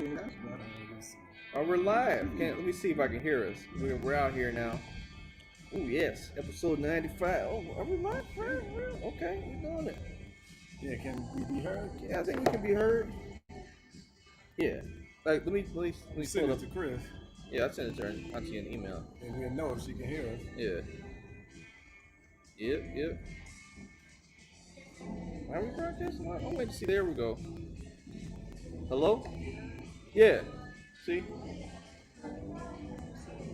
Okay, that's better. Oh, we're live. Let me see if I can hear us. We're out here now. Oh yes, episode 95. Oh, are we live? Okay, we're doing it. Yeah, can we be heard? Yeah, I think we can be heard. Yeah. Like, let me Send pull it to Chris, Yeah, I sent it to her. I'll send you an email. and we'll know if she can hear us. Yeah. Yep. Are we broadcasting? I'm waiting to see. There we go. Hello? Yeah. See?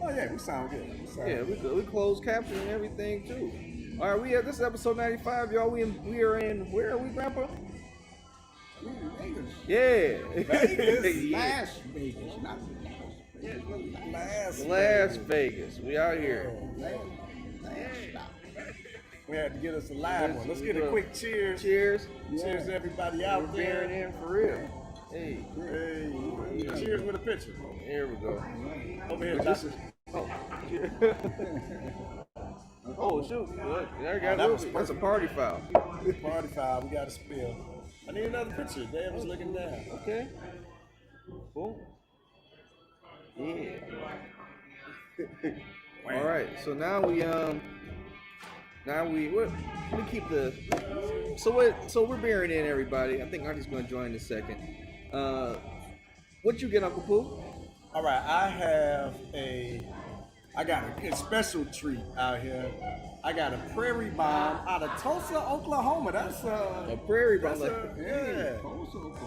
Oh yeah, we sound good. Yeah, we closed caption and everything too. All right, this is episode 95, y'all. We are in. Where are we, Grandpa? Vegas. Yeah. Vegas. Yeah. Las Vegas. Not Las Vegas. We out here. We had to get us a live one. Let's get a quick cheers. Cheers. Cheers to everybody out We're there. bearing in for real. Hey. Cheers with a picture. Here we go. Over here, This Josh. is. Oh shoot! Look, there got that was that's a party foul. Party foul. We got to spill. I need another picture. Dad was looking down. Okay. Cool. Yeah. All right. So now we let me keep the. So we're bearing in everybody. I think Artie's going to join in a second. What you get, Uncle Pooh? All right, I got a special treat out here. I got a prairie bomb out of Tulsa, Oklahoma. That's A prairie bomb. yeah.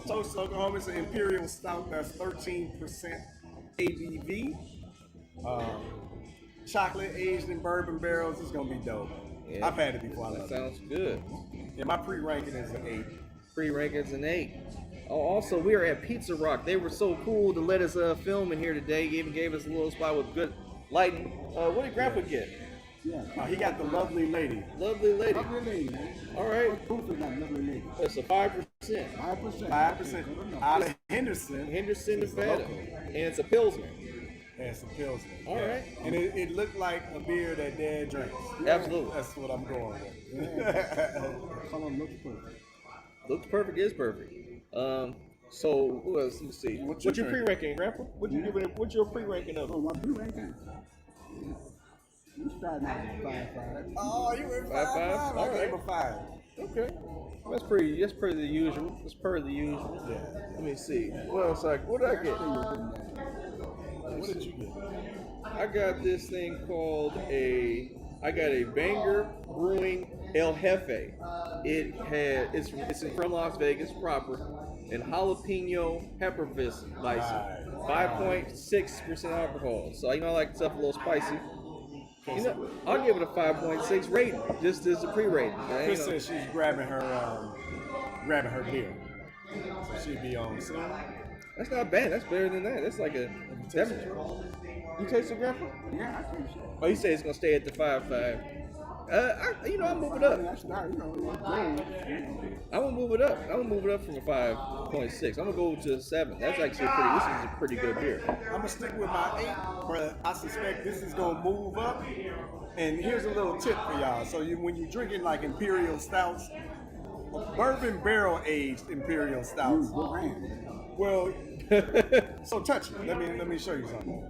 Tulsa, Oklahoma. It's an imperial stout. That's 13% ABV. Chocolate aged in bourbon barrels. It's gonna be dope. Yeah. I've had it before. I That love it. sounds good. Yeah, my pre-ranking is an 8. Pre-rankings an 8. Oh, also, we are at Pizza Rock. They were so cool to let us film in here today. Even gave us a little spot with good lighting. What did Grandpa get? Yeah. He got the lovely lady. Lovely lady. Lovely lady, man. All right. Proof is not lovely lady. It's a 5%. 5%. 5% out of Henderson. Henderson, It's the Nevada. local. And it's a Pilsner. And some Pilsner. All right. And it looked like a beer that Dad drinks. Absolutely. That's what I'm going with. Color looks perfect. Looks perfect, is perfect. So, who else? Let's see. What's your pre-ranking, Grandpa? What's your pre-ranking of? Oh, my blue ranking. We starting out with 5-5. Oh, you went 5-5? 5-5? I gave a 5. Okay. That's pretty the usual. That's per the usual. Yeah. Let me see. What else? What did I get? What did you get? I got this thing called I got a Banger Brewing El Jefe. It's from Las Vegas proper, and jalapeno pepper fist license. 5.6% alcohol. So I like stuff a little spicy. I'll give it a 5.6 rating, just as a pre-rating. Chris says she's grabbing her beer. So she'll be on soon. That's not bad. That's better than that. That's like a 7. You taste it, Grandpa? Yeah, I think so. Oh, he said it's gonna stay at the 5.5. I'll move it up. That's not, I'm gonna move it up. I'm gonna move it up from a 5.6. I'm gonna go to a 7. That's actually this is a pretty good beer. I'm gonna stick with my 8, but I suspect this is gonna move up. And here's a little tip for y'all. So when you're drinking like imperial stouts, bourbon barrel aged imperial stouts. Well, so touch it. Let me show you something.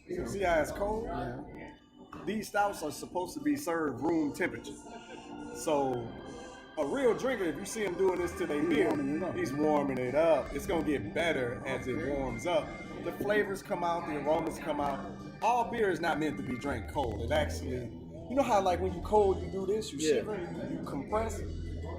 You see how it's cold? Yeah. These stouts are supposed to be served room temperature. So a real drinker, if you see him doing this to their beer, he's warming it up. It's gonna get better as it warms up. The flavors come out, the aromas come out. All beer is not meant to be drank cold. It actually, you know how like when you cold, you do this, you shiver, you compress.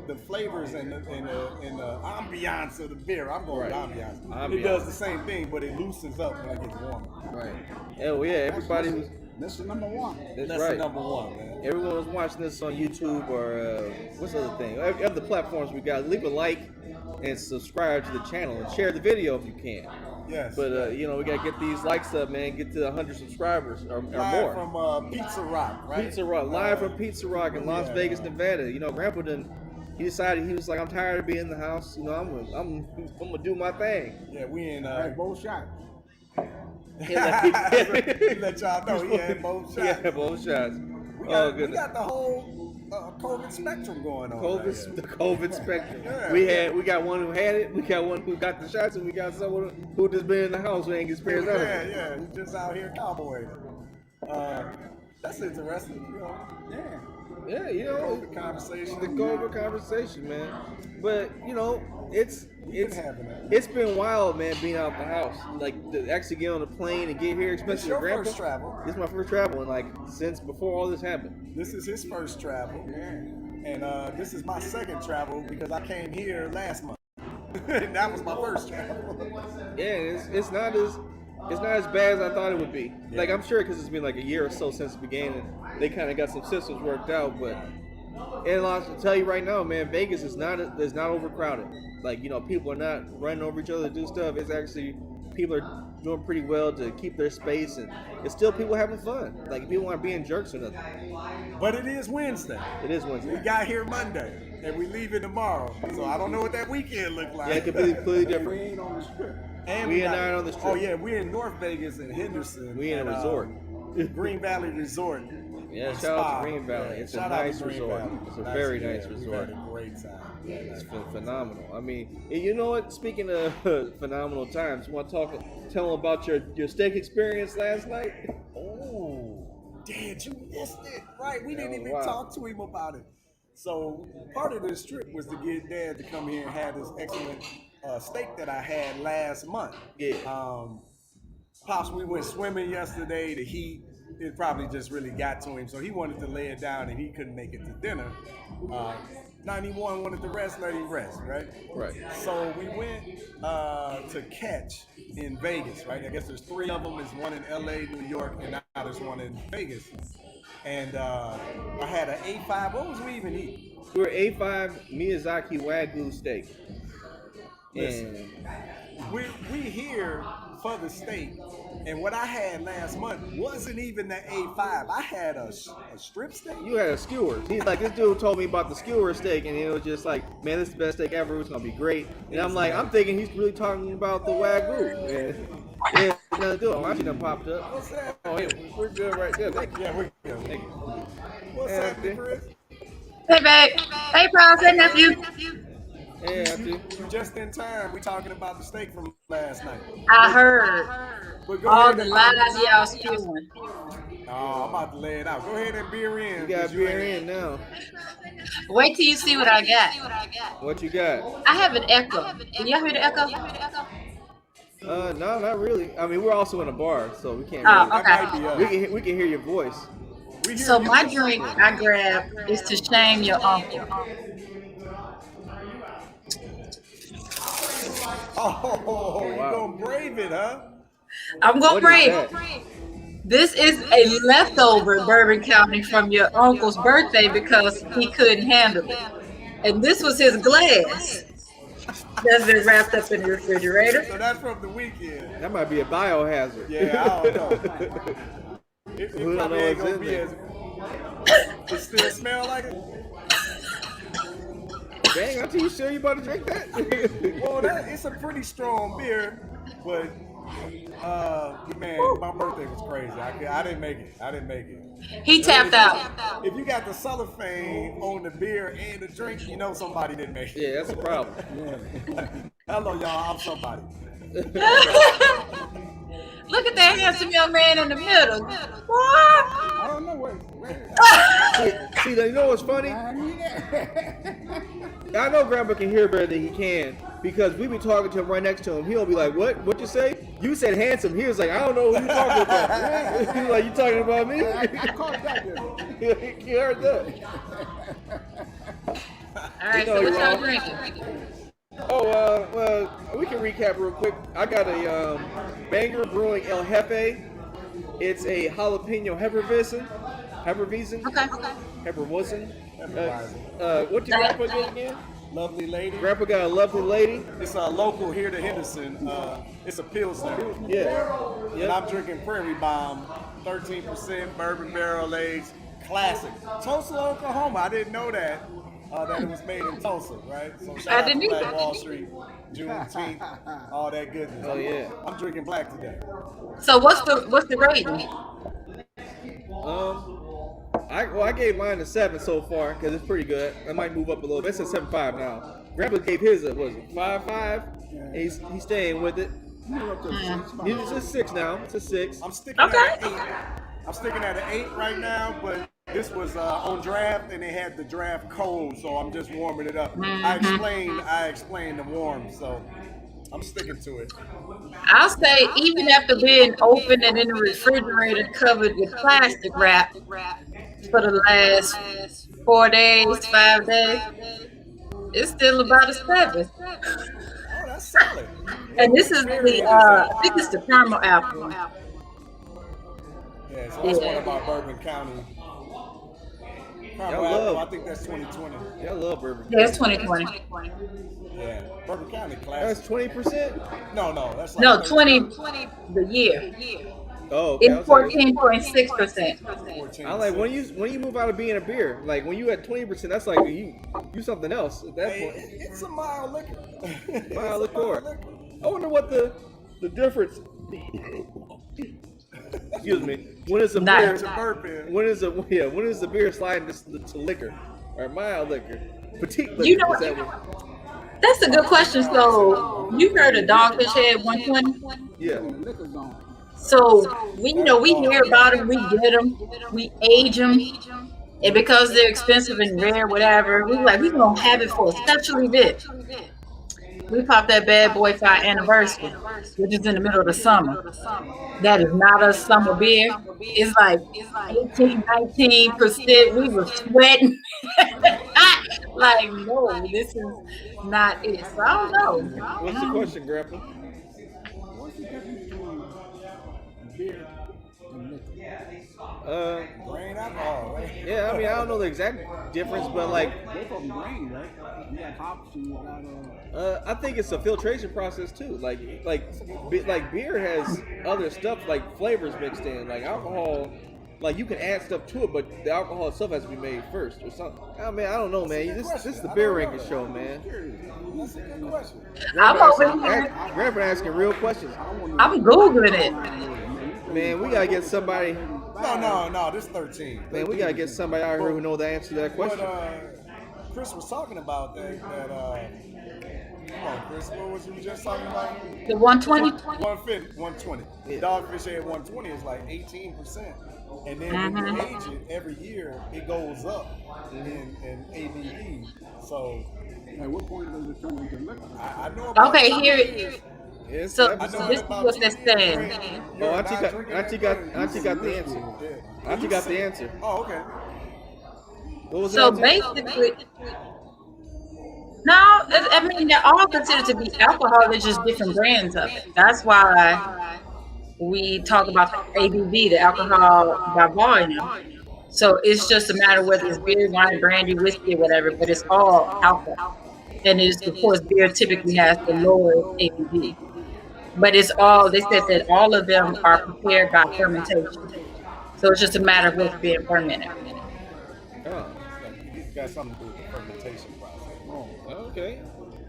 The flavors and the ambiance of the beer. I'm going with ambiance. It does the same thing, but it loosens up when it gets warmer. Right. Oh yeah, everybody was. That's the number one. That's right. right. The number one, man. Everyone was watching this on YouTube or what's the other thing? Every other platforms we got. Leave a like and subscribe to the channel and share the video if you can. Yes. But we gotta get these likes up, man. Get to 100 subscribers or Live more. from Pizza Rock, right? Pizza Rock, live from Pizza Rock in Las Vegas, Nevada. Grandpa he decided he was like, I'm tired of being in the house. I'm gonna do my thing. Yeah, we in. Both shots. Let y'all know he had both shots. Yeah, both shots. We Goodness. got the whole COVID spectrum going on. Right COVID, the COVID spectrum. Yeah. We got one who had it, we got one who got the shots, and we got someone who just been in the house who ain't get spares out of Yeah, it. yeah, he's just out here cowboying. Uh, that's interesting, Yeah. Yeah, you know, COVID conversation. the COVID conversation, man. But you know, it's having that. it's been wild, man, being out the house. Like to actually get on a plane and get here, It's especially your with grandpa. first travel. This is my first travel, and like since before all this happened. This is his first travel, and this is my second travel because I came here last month. That was my first travel. Yeah, it's not as bad as I thought it would be. Yeah. Like I'm sure because it's been like a year or so since it began, and they kind of got some systems worked out. But and I'll tell you right now, man, Vegas is not overcrowded. Like you know, people are not running over each other to do stuff. It's actually people are doing pretty well to keep their space, and it's still people having fun. Like people aren't being jerks or nothing. But it is Wednesday. It is We Wednesday. got here Monday, and we leaving tomorrow. So I don't know what that weekend look like. Yeah, it could be completely We different. ain't on the strip. And We got- are not on the strip. Oh yeah, we're in North Vegas and Henderson. We in a at, resort. Green Valley Resort. Yeah, and shout out Spa. to Green Valley. Yeah, It's a shout out to nice Green resort. Valley. It's a very nice We've resort. had a great time. It's been phenomenal. I mean, and you know what? Speaking of phenomenal times, you want to tell them about your steak experience last night? Oh, Dad, you missed it. Right, we didn't Oh, even wow. talk to him about it. So part of this trip was to get Dad to come here and have this excellent steak that I had last month. Yeah. Pops, we went swimming yesterday. The heat, it probably just really got to him. So he wanted to lay it down and he couldn't make it to dinner. 91 wanted to rest, let him rest, right? Right. So we went to Catch in Vegas, right? I guess there's three of them. There's one in LA, New York, and now there's one in Vegas. And I had an A5. What was we even eating? We were A5 Miyazaki Wagyu steak. Listen. And We here for the steak, and what I had last month wasn't even the A5. I had a strip steak. you had a skewer. He's like, this dude told me about the skewer steak, and it was just like, man, this is the best steak ever. It's gonna be great. And I'm like, I'm thinking he's really talking about the Wagyu. And yeah, nothing to do. Oh, I see them popped up. What's that? Oh, yeah, we're good right there. Thank you. Yeah, we're good. Thank you. What's Yeah, happening, Chris? Hey, babe. Hey, Prof. Hey, nephew. Yeah, I do. You just in time. We talking about the steak from last night. I heard But go all ahead the and- lies y'all spewing. Oh, I'm about to lay it out. Go ahead and beer in. You got 'cause you beer ain't- in now. Wait till you see what I got. What you got? I have an echo. Can y'all hear the echo? No, not really. I mean, we're also in a bar, so we can't. Oh, Really, That might be okay. us. we can hear your voice. We hear So you. my drink I grabbed is to shame your uncle. Oh, you wow. gonna brave it, huh? I'm What gonna is brave. that? This is a leftover in Bourbon County from your uncle's birthday because he couldn't handle it. And this was his glass that's been wrapped up in the refrigerator. So that's from the weekend. That might be a biohazard. Yeah, I don't know. It Who don't probably know ain't what's gonna in be there? as. It still smell like it. Dang, aren't you sure you about to drink that? Well, it's a pretty strong beer, but man, my birthday was crazy. I didn't make it. I didn't make it. He tapped out. If you got the cellophane on the beer and the drink, you know somebody didn't make it. Yeah, that's a problem. Hello, y'all. I'm somebody. Look at that handsome young man in the middle. Boy. I don't know where. See, you know what's funny? I need that. I know Grandpa can hear better than he can because we be talking to him right next to him. He'll be like, "What? What you say? You said handsome." He was like, "I don't know who you talking about." He's like, "You talking about me?" I caught that there. You heard that? All right, so what y'all drinking? Oh, well, we can recap real quick. I got a Banger Brewing El Jefe. It's a jalapeno Hefeweizen. Okay. Hefeweizen. Hefeweizen. What did Grandpa get again? Lovely lady. Grandpa got a lovely lady. It's a local here to Henderson. It's a Pilsner. Yeah. And Yep. I'm drinking Prairie Bomb, 13% bourbon barrel aged classic. Tulsa, Oklahoma. I didn't know that. That it was made in Tulsa, right? So shout out to didn't Black either. Wall Street, Juneteenth, all that goodness. Oh, yeah. I'm drinking black today. So what's the rating? I gave mine a 7 so far because it's pretty good. I might move up a little bit. It's a 7.5 now. Grandpa gave his a 5.5. And he's staying with it. It's a 6 now. It's a 6. I'm sticking at an 8. I'm sticking at an 8 right now, but this was on draft and they had the draft cold, so I'm just warming it up. I explained the warm, so I'm sticking to it. I'll say even after being opened and in the refrigerator covered with plastic wrap for the last 4 days, 5 days, it's still about a 7. Oh, that's solid. And this is the I think it's the caramel apple. Yeah, so that's one about Bourbon County. Caramel apple, I think that's 2020. Yeah, I love Bourbon County. Yeah, it's 2020. Yeah, Bourbon County classic. That's 20%? No, that's like 20 the year. Oh, okay. It's 14.6%. I like when you move out of being a beer, like when you at 20%, that's like you something else at that point. It's a mild liquor. Mild liquor. I wonder what the difference. Excuse me. When is the beer? When is the beer sliding to liquor or mild liquor? Petite liquor. You know what? That's a good question. So you heard of Dogfish Head 120? Yeah. So we hear about them, we get them, we age them, and because they're expensive and rare, whatever, we gonna have it for a special event. We popped that bad boy for our anniversary, which is in the middle of the summer. That is not a summer beer. It's like 18-19%. We were sweating. Like, no, this is not it. So I don't know. What's the question, Grandpa? What's the difference between beer and liquor? Grain alcohol, right? Yeah, I mean, I don't know the exact difference, but like, Both of them grain, right? You got hops and you got I think it's a filtration process too. Like beer has other stuff like flavors mixed in. Like alcohol, like you can add stuff to it, but the alcohol itself has to be made first or something. I mean, I don't know, man. This is the beer ranking show, man. That's a good question. I'm over here. Grandpa asking real questions. I'm Googling it. Man, we gotta get somebody. No, this 13. Man, we gotta get somebody out here who know the answer to that question. But Chris was talking about that come on, Chris, what was you just talking about? The 120? 120. Yeah. Dogfish Head 120 is like 18%. And then when you age it, every year it goes up in ABV. So at what point does it turn into liquor? I know about Okay, here it is. Yes, So absolutely. this is what they're saying. Oh, Auntie got the answer. Auntie got the answer. Oh, okay. What was So the answer? basically, no, I mean they're all considered to be alcohol. They're just different brands of it. That's why we talk about the ABV, the alcohol by volume. So it's just a matter of whether it's beer, wine, brandy, whiskey, or whatever. But it's all alcohol, and it's of course beer typically has the lowest ABV. But it's all they said that all of them are prepared by fermentation. So it's just a matter of what's being fermented. Oh, It's got something to do with the fermentation process. okay.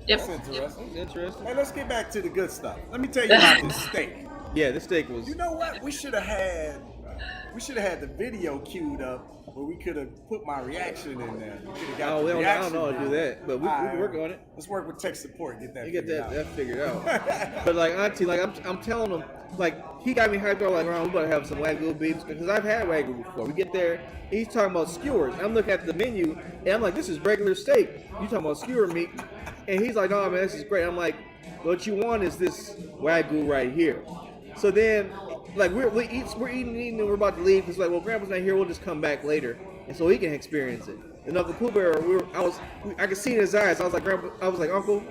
Yep. That's interesting. Interesting. Hey, let's get back to the good stuff. Let me tell you about this steak. Yeah, this steak was. You know what? We should have had the video queued up where we could have put my reaction in there. We could have got Oh, the I don't reaction know how to do down. that, but we can work on it. Let's work with tech support. Get that. You get figured that figured out. But like Auntie, like I'm telling him, like he got me hyped up. Like, we about to have some Wagyu beef because I've had Wagyu before. We get there, he's talking about skewers. I'm looking at the menu and I'm like, this is regular steak. You talking about skewer meat? And he's like, oh man, this is great. I'm like, what you want is this Wagyu right here. So then, like we're eating, and we're about to leave. It's like, well, Grandpa's not here. We'll just come back later, and so he can experience it. And Uncle Pooh Bear, I could see in his eyes. I was like, Grandpa, Uncle,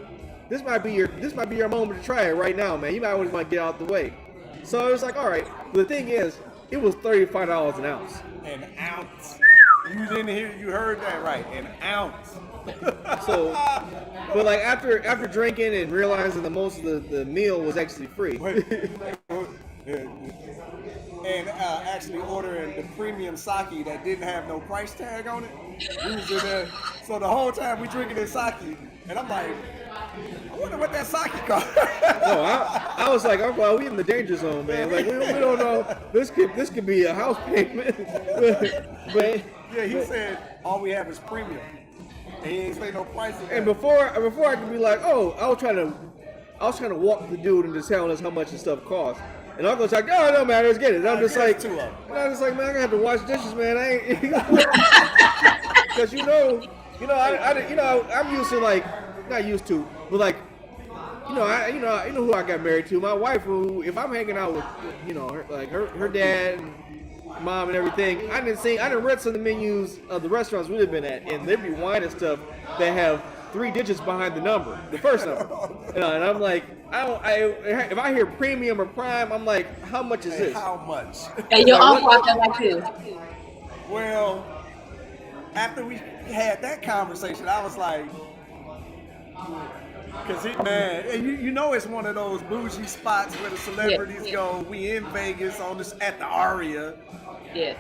this might be your moment to try it right now, man. You might want to get out the way. So I was like, all right. But the thing is, it was $35 an ounce. An ounce. You didn't hear? You heard that right? An ounce. So, but like after drinking and realizing that most of the meal was actually free. And actually ordering the premium sake that didn't have no price tag on it. We was in there, so the whole time we drinking this sake, And I'm like, I wonder what that sake cost. No, I was like, Uncle, we in the danger zone, man. Like we don't know. This could be a house payment. but Yeah, he said all we have is premium. And he ain't say no price. And before I could be like, oh, I was trying to walk the dude into telling us how much this stuff costs. And Uncle's like, oh, no matter, let's get it. And I'm just like, two of them. And I'm just like, man, I gonna have to wash dishes, man. I ain't, because I'm used to like, not used to, but like, I know who I got married to. My wife, who, if I'm hanging out with, her dad, and mom, and everything, I didn't read some of the menus of the restaurants we've been at, and there'd be wine and stuff that have 3 digits behind the number, the first number. And I'm like, if I hear premium or prime, I'm like, how much is this? How much? And your uncle out there like this. Well, after we had that conversation, I was like, because man, and you know it's one of those bougie spots where the celebrities go. We in Vegas at the Aria. Yeah.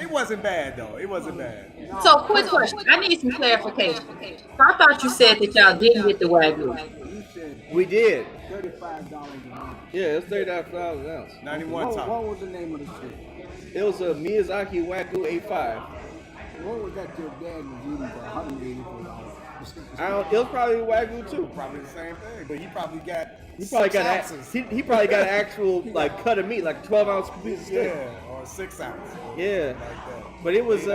It wasn't bad though. It wasn't bad. So, quick question. I need some clarification. I thought you said that y'all didn't get the Wagyu. You said We did. $35 an ounce. Yeah, it's $35 an ounce. 91 times. What was the name of the steak? It was a Miyazaki Wagyu 85. What was that your dad was eating for $184? It was probably Wagyu too. Probably the same thing, but he probably got ounces. He probably got an actual like cut of meat, like 12-ounce piece of steak. Yeah, or 6 ounces. Yeah, Like that. but it was.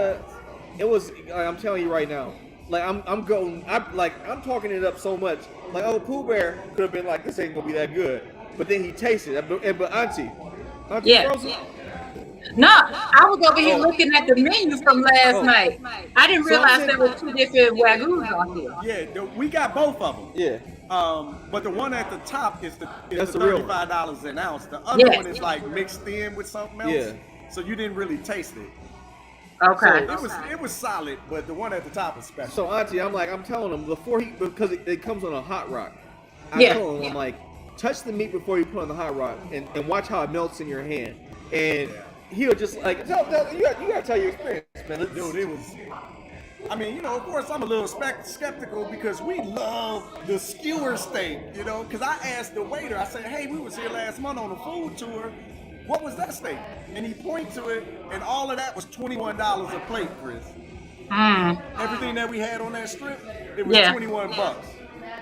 I'm telling you right now. Like I'm talking it up so much. Like Uncle Pooh Bear could have been like, this ain't gonna be that good, but then he tasted it. But Auntie Yeah. Frozen? No, I was over here looking at the menu from last night. I didn't realize there were 2 different Wagyus on here. Yeah, we got both of them. Yeah. But the one at the top is the real $35 an ounce. The other Yes. one is like mixed in with something else. Yeah. So you didn't really taste it. Okay. It was solid, but the one at the top is special. So Auntie, I'm telling him because it comes on a hot rock. Yeah. Told him, I'm like, touch the meat before you put it on the hot rock and watch how it melts in your hand. And he'll just like, you gotta tell your experience, man. Dude, it was. I mean, of course, I'm a little skeptical because we love the skewer steak, because I asked the waiter, I said, hey, we was here last month on a food tour. What was that steak? And he pointed to it, and all of that was $21 a plate, Chris. Everything that we had on that strip, it was $21.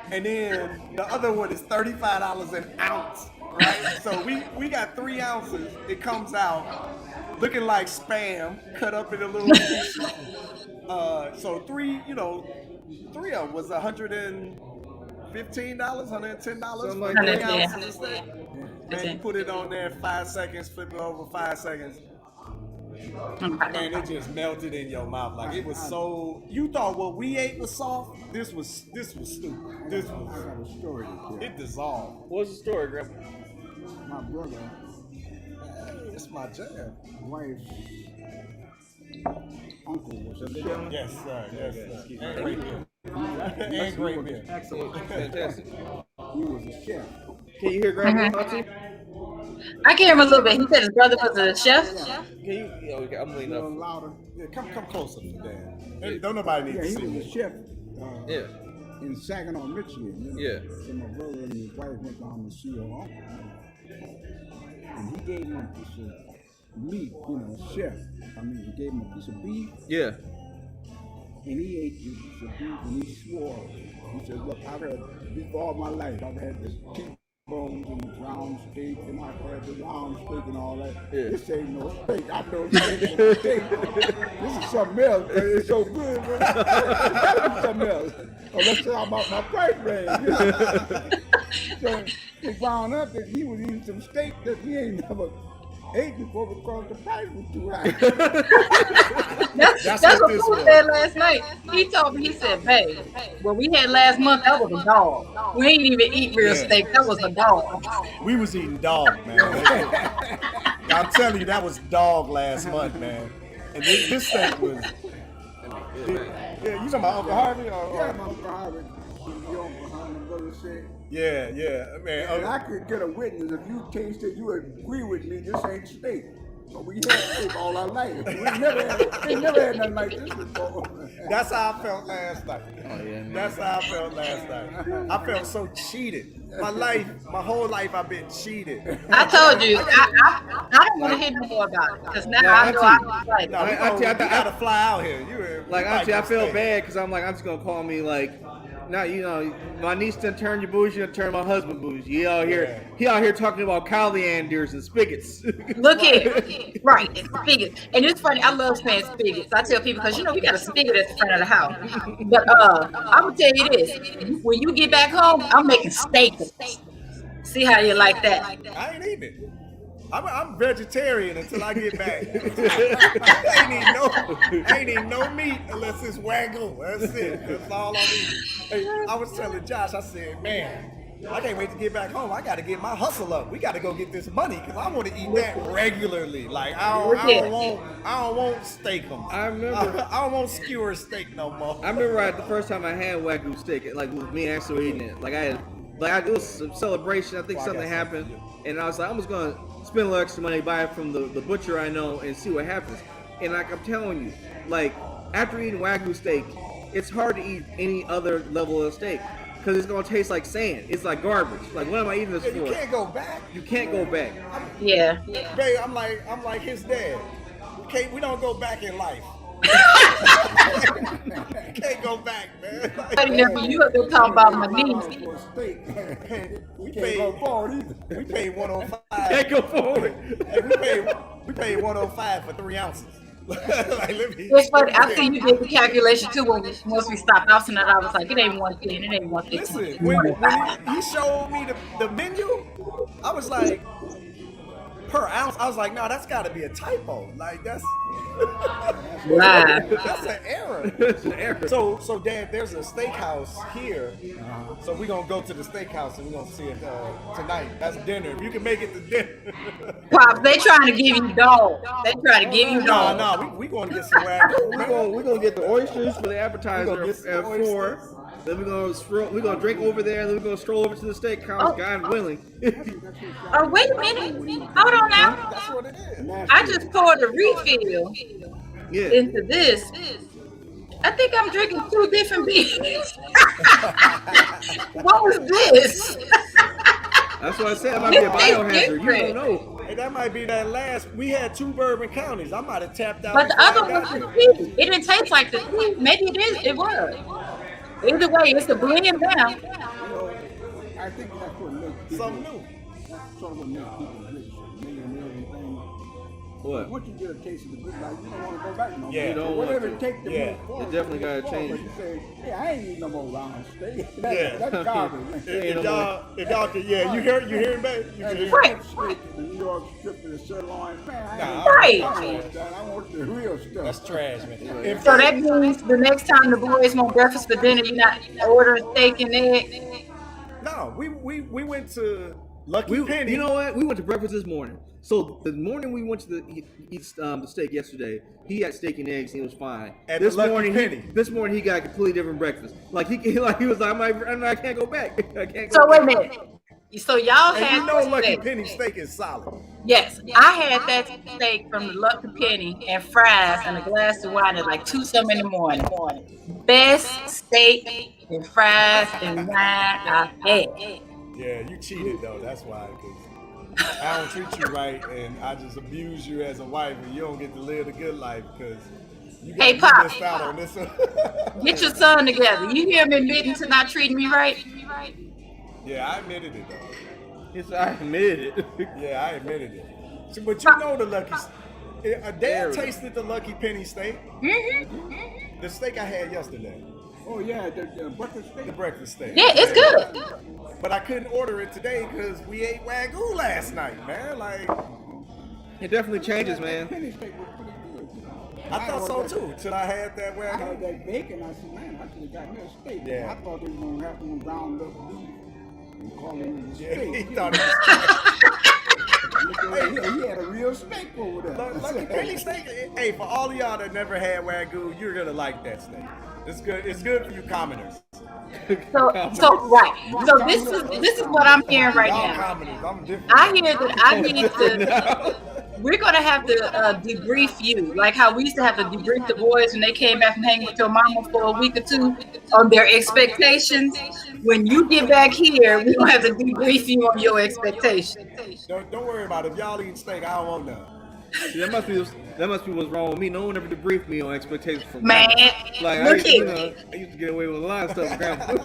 And then the other one is $35 an ounce, right? So we got 3 ounces. It comes out looking like Spam, cut up in a little pieces. So 3 of them was $115, $110 for 3 ounces of steak. Man, you put it on there 5 seconds, flip it over 5 seconds, and it just melted in your mouth. Like it was so. You thought what we ate was soft? This was stupid. This I got was. a story to tell. It dissolved. What's the story, Grandpa? My brother, Hey, it's my jam. wife's uncle was a chef. Yes, sir. Yes, sir. And great meal. And great meal. Excellent. Fantastic. He was a chef. Can you hear Grandpa, Auntie? I can hear him a little bit. He said his brother was a chef. Can you? Yeah, okay, I'm A leaning little up. louder. Yeah, come closer to Dan. Hey, don't nobody need Yeah, to he see was a me. chef Yeah. in Saginaw, Michigan. Yeah. So my brother and his wife went down to see her uncle. And he gave him a piece of meat, chef. He gave him a piece of beef. Yeah. And he ate this piece of beef and he swore. He said, look, I've had this all my life. I've had this T-bones and round steak and I've had the round steak and all that. Yeah. This ain't no steak. I know this ain't no steak. This is something else, man. It's so good, man. It's something else. Oh, let's say about my price range. So he found out that he was eating some steak that he ain't never ate before because the price was too high. That's what this Pooh was. said last night. He told me, he said, babe, what we had last month, that was a dog. We ain't even eat real steak. That was a dog. We was eating dog, man. I'm telling you, that was dog last month, man. And this steak was. Yeah, you talking about Uncle Harvey? Yeah, my Uncle Harvey, your Uncle Harvey, brother said. Yeah, man. And I could get a witness if you taste it, you would agree with me. This ain't steak. But we had steak all our life. We never had nothing like this before. That's how I felt last night. Oh yeah, man. That's how I felt last night. I felt so cheated. My whole life, I've been cheated. I told you, I don't want to hear no more about it because now I know I'm right. No, you gotta fly out here. Actually, I feel bad because I'm just gonna call me like, now my niece done turned you bougie, done turned my husband bougie. He out here talking about corianders and spigots. Look here, right? It's spigot, and it's funny. I love saying spigots. I tell people because we got a spigot at the front of the house. But I'm gonna tell you this: when you get back home, I'm making steak. See how you like that? I ain't eating it. I'm vegetarian until I get back. I ain't eating no meat unless it's Wagyu. That's it. That's all I'm eating. Hey, I was telling Josh, I said, man, I can't wait to get back home. I got to get my hustle up. We got to go get this money because I want to eat that regularly. Like I don't want steak. I remember. I don't want skewer steak no more. I remember the first time I had Wagyu steak, like with me actually eating it. It was some celebration. I think something happened, and I was like, I'm just gonna spend a little extra money, buy it from the butcher I know, and see what happens. And like I'm telling you, like after eating Wagyu steak, it's hard to eat any other level of steak because it's gonna taste like sand. It's like garbage. Like what am I eating this for? You can't go back. You can't go back. Yeah. Babe, I'm like his dad. We don't go back in life. Can't go back, man. I remember you up there talking about my niece. We paid 105. Can't go forward. We paid 105 for 3 ounces. It's funny. I see you did the calculation too. Once we stopped off tonight, I was like, it ain't 110, it ain't 115. Listen, when he showed me the menu, I was like, per ounce. I was like, no, that's got to be a typo. Like that's. Wow. That's an error. It's an error. So Dad, there's a steakhouse here. So we're gonna go to the steakhouse and we're gonna see it tonight. That's dinner. If you can make it to dinner. Pops, they trying to give you dog. They trying to give you dog. No, we gonna get some Wagyu. We're gonna get the oysters for the appetizer at 4. Then we're gonna drink over there, and then we're gonna stroll over to the steakhouse, God willing. Oh, wait a minute. Hold on now. That's what it is. I just poured a refill into this. I think I'm drinking 2 different beers. What was this? That's what I said. It might be a biohazard. You don't know. Hey, that might be that last. We had 2 bourbon counties. I might have tapped out. But the other one was the tea. It didn't taste like the tea. Maybe it is. It was. Either way, it's a blend now. I think that's what makes something new. That's sort of what makes people rich. Everything. What? Once you get a taste of the good life, you don't want to go back no more. Yeah. You don't Whatever want it takes to move forward. It definitely gotta change. But you say, hey, I ain't eating no more round steak. Yeah. That's garbage. If y'all can, you hear babe? You can hear Right. The New York strip and the sirloin. Man, Right. I want that. I want the real stuff. That's trash, man. So that means the next time the boys want breakfast for dinner, you're not ordering steak and egg? No, we went to Lucky Penny. You know what? We went to breakfast this morning. So the morning we went to eat the steak yesterday, he had steak and eggs. And he was fine. At this the Lucky morning, Penny. this morning he got a completely different breakfast. He was like, I can't go back. I can't go So back. wait a minute. So y'all And had you know Lucky steak. Penny steak is solid. Yes, I had that steak from the Lucky Penny and fries and a glass of wine at like 2-something in the morning. Best steak and fries and wine I've had. Yeah, you cheated though. That's why. 'Cause I don't treat you right, and I just abuse you as a wife, and you don't get to live the good life because you got Hey, Pop. missed out on this one. Get your son together. You hear him admitting to not treating me right? Yeah, I admitted it though. I admitted it. Yeah, I admitted it. See, but you know the Lucky. Dad tasted the Lucky Penny steak. Mm-hmm. The steak I had yesterday. Oh, yeah, the breakfast steak. The breakfast steak. Yeah, it's good. But I couldn't order it today because we ate Wagyu last night, man. Like, It definitely changes, man. Penny steak was pretty good. I thought so too, till I had that I had Wagyu. that bacon. I said, man, I could have got me a steak. Yeah. I thought they were going to have some ground up beef and call it a Yeah, steak. he thought it was Look over here, he had a real steak over there. Lucky Penny steak. Hey, for all of y'all that never had Wagyu, you're gonna like that steak. It's good. It's good for you commoners. So right. So this is what I'm hearing right Y'all now. commoners. I'm different. I hear that I need to we're gonna have to debrief you, like how we used to have to debrief the boys when they came back from hanging with your mama for a week or two on their expectations. When you get back here, we're gonna have to debrief you on your expectations. Don't worry about it. If y'all eating steak, I don't want none. See, that must be what's wrong with me. No one ever debriefed me on expectations from Man, like look I used to get away with a lot of stuff, grandma.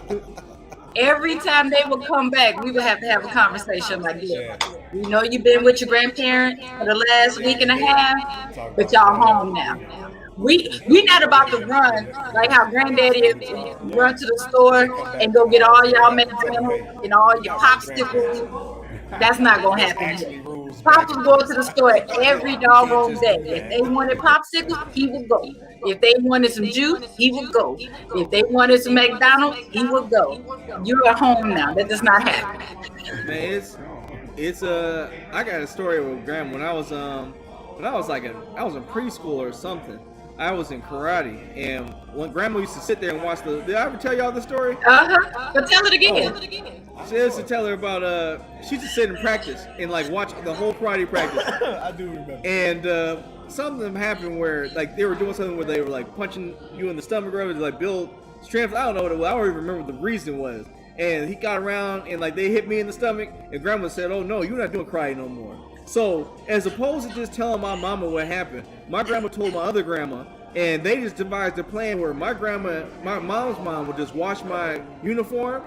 every time they would come back, we would have to have a conversation like this. You know, you've been with your grandparents for the last week and a half, but y'all home now. We not about to run like how granddaddy is, run to the store and go get all y'all McDonald's and all your popsicles. That's not gonna happen here. Pops will go to the store every doggone day. If they wanted popsicles, he would go. If they wanted some juice, he would go. If they wanted some McDonald's, he would go. You're at home now. That does not happen. Man, it's I got a story with grandma when I was in preschool or something. I was in karate, and when grandma used to sit there and watch did I ever tell y'all the story? But tell it again. She used to tell her about she used to sit and practice and like watch the whole karate practice. I do remember. And something happened where like they were doing something where they were like punching you in the stomach or to like build strength. I don't know what it was. I don't even remember what the reason was. And he got around and like they hit me in the stomach, and grandma said, "Oh no, you're not doing karate no more." So as opposed to just telling my mama what happened, my grandma told my other grandma, and they just devised a plan where my mom's mom would just wash my uniform,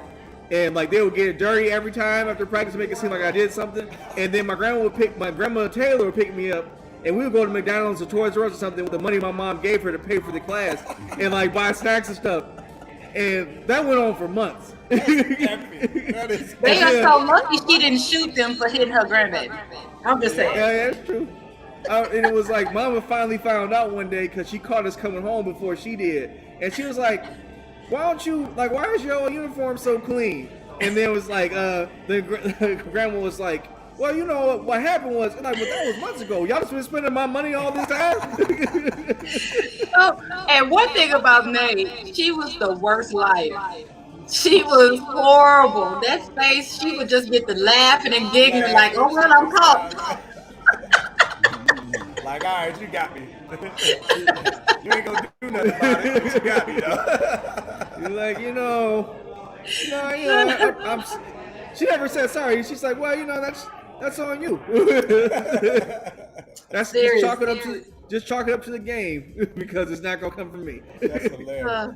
and like they would get it dirty every time after practice to make it seem like I did something. And then my grandma Taylor would pick me up, and we would go to McDonald's or Toys R Us or something with the money my mom gave her to pay for the class and like buy snacks and stuff. And that went on for months. They are so lucky she didn't shoot them for hitting her grandbaby. I'm just saying. Yeah, that's true. And it was like Mama finally found out one day because she caught us coming home before she did, and she was like, why is your uniform so clean? And then it was like the grandma was like, well, you know what happened was like, well, that was months ago. Y'all just been spending my money all this time. And one thing about Nate, she was the worst liar. She was horrible. That face, she would just get to laughing and giggling like, oh well, I'm caught. Like, all right, you got me. You ain't gonna do nothing about it, but you got me though. You're like, I'm she never said sorry. She's like, well, that's on you. That's just chalk it up to the game because it's not gonna come from me. That's hilarious.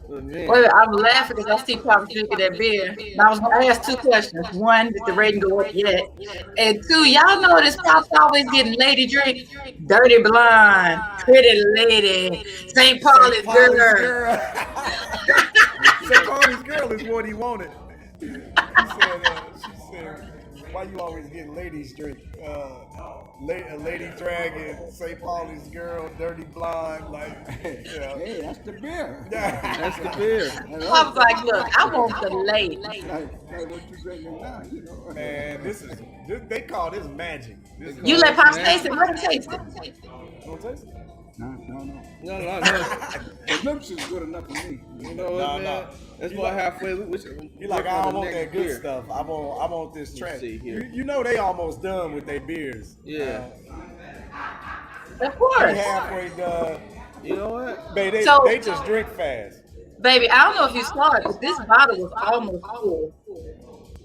Well, I'm laughing because I see Pops drinking that beer. And I was gonna ask two questions. One, did the rating go up yet? And two, y'all know this Pops always getting lady drink. Dirty blonde, pretty lady, St. Pauli's girl. St. Pauli's girl is what he wanted. She said, why you always getting ladies drink? A lady dragon, St. Pauli's girl, dirty blonde, like, Hey, that's the beer. Yeah. That's the beer. I was like, look, I want the lady. Like what you drinking now, you know. Man, they call this magic. You let Pops taste it, let him taste it. Don't taste it? No. No. The lips is good enough for me. You know what, man? That's why halfway. You like, I don't want that good stuff. I want this trash. You know they almost done with their beers. Yeah. Of course. They halfway done. You know what? Baby, they just drink fast. Baby, I don't know if you saw it, but this bottle was almost full.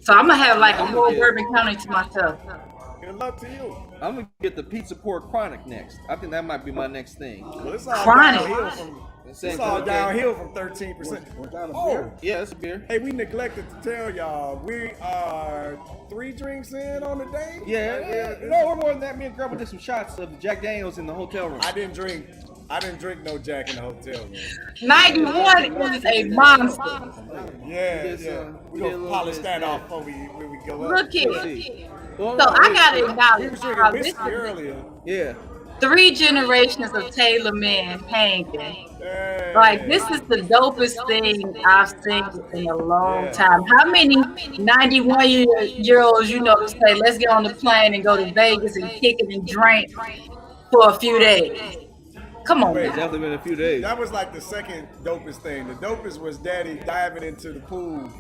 So I'm gonna have like a whole Bourbon County to myself. Good luck to you. I'm gonna get the Pizza Port Chronic next. I think that might be my next thing. Well, it's all Chronic. downhill from 13%. Was that a Oh, beer? Yeah, it's a beer. hey, we neglected to tell y'all we are 3 drinks in on the day. Yeah. No, we're more than that. Me and Grandma did some shots of Jack Daniels in the hotel room. I didn't drink no Jack in the hotel room. 91 is a monster. Yeah. We gonna polish that off before we go up. Look here. See. So I gotta We was acknowledge drinking how this whiskey is earlier. Yeah. 3 generations of Taylor men hanging. Hey. Like, this is the dopest thing I've seen in a long time. How many 91-year-olds you know to say, let's get on the plane and go to Vegas and kick it and drink for a few days? Come on, It's man. definitely been a few days. That was like the second dopest thing. The dopest was Daddy diving into the pool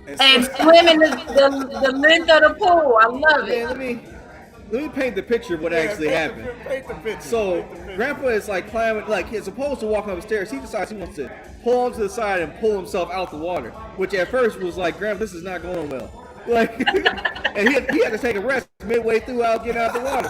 And swimming the length of the pool. I love Man, it. let me paint the picture of what actually happened. Paint the picture. So Grandpa is like climbing, like as opposed to walking up the stairs, he decides he wants to pull onto the side and pull himself out the water. Which at first was like, Grandpa, this is not going well. Like, and he had to take a rest midway through out getting out the water.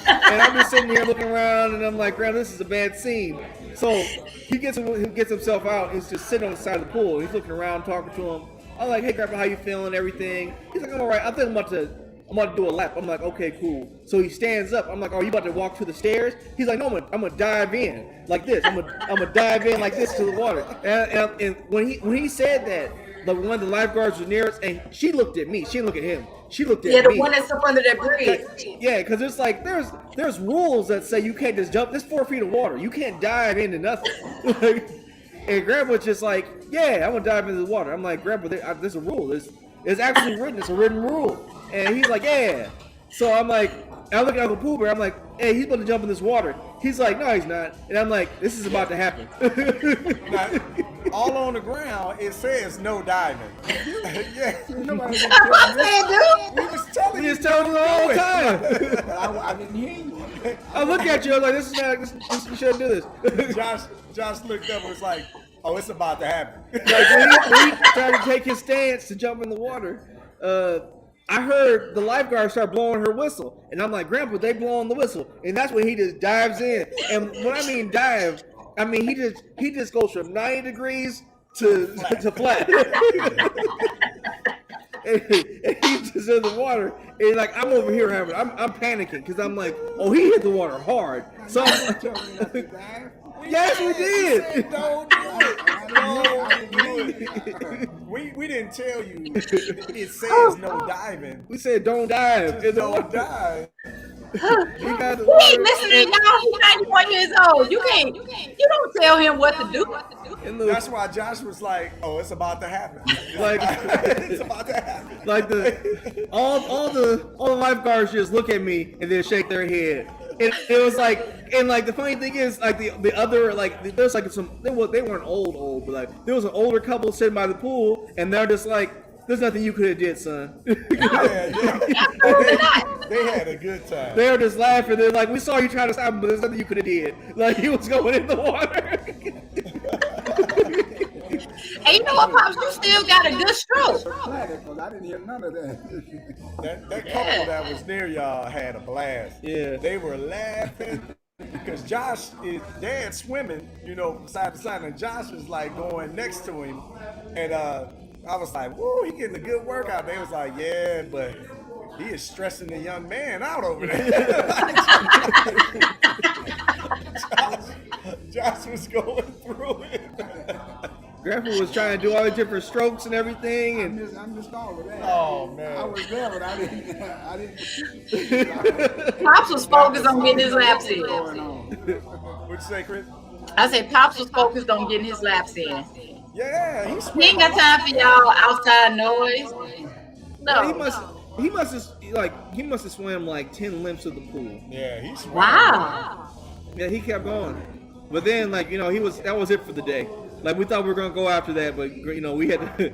And I'm just sitting here looking around, and I'm like, Grandpa, this is a bad scene. So he gets himself out. He's just sitting on the side of the pool. He's looking around, talking to him. I'm like, hey, Grandpa, how you feeling? Everything. He's like, I'm all right. I think I'm about to do a lap. I'm like, okay, cool. So he stands up. I'm like, are you about to walk to the stairs? He's like, no, I'm gonna dive in like this. I'm gonna dive in like this to the water. And when he said that, like one of the lifeguards was near us, and she looked at me. She didn't look at him. She looked at me. Yeah, the one that's up under that bridge. Yeah, because it's like there's rules that say you can't just jump. There's 4 feet of water. You can't dive into nothing. And Grandpa's just like, yeah, I'm gonna dive into the water. I'm like, Grandpa, there's a rule. It's actually written. It's a written rule. And he's like, yeah. So I'm like, I look at Uncle Pooh Bear. I'm like, hey, he's about to jump in this water. He's like, no, he's not. And I'm like, this is about to happen. Now, all on the ground, it says no diving. Yeah. Nobody I'm not saying, dude. We was telling He you. just tells you the whole time. I didn't hear you. I look at you. I'm like, this is not. You shouldn't do this. Josh looked up and was like, oh, it's about to happen. Like when he tried to take his stance to jump in the water, I heard the lifeguard start blowing her whistle, and I'm like, Grandpa, they blowing the whistle, and that's when he just dives in. And when I mean dive, I mean he just goes from 90 degrees to flat. And he's just in the water, and like I'm over here I'm panicking because I'm like, oh, he hit the water hard. So yes, we did. Don't do it. We didn't tell you. It says no diving. We said don't dive. Just don't dive. He got the He ain't water. listening, y'all. He's 91 years old. You don't tell him what to do. And the, That's why Josh was like, "Oh, it's about to happen." like, It's about to happen. like all the lifeguards just look at me and then shake their head. And it was like, and like the funny thing is, like the other, like there's like they weren't old, but like there was an older couple sitting by the pool, and they're just like, there's nothing you could have did, son. Yeah. They had a good time. They were just laughing. They're like, we saw you trying to stop him, but there's nothing you could have did. Like he was going in the water. And you know what, Pops? You still got a good stroke. Because I didn't hear none of that. That couple that was near y'all had a blast. Yeah. They were laughing because Josh is dad swimming, side to side, and Josh was like going next to him, and I was like, "Woo, he getting a good workout." They was like, "Yeah, but he is stressing the young man out over there." Josh was going through it. Grandpa was trying to do all the different strokes and everything, and I missed all of that. Oh man. I was there, but I didn't participate. Pops was focused on getting his laps in. Going on. What'd you say, Chris? I said Pops was focused on getting his laps in. Yeah, he's He ain't got time for y'all outside noise. No. he must have swam like 10 lengths of the pool. Yeah, he's Wow. Yeah, he kept going, but then that was it for the day. Like we thought we were gonna go after that, but we had to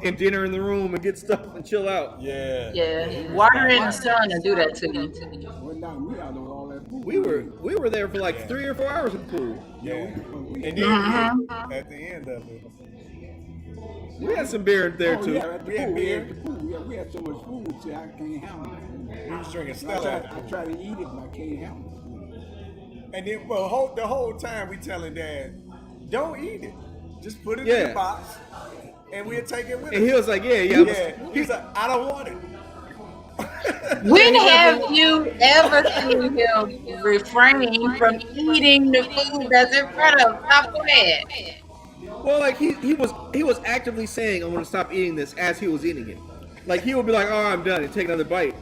eat dinner in the room and get stuff and chill out. Yeah. Yeah. Water in the sun and do that to you. Well, now we out of all that food. We were there for like 3 or 4 hours in the pool. Yeah. And then at the end of it, We had some beer there too. Yeah, at the We had pool, beer. at the pool. Yeah, we had so much food, see, I can't handle it. we was drinking I Stella. try to eat it, but I can't handle And then the whole time we telling Dad, don't eat it. Just put it in Yeah. the box and we'll take it with us. And he was like, yeah. He's like, I don't want it. When have you ever seen him refrain from eating the food that's in front of him? Stop that. Well, like he was actively saying, "I'm gonna stop eating this" as he was eating it. Like he would be like, "Oh, I'm done," and take another bite.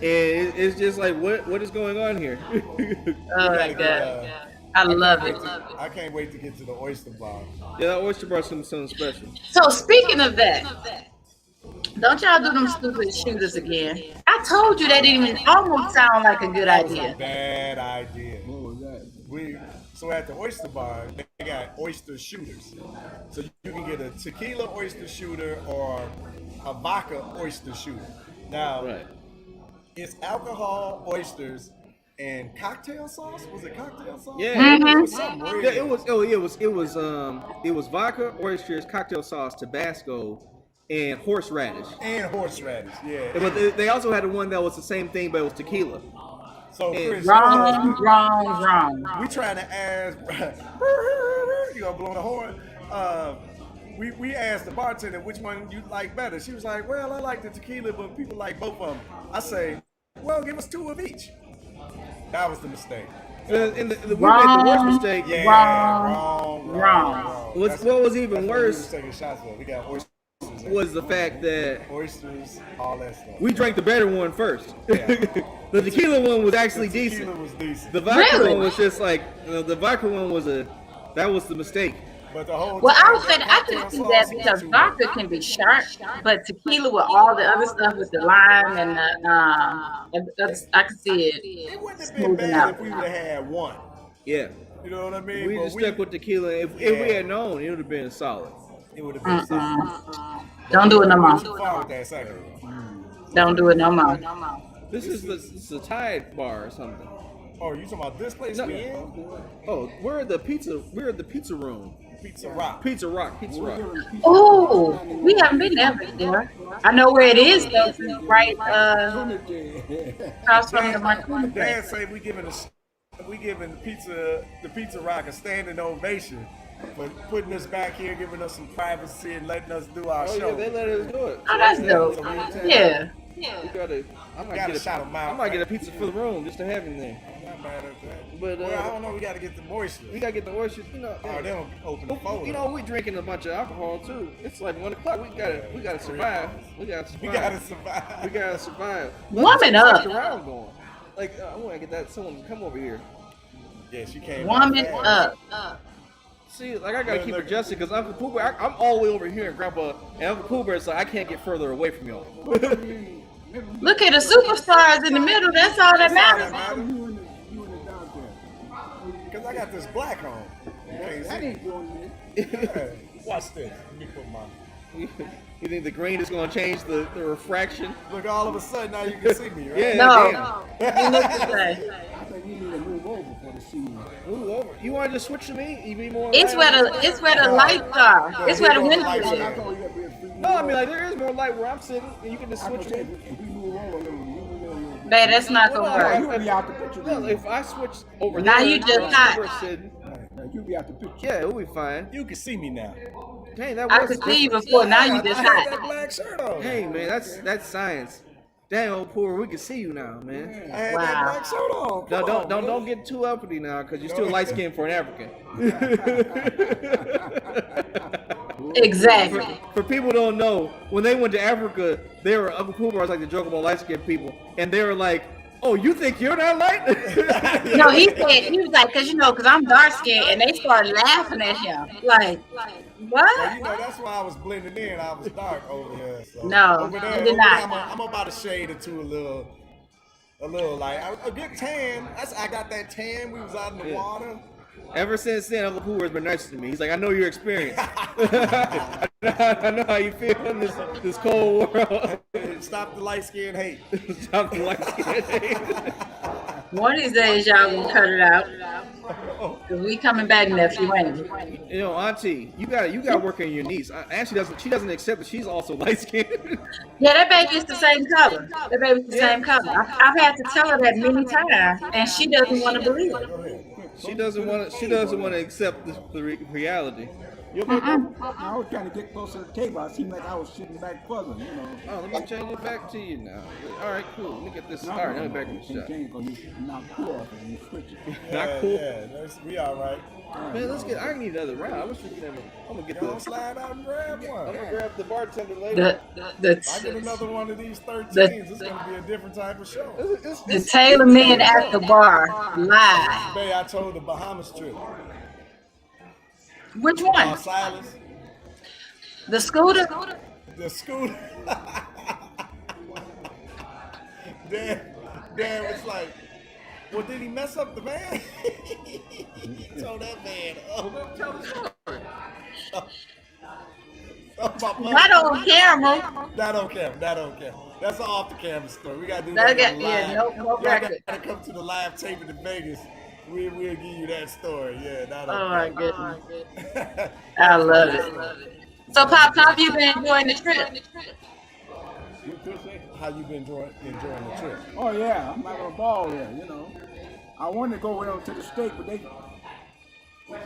And it's just like, what is going on here? Oh my God. I love it. I can't wait to get to the oyster bar. Yeah, that oyster bar something special. So speaking of that, don't y'all do them stupid shooters again. I told you that didn't even almost sound like a good idea. Bad idea. it. What was that? So at the oyster bar, they got oyster shooters. So you can get a tequila oyster shooter or a vodka oyster shooter. Now, Right. It's alcohol, oysters, and cocktail sauce. Was it cocktail sauce? Yeah, It was something red. yeah, it was. Oh, yeah, it was vodka, oysters, cocktail sauce, Tabasco, and horseradish. And horseradish. Yeah. But they also had the one that was the same thing, but it was tequila. So Chris, Wrong. we trying to ask. You gonna blow the horn? We asked the bartender which one you like better. She was like, "Well, I like the tequila, but people like both of them." I say, "Well, give us 2 of each." That was the mistake. We made the worst mistake. Yeah, wrong. What was even worse taking shots of. We got oysters. was the fact that Oysters, all that stuff. we drank the better one first. Yeah. The tequila one was actually The tequila decent. was decent. The vodka one was just like the vodka one was that was the mistake. But the whole Well, time, I was saying I can see that because vodka can be sharp, but tequila with all the other stuff with the lime and I can see it It wouldn't have been smoothing bad out. if we would have had one. Yeah. You know what I mean? We But just stuck with tequila. If we had known, it would have been solid. it would have been solid. Don't do it no more. Too far with that second one. Don't do it no more. This is the Tide bar or something. Oh, you talking about this place No. we in? Oh, we're at the pizza room. Pizza Rock. Pizza Rock. Oh, we haven't been there before. I know where it is though. It's right across from the Martini Dad place. say we giving the Pizza Rock a standing ovation for putting us back here, giving us some privacy and letting us do our Oh show. yeah, they let us do it. Oh, that's dope. Yeah. We gotta. I might Gotta get shout 'em out. I might get a pizza for the room just to have him there. I'm not mad at that. But, Well, I don't know. We got to get the moisture. We gotta get the oysters. You know. Oh, they don't open the folder. You know, we drinking a bunch of alcohol too. It's like 1 o'clock. We gotta survive. We gotta survive. We gotta survive. We gotta survive. Warming up. Around going. Like I want to get that someone to come over here. Yeah, she came. Warming out fast. up. See, like I gotta keep adjusting because Uncle Pooh Bear, I'm all the way over here in Grandpa, and Uncle Pooh Bear's like I can't get further away from y'all. Look at the superstars in the middle. That's all that matters. You in the downtown. Because I got this black on. You can't That see. ain't doing it. Hey, watch this. Let me put my. You think the green is gonna change the refraction? Look, all of a sudden now you can see me, right? Yeah. No. Damn. You look the same. I think we need to move over for the season. Move over. You want to just switch to me? You need more? It's light? where the lights are. It's where the windows I is. thought you had to be a free No, I mean like there is more light where I'm sitting, and you can just I switch could say me. if we move over a little, Babe, that's not gonna you work. will be out the picture. Well, if I switch over Now there, you just where hot. we're sitting, You'll be out the picture. yeah, it'll be fine. You can see me now. Dang, that I was could see you before. Now you just I had that hot. black shirt on. Hey man, that's science. Dang, old poor, we can see you now, man. I had Wow. that black shirt on. Come on, man. Don't get too uppity now, cause you're still light skinned for an African. Exactly. For people who don't know, when they went to Africa, they were Uncle Pooh Bear was like the joke about light skinned people, and they were like, "Oh, you think you're not light?" No, he was like, cause I'm dark skinned, and they started laughing at him. Like, Well, what? you know, that's why I was blending in. I was dark over here. So. No, over there, you did over there, not. I'm about a shade or two, a little like a good tan. I got that tan. We was out in the water. Ever since then, Uncle Pooh has been nice to me. He's like, "I know your experience. I know how you feel in this cold world." Stop the light skin hate. Stop the light skin. One of these days, y'all gonna cut it out. Cause we coming back nephew, ain't we? You know, Auntie, you got work on your niece. And she doesn't accept that she's also light skinned. Yeah, that baby's the same color. That baby's the same color. I've had to tell her that many times, and she doesn't want to believe it. She doesn't want to accept the reality. I was trying to get closer to the table. I seemed like I was sitting back further, you know. Oh, let me change it back to you now. All right, cool. Let me get this. All right, let me back in the shot. Because you knock cool off and you switch it. Not cool. Yeah, we all right. Man, let's get. I need another round. I was thinking I'm gonna get Don't the. slide out and grab one. I'm gonna grab the bartender later. If I get another one of these 13s, it's gonna be a different type of show. The Taylor Men at the bar live. Today I told the Bahamas trip. Which one? Silas, The scooter? the scooter. Dad was like, well, did he mess up the van? He told that man, Tell the story. Not on camera. Not on camera. Not on camera. That's an off the camera story. We gotta do That that got, on yeah, live. no Y'all record. gotta come to the live taping in Vegas. We'll give you that story. Yeah, not Oh on my camera. goodness. I love it. So, Pop, how have you been enjoying the trip? How you been enjoying the trip? Oh yeah, I'm having a ball here. You know, I wanted to go with them to the steak, but they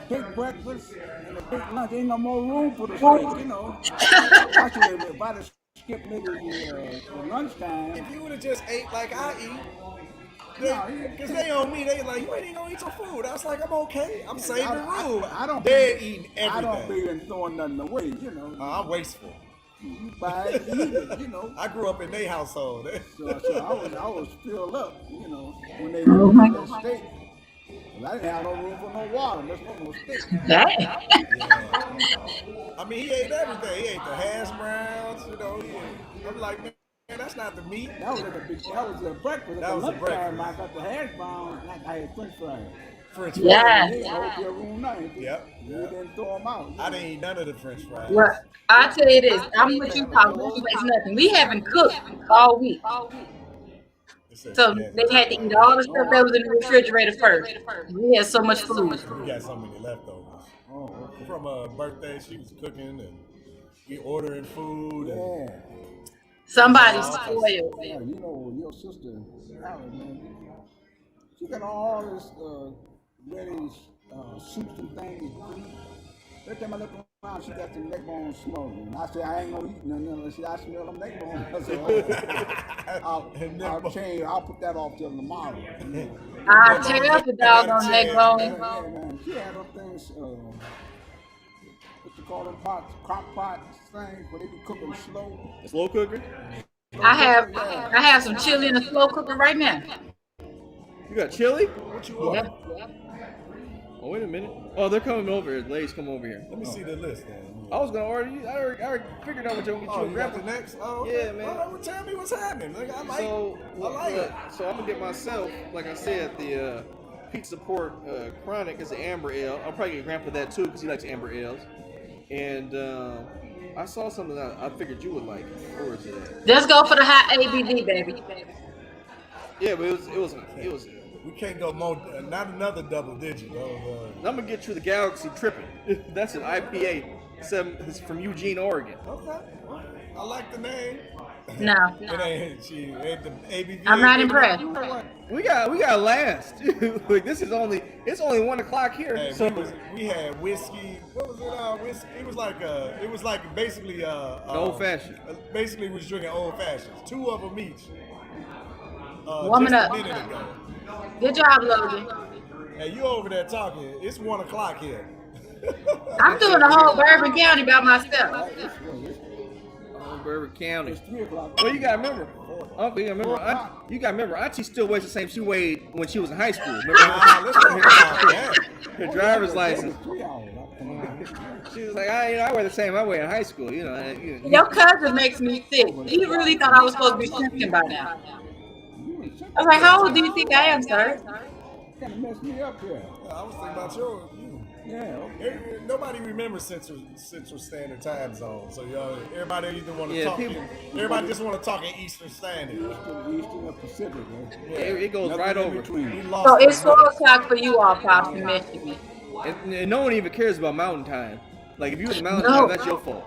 big breakfast and a big lunch. Ain't no more room for the steak. You know, actually, if I just skip maybe the lunchtime. If you would have just ate like I eat, No, because they on me, they like, you ain't even gonna eat your food. I was like, I'm okay. I'm saving room. I don't. They're eating everything. I don't believe in throwing nothing away. You know, I'm wasteful. you buy it, eat it. You know. I grew up in their household. So I was filled up. You know, when they went to that steak. 'Cause I didn't have no room for no water. There's no steak. Dang. Yeah. I mean, he ate everything. He ate the hash browns, you know. I'm like, man, that's not the meat. That was at the big. That was a breakfast. That At was the a lunchtime, breakfast. I got the hash browns. And I had French fries. French They fries. in the hotel room now. Yep. You didn't throw them out. I didn't eat none of the French fries. Well, I'll tell you this. I'm with you, Pop. We ain't waste nothing. We haven't cooked all week. So they had to eat all the stuff that was in the refrigerator first. We had so much food. We got so many leftovers. Oh, okay. From a birthday, she was cooking and we ordering food. And Yeah. Somebody's spoiled. Yeah, you know, your sister, Allie, man, she got all this ready soups and things. Every time I look around, she got some neck bones smoking. I said, I ain't gonna eat none unless I smell them neck bones. I said, I'll change. I'll put that off till tomorrow. I tear up the dog on neck Yeah, bone. man. She had them things, what you call them pots, crock pots things, where they be cooking slow. Slow cooker? I have some chili in the slow cooker right now. You got chili? what you want? Yeah. Oh, wait a minute. Oh, they're coming over. Ladies, come over here. Let me see the list then. I was gonna order you. I already figured out what you're gonna get Oh, you. you Grab got the it. next? Oh, okay. Yeah, man. Well, tell me what's happening. Like, I like So, it. I like it. so I'm gonna get myself, like I said, the Pizza Port Chronic is an amber ale. I'll probably get Grandpa that too because he likes amber ales. And I saw something that I figured you would like. Where was it at? Let's go for the high ABV, baby. Yeah, but it was. We can't go more, not another double digit. I'm gonna get you the Galaxy Trippin'. That's an IPA. It's from Eugene, Oregon. Okay. I like the name. No. It ain't the ABV. I'm not impressed. We got last. Like it's only 1 o'clock here. Hey, So we had whiskey. What was it? Whiskey. It was like basically old fashioned. Basically, we was drinking old fashions. 2 of them each. Warming just up. a minute ago. Good job, Logan. Hey, you over there talking? It's 1 o'clock here. I'm doing the whole Bourbon County by myself. Bourbon County. It's 3 o'clock. Well, you gotta remember. You gotta remember. Auntie still weighs the same she weighed when she was in high school. Remember Let's talk about that. her driver's license? 3 hours. She was like, I weigh the same I weigh in high school. Your cousin makes me sick. He really thought I was supposed to be drinking by now. I was like, how old do you think I am, sir? Kind of messed me up here. I was thinking about you. Yeah. Okay. Nobody remembers Central Standard Time Zone, so y'all, everybody either want to talk. people- Everybody just want to talk in Eastern Standard. Eastern or Pacific, man. It goes Nothing right in over. between. We lost So it's the 4 o'clock for you all, Pops, in Michigan. And no one even cares about mountain time. Like if you was mountain No. time, that's your fault.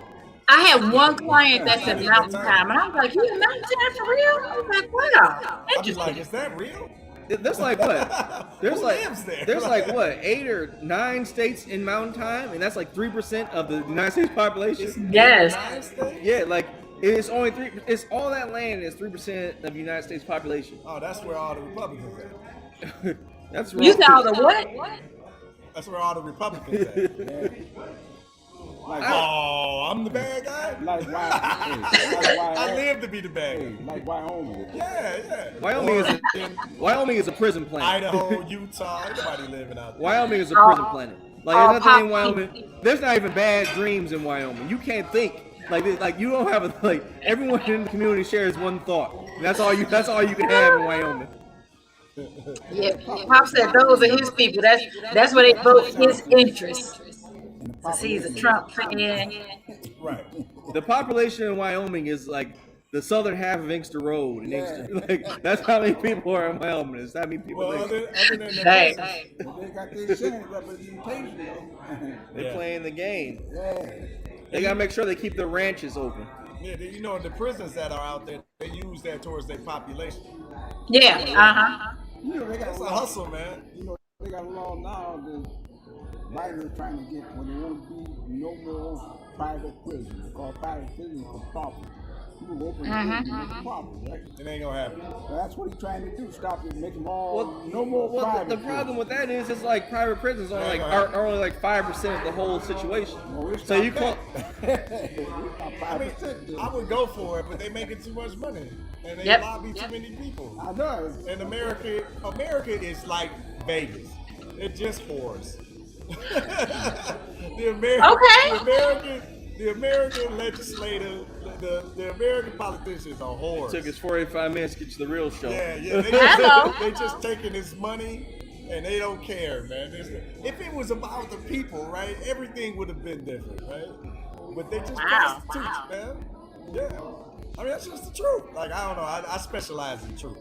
I had one client that's in mountain time, and I was like, you in mountain time for real? I was like, wow, I be interesting. like, is that real? There's like what? There's Who like lives there? there's like what 8 or 9 states in mountain time, and that's like 3% of the United States population. Yes. United States? Yeah, like it's only 3. It's all that land is 3% of the United States population. Oh, that's where all the Republicans at. That's wrong. You saw the what? That's where all the Republicans at. Like, Oh, I'm the bad guy? like why? I live to be the bad guy. Like Wyoming. Yeah. Wyoming is a prison planet. Idaho, Utah, everybody living out there. Wyoming is a prison planet. Like Oh, there's nothing in Pop- Wyoming. There's not even bad dreams in Wyoming. You can't think. Like you don't have a like. Everyone in the community shares one thought. That's all you can have in Wyoming. Yeah, Pop said those are his people. That's where they vote his interests. And the Since he's a Trump fan. Right. The population in Wyoming is like the southern half of Inkster Road. And Inkster, like that's how many people are in Wyoming. It's that many people. Well, other than the Hey. prisons, But they got their Senate representation, though. They're playing the game. Yeah. They gotta make sure they keep the ranches open. yeah, you know, the prisons that are out there, they use that towards their population. Yeah. You know, they got It's a a law. hustle, man. You know, they got a law now that Biden is trying to get when there won't be no more private prisons. They call private prisons for property. People open prison to get property, right? It ain't gonna happen. Well, that's what he's trying to do. Stop it, make them all Well, no more Well, private. the problem with that is, it's like private prisons are like are only like 5% of the whole situation. Well, it's So not you can't. I mean, I would go for it, but they making too much money, and they Yep. lobby too many people. I know. And America is like Vegas. It just whores. The American legislator, the American politicians are whores. Took us 45 minutes to get to the real show. Yeah. Hello. They just taking this money and they don't care, man. If it was about the people, right, everything would have been different, right? But they just prostitutes, man. Yeah. I mean, that's just the truth. Like, I don't know. I specialize in truth.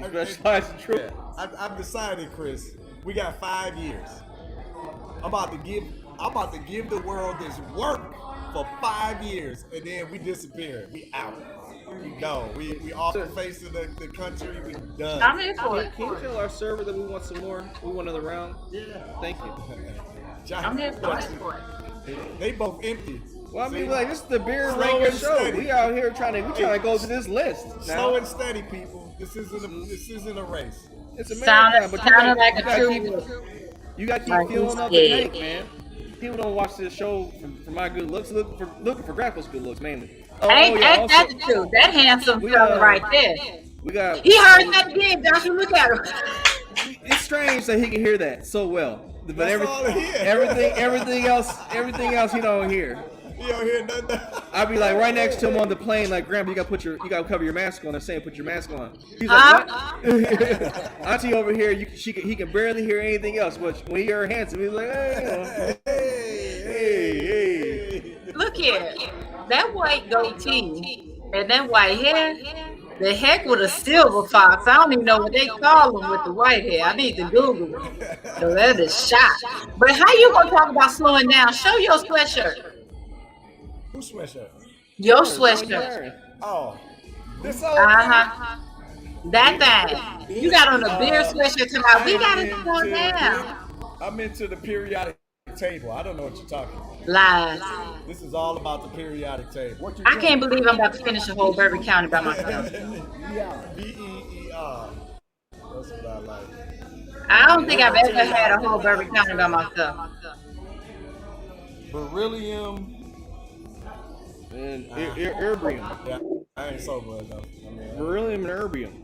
Specialize in truth. Yeah. I've decided, Chris, we got 5 years. I'm about to give the world this work for 5 years, and then we disappear. We out. We go. We off the face of the country. We done. I'm here for it. Can you tell our server that we want some more? We want another round? Yeah. Thank you. I'm here for it. They both empty. Well, I mean, See? like, this is the beer Slow ranking and show. steady. We out here trying to go to this list. Slow Now. and steady, people. This isn't a race. It's America, Sounded but you gotta, like you a gotta true. keep, you gotta keep Like fueling he's up the dead. tank, man. People don't watch this show for my good looks, looking for Grapple's good looks mainly. Ain't that the truth? That handsome fella right there. We got. He heard that again, Joshua. Look at him. It's strange that he can hear that so well, but That's all he hear. everything else he don't hear. You don't hear nothing. I'd be like right next to him on the plane, like, Grandpa, you gotta cover your mask on. They're saying put your mask on. He's like, what? Auntie over here, he can barely hear anything else. But when he heard handsome, he's like, hey. Look here. That white goatee and that white hair. The heck with a silver fox. I don't even know what they call them with the white hair. I need to Google it. So that is shot. But how you gonna talk about slowing down? Show your sweatshirt. Who's sweatshirt? Your sweatshirt. Oh, this old. That thing. You got on a beer sweatshirt tonight. We gotta slow down. I'm into the periodic table. I don't know what you're talking about. Lies. This is all about the periodic table. What you I can't believe I'm about to finish a whole Bourbon County by myself. Yeah. BEER. That's what I like. I don't think I've ever had a whole Bourbon County by myself. Beryllium. And erbium, Yeah, I ain't sober enough. I mean, beryllium and erbium.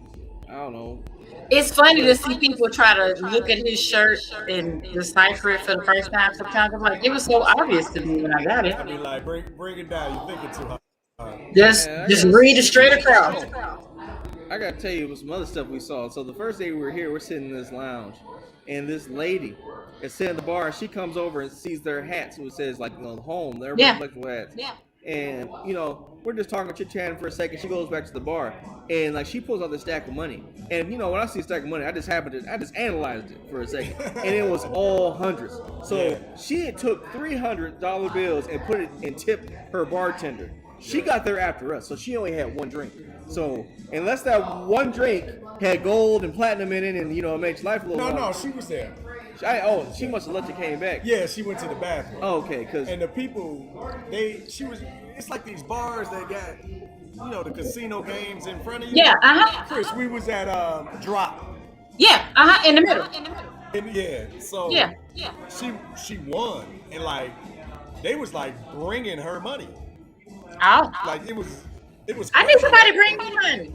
I don't know. It's funny to see people try to look at his shirt and decipher it for the first time. Sometimes I'm like, it was so obvious to me when I got I it. mean, like, bring it down. You're thinking too hard. Just read it straight across. I gotta tell you, it was some other stuff we saw. So the first day we were here, we're sitting in this lounge, and this lady is sitting at the bar, and she comes over and sees their hats, which says like, home. They're electrical hats. Yeah. And we're just talking, chit-chatting for a second. She goes back to the bar, and like she pulls out this stack of money. And when I see a stack of money, I just analyzed it for a second, and it was all hundreds. So she had took $300 bills and put it and tipped her bartender. She got there after us, so she only had one drink. So unless that one drink had gold and platinum in it, and it makes life a little. No, she was there. She must have left and came back. Yeah, she went to the bathroom. Oh, okay, and the people, it's like these bars that got, the casino games in front of you. Yeah, Chris, we was at Drop. Yeah, in the middle. And so she won, and like they was like bringing her money. Oh. Like it was. I need somebody to bring me money.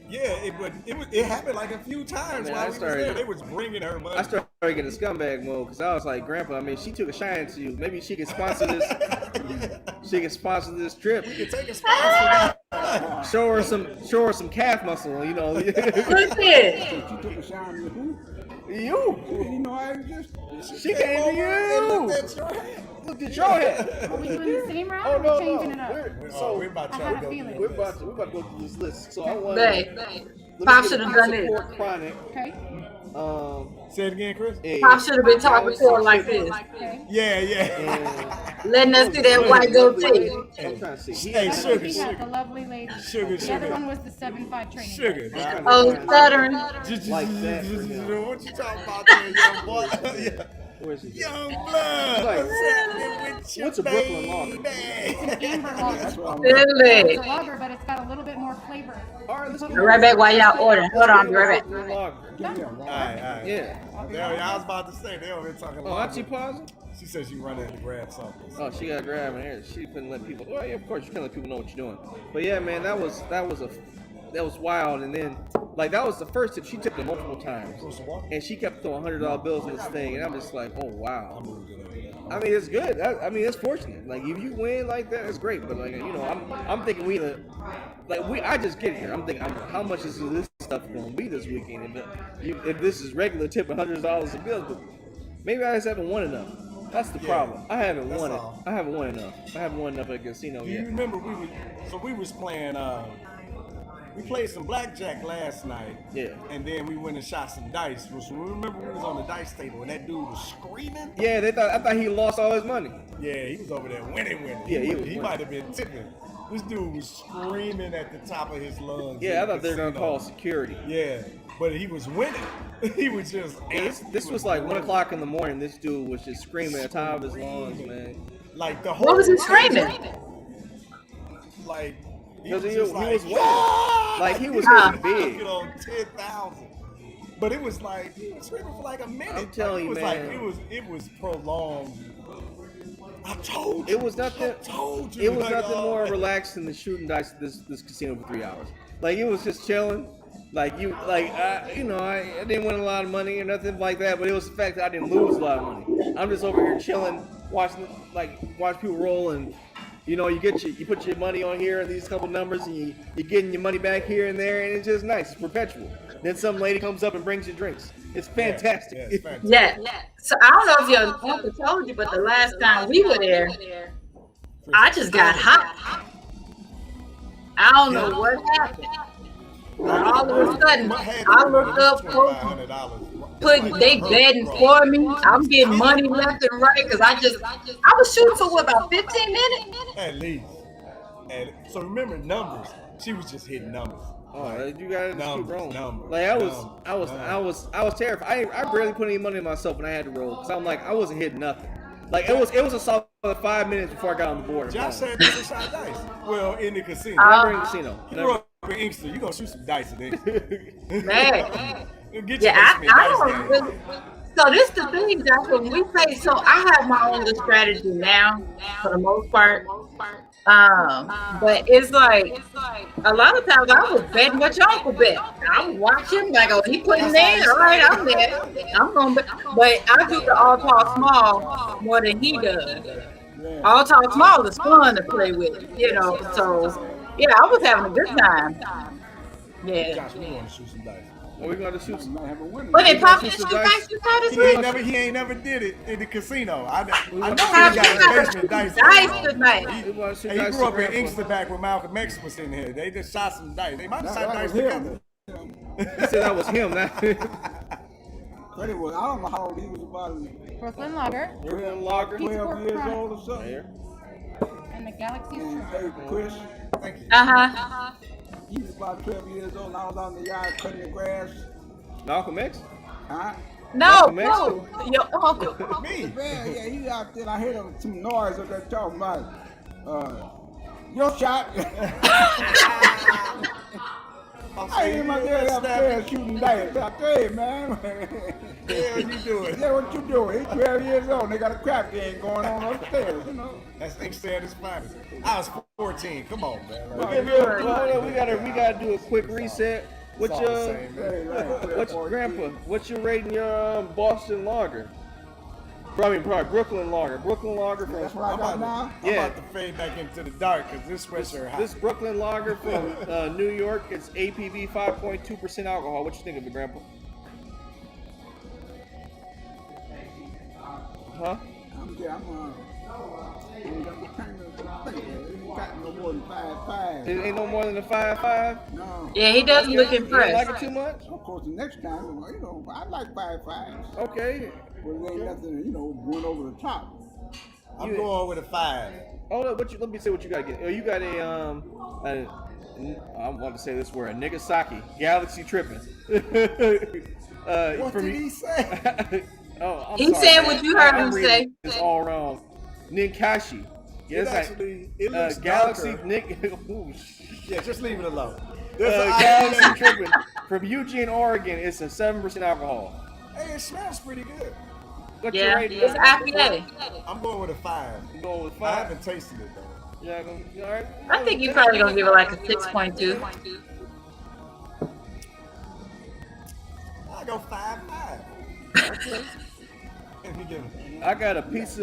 Yeah, it happened like a few times while we was there. They was bringing her money. I started getting the scumbag mode because I was like, Grandpa, I mean, she took a shine to you. Maybe she can sponsor this. she can sponsor this trip. You take a sponsor now. Show her some calf muscle, you know. Look at She took a shower in the pool. You. You know, I just. She came to you. Looked at your head. Are we doing the same route? Oh Or no, we're changing it up? So we're about I to had a go feeling. through We're about to go through this list. So I want Babe, Pop should have done it. support Chronic. Okay. Say it again, Chris. Pop should have been talking to her like this, Okay. Yeah. letting us see that white goatee. I'm trying to see. Hey, That's sugar, what we had, the sugar, lovely lady. sugar, The other sugar, one was the 7-5 training. sugar. Oh, stuttering. Like that for now. What you talking about there, young boy? Yeah. Where's it? Young blood. Like, What's happening with you, what's a Brooklyn lager? baby? Amber lager. Silly. It's a lager, but it's got a little bit more flavor. All right, let's Be right back while y'all order. Hold on, be right back. All right. Yeah. I was about to say, they over here talking Oh, Auntie Plaza? She said she running to grab something. Oh, she got to grab in here. She couldn't let people. Well, yeah, of course, you can't let people know what you're doing. But yeah, man, that was wild. And then, like, that was the first tip. She tipped it multiple times, and she kept throwing $100 bills in this thing, and I'm just like, oh wow. I mean, it's good. I mean, it's fortunate. Like, if you win like that, it's great. But like, you know, I'm thinking I just get here. I'm thinking, how much is this stuff going to be this weekend? If this is regular tip, $100 of bills, but maybe I just haven't won enough. That's the problem. I haven't won it. all. I haven't won enough. I haven't won enough at a casino Do you yet. remember we was playing we played some blackjack last night. Yeah. And then we went and shot some dice. So remember we was on the dice table and that dude was screaming? Yeah, I thought he lost all his money. Yeah, he was over there winning. Yeah, he was He winning. might have been tipping. This dude was screaming at the top of his lungs. Yeah, I in the thought they were gonna casino. call security. Yeah, but he was winning. He was just. Yeah, this was like 1 o'clock in the morning. This dude was just screaming at the top of his lungs, man. Like the whole. What was he screaming? Like he Because was he just was like, winning. "Yeah!" Like, he was Like, winning big. You know, 10,000. But it was like he was screaming for like a minute. I'm telling you, it was man. Like it was prolonged. I told you. It was nothing. I told you. It was Like, nothing oh, more man. relaxed than the shooting dice at this casino for 3 hours. Like, it was just chilling. Like you know, I didn't win a lot of money or nothing like that, but it was the fact that I didn't lose a lot of money. I'm just over here chilling, watch people roll, and you know, you put your money on here and these couple numbers, and you're getting your money back here and there, and it's just nice. It's perpetual. Then some lady comes up and brings you drinks. It's fantastic. Yeah, it's fantastic. Yeah. So I don't know if your uncle told you, but the last time we were there, I just got hot. I don't know what happened. But all of a sudden, I looked up, they betting for me. I'm getting money left and right because I was shooting for what, about 15 minutes? At least. So remember numbers. She was just hitting numbers. Oh, you gotta just keep rolling. Numbers. Like I was terrified. I barely put any money in myself when I had to roll because I'm like I wasn't hitting nothing. Like it was a solid 5 minutes before I got on the board. Josh said never shot dice. Well, in the casino. Never in the casino. You grew up in Inkster. You gonna shoot some dice in Inkster. Man. Get Yeah, your basement I dice don't game. really. So this the thing, Josh, when we play, so I have my own little strategy now for the most part. But it's like a lot of times I was betting what your uncle bet. I was watching like, oh, he putting there, all right, I'm there. I'm gonna bet. But I do the all talk small more than he does. All talk small is fun to play with, you know. So yeah, I was having a good time. Yeah. Josh, we want to shoot some dice. Are we going to shoot some? Might have a winner. But they probably Shoot shoot some dice dice? you saw this He ain't week. never did it in the casino. I know How he you got his gotta basement shoot dice. dice tonight? We want to shoot Hey, he dice grew up in some Inkster back when Malcolm X was in here. They just shot some dice. They might have That shot dice was together. him. He said that was him. But it was, I don't know how old he was, about Brooklyn Lager Brooklyn Lager. 12 years old or something. Here. and the Galaxy And Trooper. hey, Chris, Thank you. he was about 12 years old, and I was out in the yard cutting the grass. Malcolm X. Huh? No, Malcolm X? no, your uncle. Me. Man, yeah, he out there. I heard him some noise up there talking about your shot. I hear my dad upstairs shooting dice. I tell you, man. Yeah, what you doing? Yeah, what you doing? He's 12 years old. And they got a crap game going on upstairs, you know. That's Inkster at his finest. I was 14. Come on, man. Okay, hold on. We gotta do a quick reset. It's all the same, man. Hey, right, What's 14. Grandpa? What's your rating your Boston Lager? Probably Brooklyn Lager. Brooklyn Lager from. That's what I got now. I'm Yeah. about to fade back into the dark because this sweatshirt hot. This Brooklyn Lager from New York. It's ABV 5.2% alcohol. What you think of it, Grandpa? Huh? I'm got no more than 5.5. It ain't no more than a 5.5. No. Yeah, he does look You don't impressed. like it too much? Of course, the next time, I like 5.5s. Okay. But it ain't nothing, going over the top. I'm going with a 5. Hold up. Let me see what you got. Oh, you got I want to say this word. A Nagasaki Galaxy tripping. What did he say? Oh, I'm He sorry, said man. what you heard I'm him reading say. It's all wrong. Ninkashi. Yeah, it's It looks Galaxy darker. Nick. Yeah, just leave it alone. Galaxy tripping from Eugene, Oregon. It's a 7% alcohol. Hey, it smells pretty good. What's your Yeah, rating? it's IPA. I'm going with a 5. You going with I 5? haven't tasted it though. Yeah, you all right? I think you probably gonna give it like a 6.2. I go 5.5. Let me give it. I got a piece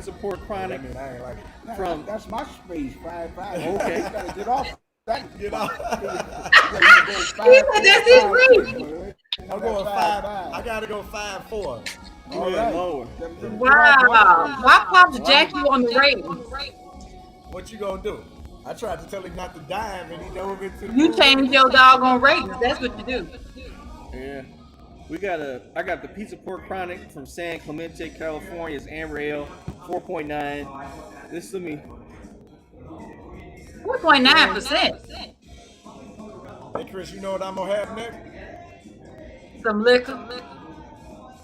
of pork I chronic. mean, I ain't like it. From- That's my space, 5.5. Okay. You gotta get off that. Get off. He said that's his rate. I'm going 5. I gotta go 5.4. All right. Lower. Wow. Why Pops jack you on the rating? What you gonna do? I tried to tell him not to dive, and he dove into the You pool. change your doggone ratings. That's what you do. Yeah. I got the piece of pork chronic from San Clemente, California. It's amber ale, 4.9. This is me. 4.9%. Hey Chris, you know what I'm gonna have next? Some liquor.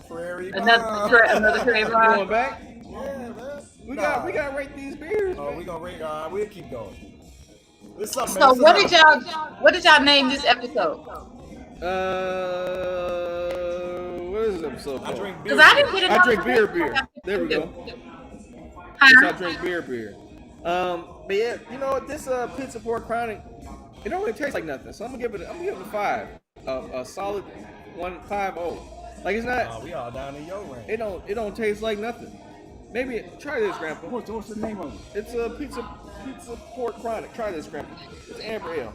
Prairie Another Bomb. crave Going line. back? Yeah, man. We got to rate these beers. Oh, we gonna rate. We'll keep going. It's something. So man. what did y'all name this episode? What is this episode I called? drink beer. Because I didn't get it. I drink beer. There we go. Yes, I Huh? drink beer. But yeah, you know what? This pizza pork chronic, it don't really taste like nothing. So I'm gonna give it a 5, a solid 1.50. Like it's not. We all down in your range. It don't taste like nothing. Maybe try this, Grandpa. What's the name of it? It's a pizza pork chronic. Try this, Grandpa. It's amber ale.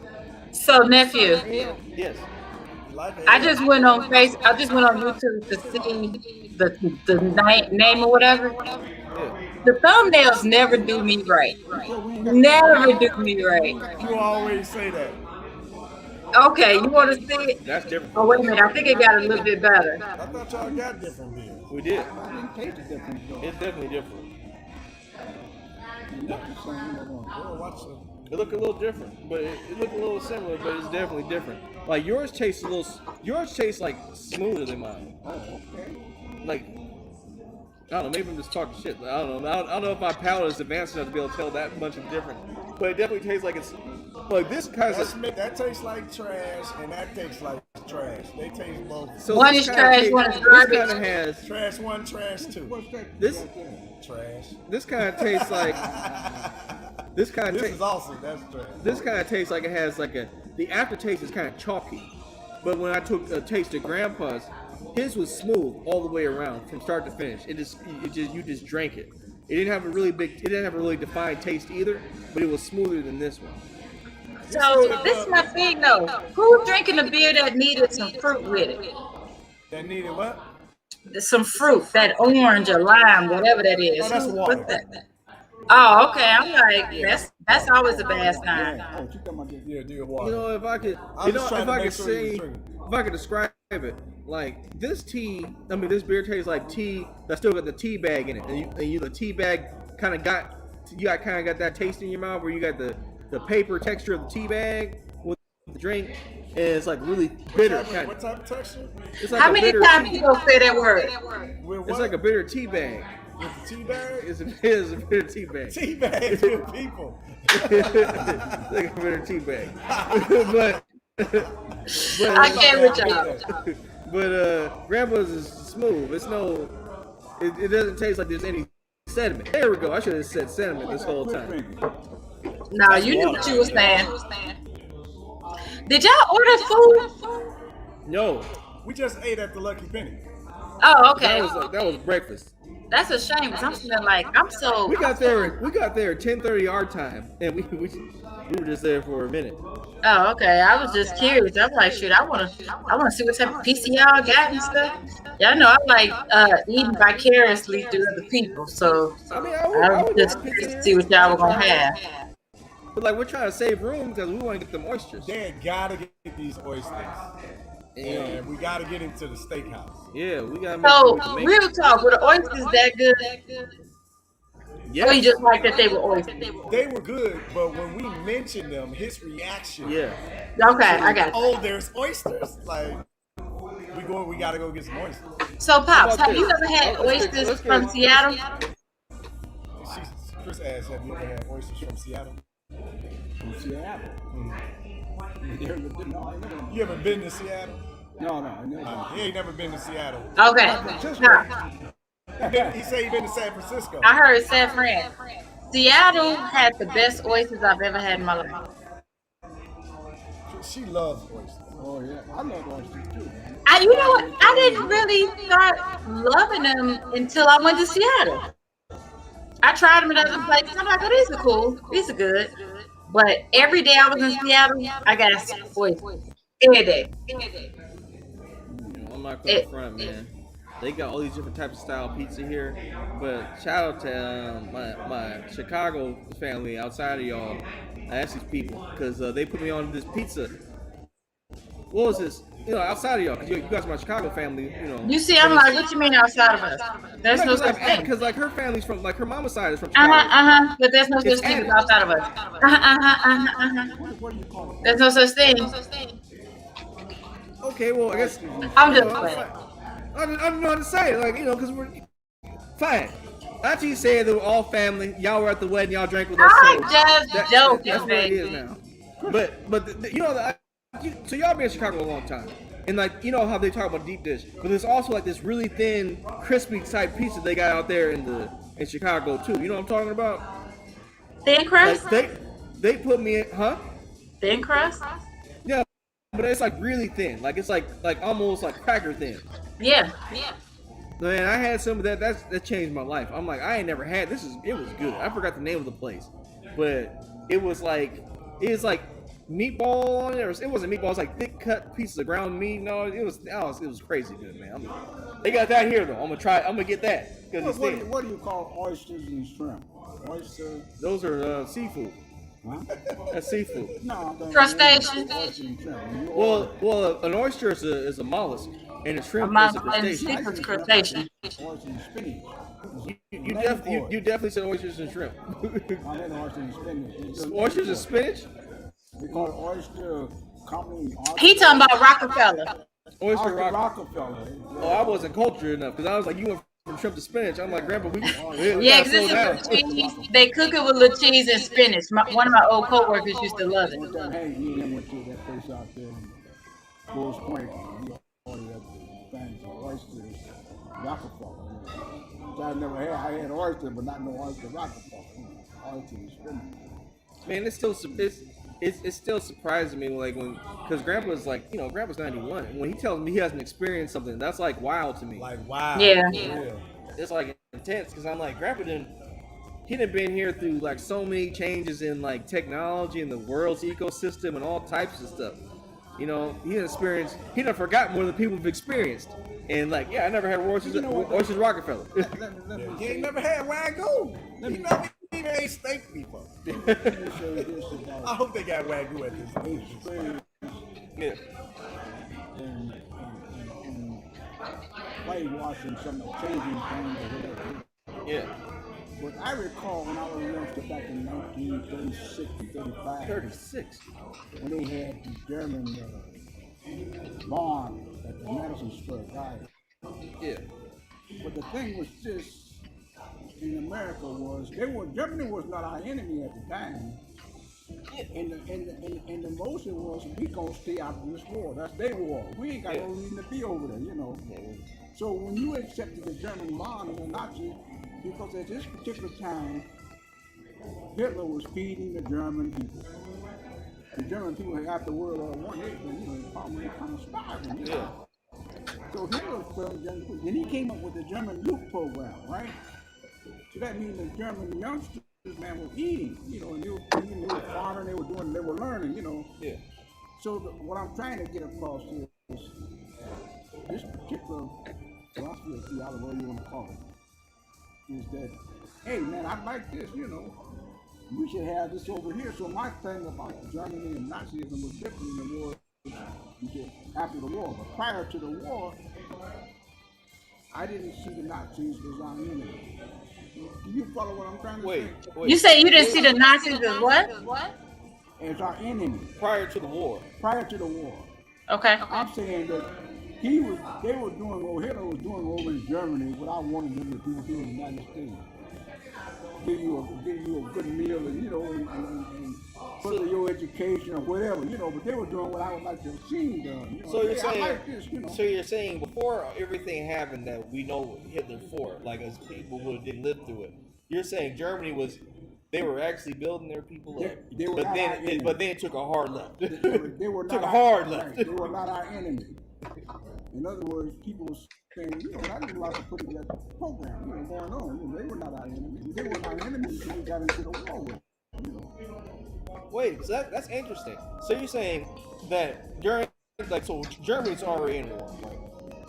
So nephew, Yes. Like it. I just went on YouTube to see the name or whatever. Yeah. The thumbnails never do me right. Never do me right. You always say that. Okay, you want to see it? That's different. Oh wait a minute, I think it got a little bit better. I thought y'all got different beers. We did. I didn't taste the difference though. It's definitely different. Not the same. Oh, watch it. It looked a little different, but it looked a little similar, but it's definitely different. Like yours tastes like smoother than mine. Oh, okay. Like I don't know, maybe I'm just talking shit. I don't know. I don't know if my palate is advanced enough to be able to tell that much of difference. But it definitely tastes like it's like this kind of. That tastes like trash, and that tastes like trash. They taste both. So One this is kinda trash, tastes- one is This garbage. kind of has Trash 1, trash 2. What's that? This- Trash. this kind of tastes like this kind of This tastes. is awesome. That's trash. This kind of tastes like it has like the aftertaste is kind of chalky, but when I took a taste of Grandpa's, his was smooth all the way around from start to finish. You just drank it. It didn't have a really defined taste either, but it was smoother than this one. So this is my thing though. Who's drinking a beer that needed some fruit with it? That needed what? Some fruit, that orange or lime, whatever that is. Oh, that's water. What's that? Oh, okay. I'm like, that's always a bad sign. Oh, you talking about this? Yeah, do water. You know, if I could, I'm you just know, trying if to I make could sure you say, drink it. if I could describe it, like this beer tastes like tea that still got the tea bag in it, and the tea bag kind of got that taste in your mouth where you got the paper texture of the tea bag with the drink, and it's like really bitter. What type of texture? It's like How a many bitter times tea- you gonna say that word? With what? It's like a bitter tea bag. With the tea bag? It's a bitter tea bag. Tea bags with people. It's like a bitter tea bag. but I can't with y'all. But Grandpa's is smooth. It doesn't taste like there's any sediment. There we go. I should have said sediment this whole time. No, you knew what you were saying. Did y'all order food? No. We just ate at the Lucky Penny. Oh, okay. That was breakfast. That's a shame because I'm feeling like I'm so. We got there at 10:30 our time, and we were just there for a minute. Oh, okay. I was just curious. I'm like, shoot, I wanna see what type of PC y'all got and stuff. Y'all know I like eating vicariously through other people, so I mean, I was would just curious to see what y'all were gonna have. But like, we're trying to save room because we want to get them oysters. They gotta get these oysters. And we gotta get into the steakhouse. Yeah, we gotta So, real talk, were the oysters that good? Yeah. Or you just like that they were oysters? They were good, but when we mentioned them, his reaction. Yeah. Okay, I got it. Oh, there's oysters. Like we gotta go get some oysters. So, Pops, have you ever had oysters from Seattle? Chris asked, have you ever had oysters from Seattle? From Seattle. You ever been to Seattle? No, I never. He ain't never been to Seattle. Okay. He said he been to San Francisco. I heard San Fran. Seattle had the best oysters I've ever had in my life. She loves oysters. Oh yeah, I love oysters too. You know what? I didn't really start loving them until I went to Seattle. I tried them in other places. I'm like, oh, these are cool. These are good. But every day I was in Seattle, I got oysters. Every day. I'm not going to front, man. They got all these different types of style pizza here, but shout out to my Chicago family outside of y'all. I asked these people because they put me on this pizza. What was this? Outside of y'all, because you guys are my Chicago family, You see, I'm like, what you mean outside of us? There's no such thing. Because like her family's from, like her mama's side is from Chicago. But there's no such thing as outside of us. There's no such thing. Okay, well, I guess I'm just playing. I don't know how to say it, like, because we're fine. After you said they were all family, y'all were at the wedding, y'all drank with us. I'm just joking, that's what it is now. But so y'all been in Chicago a long time, and like how they talk about deep dish, but there's also like this really thin, crispy type pizza they got out there in Chicago too. You know what I'm talking about? Thin crust. Like they put me in, huh? Thin crust. Yeah, but it's like really thin, like it's like almost like cracker thin. Yeah. Man, I had some of that. That changed my life. I'm like, I ain't never had this. It was good. I forgot the name of the place, but it was like meatball on it. It wasn't meatball. It was like thick cut pieces of ground meat. No, it was crazy good, man. They got that here though. I'm gonna get that because What do you call oysters and shrimp? Oysters. Those are seafood. Huh? That's seafood. No, Crustacean. Well, an oyster is a mollusk, and a shrimp is a crustacean. Seafood's crustacean. Oysters and spinach. You definitely said oysters and shrimp. I had oysters and spinach. Oysters and spinach? We call it oyster company. He talking about Rockefeller. Oyster Rockefeller. Oh, I wasn't cultured enough because I was like, you went from shrimp to spinach. I'm like, Grandpa, we Yeah, because it's with cheese. They cook it with little cheese and spinach. One of my old coworkers used to love it. One time, Hank, me and him went to that place out there in Bulls Point. We ordered that thing, oysters, Rockefeller. Which I never had. I had oyster, but not no oyster Rockefeller. Oyster and spinach. Man, it's still surprising me because Grandpa's like, Grandpa's 91, and when he tells me he hasn't experienced something, that's like wild to me. Like wow. Yeah. It's like intense because I'm like, Grandpa didn't been here through like so many changes in like technology and the world's ecosystem and all types of stuff. He done forgot more than people have experienced. And like, yeah, I never had oysters Rockefeller. You ain't never had Wagyu. You never even ate steak before. I hope they got Wagyu at this place. Yeah. And whitewashing some of the changing things or whatever. Yeah. But I recall when I was youngster back in 1936 and 35. 36. When they had the German bomb at the Madison Square Garden. Yeah. But the thing was just in America was Germany was not our enemy at the time. And the motion was we gonna stay out of this war. That's their war. We ain't got no reason to be over there, So when you accepted the German bomb and the Nazi, because at this particular time, Hitler was feeding the German people. The German people after World War I, they probably kind of starving. So Hitler felt young people. Then he came up with the German youth program, right? So that means the German youngsters, man, were eating, and they were eating, they were farming, they were learning, Yeah. So what I'm trying to get across is this particular philosophy or theology, whatever you want to call it, is that, hey, man, I like this, we should have this over here. So my thing about Germany and Nazism was different in the war after the war. But prior to the war, I didn't see the Nazis as our enemy. Do you follow what I'm trying to say? Wait. You say you didn't see the Nazis as what? As our enemy. Prior to the war. Prior to the war. Okay. I'm saying that they were doing what Hitler was doing over in Germany what I wanted them to do here in the United States. Give you a good meal and further your education or whatever, but they were doing what I would like to have seen done. So you're saying, I like this, So you're saying before everything happened that we know Hitler for, like as people who didn't live through it, you're saying Germany they were actually building their people up, they were but then it took a hard left. They were took not a hard left. Right, they were not our enemy. In other words, people were saying, I didn't like to put it in that program, going on. They were not our enemy. They were our enemy until we got into the war with them, Wait, so that's interesting. So you're saying that during, so Germany's already in war,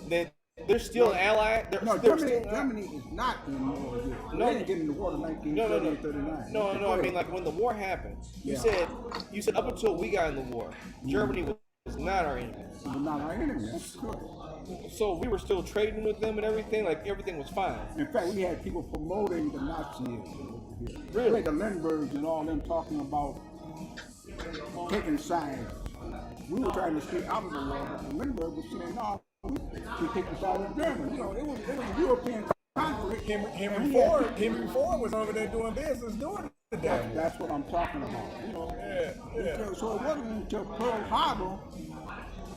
right? They're still an ally. Germany is not in war yet. No, they didn't get in the war in 1939. No. I mean, like when the war happened, you said up until we got in the war, Germany was not our enemy. It was not our enemy. That's correct. So we were still trading with them and everything. Like everything was fine. In fact, we had people promoting the Nazism over here. Really? Like the Lindberghs and all them talking about taking sides. We were trying to stay out of the war, but the Lindbergh was saying, no, we take the side of Germany. It was a European conflict. Henry Ford was over there doing business, doing it. That's what I'm talking about. So it wasn't until Pearl Harbor,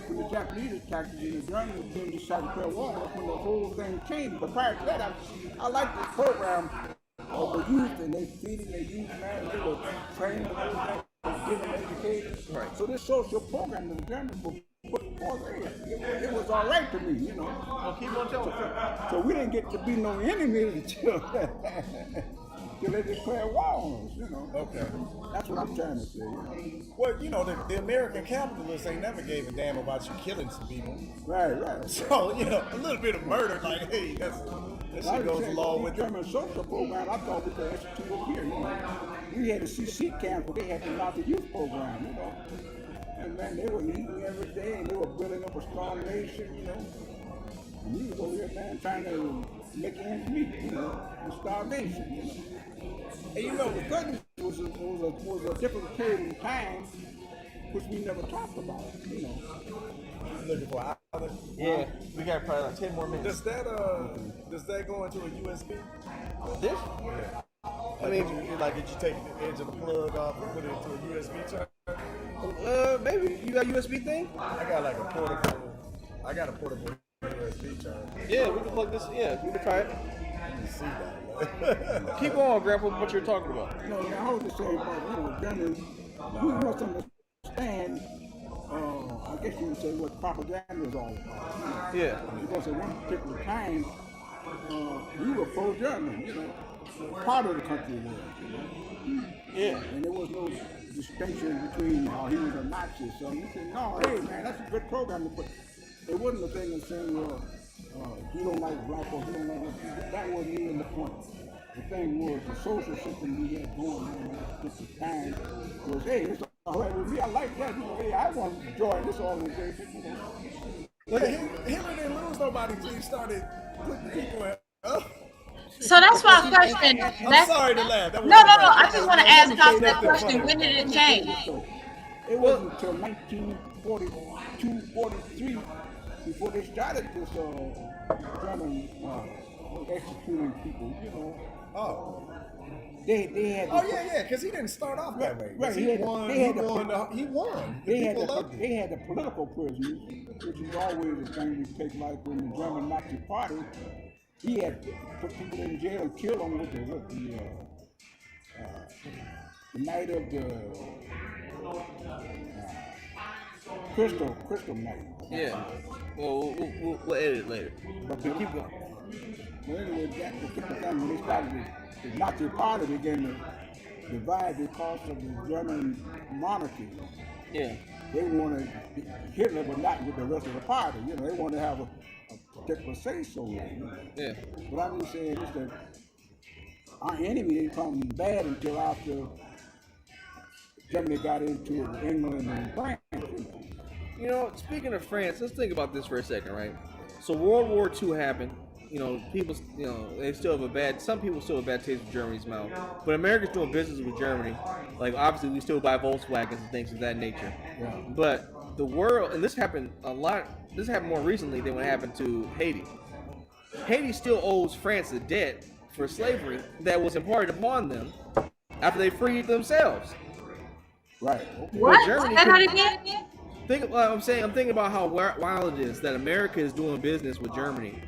when the Japanese attacked us and the Germans then decided to Pearl Harbor, when the whole thing changed. But prior to that, I liked this program of the youth, and they feeding their youth, man. They were training them, giving them education. Right. So this social program that the Germans were put forth, it was all right to me, Well, keep on telling me. So we didn't get to be no enemies until they declared war on us, Okay. That's what I'm trying to say. Well, the American capitalists ain't never gave a damn about you killing some people. Right. So, a little bit of murder, like, hey, that shit goes along with the German social program. I thought we could institute it here. We had a CC camp, but they had the Nazi youth program, And man, they were eating every day, and they were building up a strong nation, And we was over here, man, trying to make ends meet, and starvation, And the goodness was a different period in time, which we never talked about, looking for outlets. Yeah, we got probably like 10 more minutes. Does that go into a USB? This? Yeah. I mean, did you take the edge of the plug off and put it into a USB charger? Maybe. You got a USB thing? I got a portable USB charger. Yeah, we can plug this. Yeah, we can try it. You see that? Keep going, Grandpa, what you're talking about. I was just saying about, Germans, we must understand, I guess you would say what propaganda is all about. Yeah. Because at one particular time, we were pro-German, part of the country was. Yeah. And there was no distinction between he was a Nazi. So you said, no, hey man, that's a good program. But it wasn't a thing of saying, well, he don't like black folks, he don't like us. That wasn't even the point. The thing was the social system we had going on at this time was, hey, it's all right with me. I like that. Hey, I want to join this organization. Look, Hitler didn't lose nobody until he started putting people in. So that's my question. I'm sorry to laugh. No. I just want to ask Doc that question. When did it change? It wasn't until 1942, 43 before they started this German executing people. Oh. They had. Yeah, because he didn't start off that way. Right. He won. They had the political prisoners, which is always the thing we take, like when the German Nazi Party. He had put people in jail and killed them with the night of the Crystal night. Yeah. Well, we'll edit it later. But keep going. Well, anyway, that particular time when they started the Nazi Party began to divide because of the German monarchy. Yeah. They wanted Hitler, but not with the rest of the party. You know, they wanted to have a particular say-so. You know? Yeah. But I'm just saying is that our enemy didn't come bad until after Germany got into England and France. You know, speaking of France, let's think about this for a second, right? So World War II happened. You know, people, they still have some people still have a bad taste in Germany's mouth. But America's doing business with Germany. Like, obviously, we still buy Volkswagens and things of that nature. Yeah. But the world, and this happened more recently than what happened to Haiti. Haiti still owes France a debt for slavery that was imparted upon them after they freed themselves. Right. Okay. What? Germany Say that could- again? I'm thinking about how wild it is that America is doing business with Germany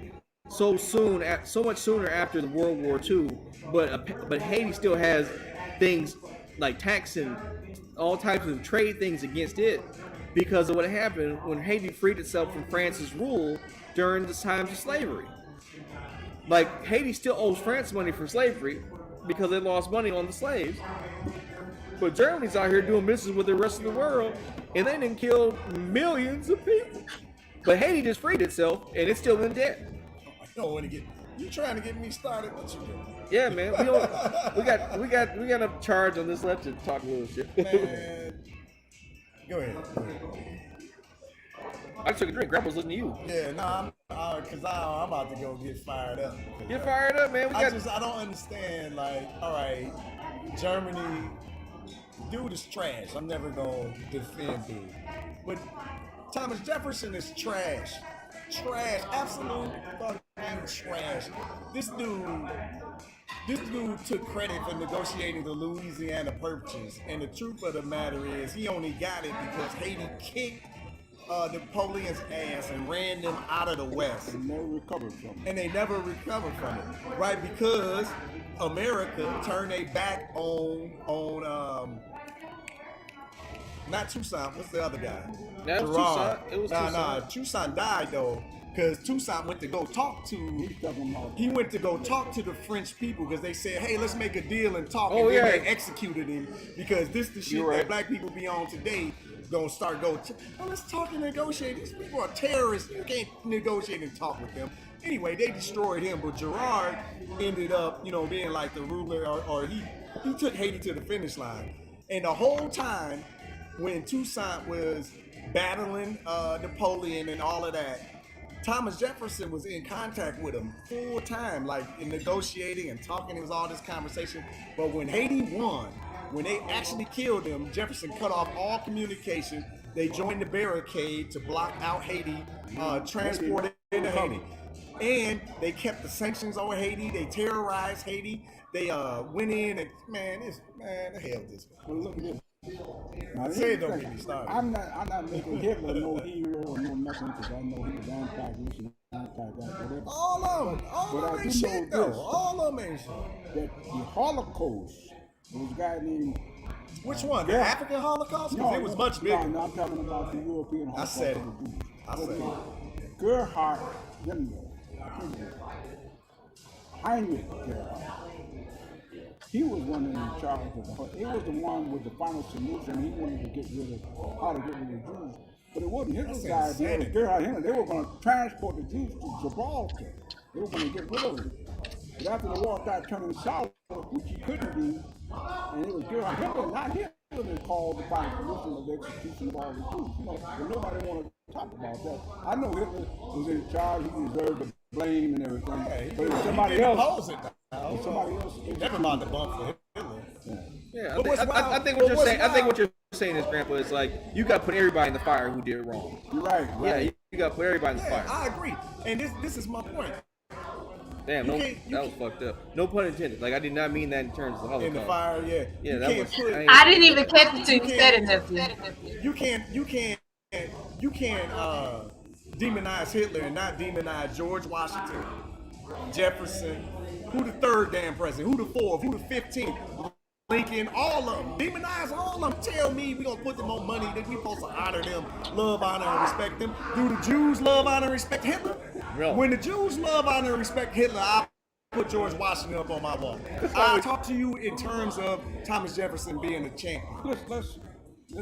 so much sooner after the World War II, but Haiti still has things like tax and all types of trade things against it because of what happened when Haiti freed itself from France's rule during the times of slavery. Like, Haiti still owes France money for slavery because they lost money on the slaves. But Germany's out here doing business with the rest of the world, and they didn't kill millions of people. But Haiti just freed itself, and it's still in debt. I don't want to get you trying to get me started. What you doing? Yeah, man. We got a charge on this left to talk a little shit. Man, go ahead. I took a drink. Grandpa's looking at you. Yeah, no, because I'm about to go get fired up. Get fired up, man. I don't understand. Like, all right, Germany, dude is trash. I'm never gonna defend dude, but Thomas Jefferson is trash. Absolute fucking trash. This dude took credit for negotiating the Louisiana Purchase, and the truth of the matter is he only got it because Haiti kicked Napoleon's ass and ran them out of the West. And never recovered from it. And they never recovered from it, right? Because America turned their back on not Toussaint. What's the other guy? That was Gerard. Toussaint. It was Toussaint. Toussaint died though, because Toussaint went to go talk to. He went to go talk to the French people because they said, "Hey, let's make a deal and talk." Oh, and then yeah. they executed him because this the shit You're right. that black people be on today. Gonna start let's talk and negotiate. These people are terrorists. You can't negotiate and talk with them. Anyway, they destroyed him, but Gerard ended up, being like the ruler, or he took Haiti to the finish line. And the whole time when Toussaint was battling Napoleon and all of that, Thomas Jefferson was in contact with him full time, like in negotiating and talking. It was all this conversation. But when Haiti won, when they actually killed him, Jefferson cut off all communication. They joined the barricade to block out Haiti, transported into Haiti. And they kept the sanctions over Haiti. They terrorized Haiti. They went in and, the hell this. Well, look at this. Now, Say it, don't get me started. I'm not making Hitler no hero or no nothing because I know he was anti-this and anti-that, whatever. All of them ain't shit, though. All of them ain't shit. That the Holocaust, there was a guy named... Which one? The African Holocaust? Because it was much bigger. No, I'm talking about the European Holocaust. I said it. Gerhard Himmler. Heinrich Gerhard. He was one in charge of the Holocaust. He was the one with the final solution. He wanted to get rid of how to get rid of the Jews. But it wasn't Hitler's idea. It was Gerhard Himmler. They were going to transport the Jews to Gibraltar. They were going to get rid of them. But after the war started turning sour, which he couldn't do, and it was Gerhard Himmler, not Hitler, that called the final solution of the execution of all the Jews. But nobody wanted to talk about that. I know Hitler was in charge. He deserved the blame and everything. Yeah, but it was somebody else. Somebody else. Never mind the bump for Hitler. Yeah, I think what you're saying is, Grandpa, is like you got to put everybody in the fire who did it wrong. You're right. Yeah, you got to put everybody in the fire. I agree. And this is my point. Damn, that was fucked up. No pun intended. Like, I did not mean that in terms of the Holocaust. In the fire, yeah. Yeah, that was. I didn't even catch it till you said it, nephew. You can't demonize Hitler and not demonize George Washington, Jefferson. Who the third damn president? Who the fourth? Who the 15th? Lincoln, all of them, demonize all of them. Tell me we gonna put them on money that we supposed to honor them, love, honor, and respect them. Do the Jews love, honor, and respect Hitler? No. When the Jews love, honor, and respect Hitler, I put George Washington up on my wall. I talk to you in terms of Thomas Jefferson being a champion.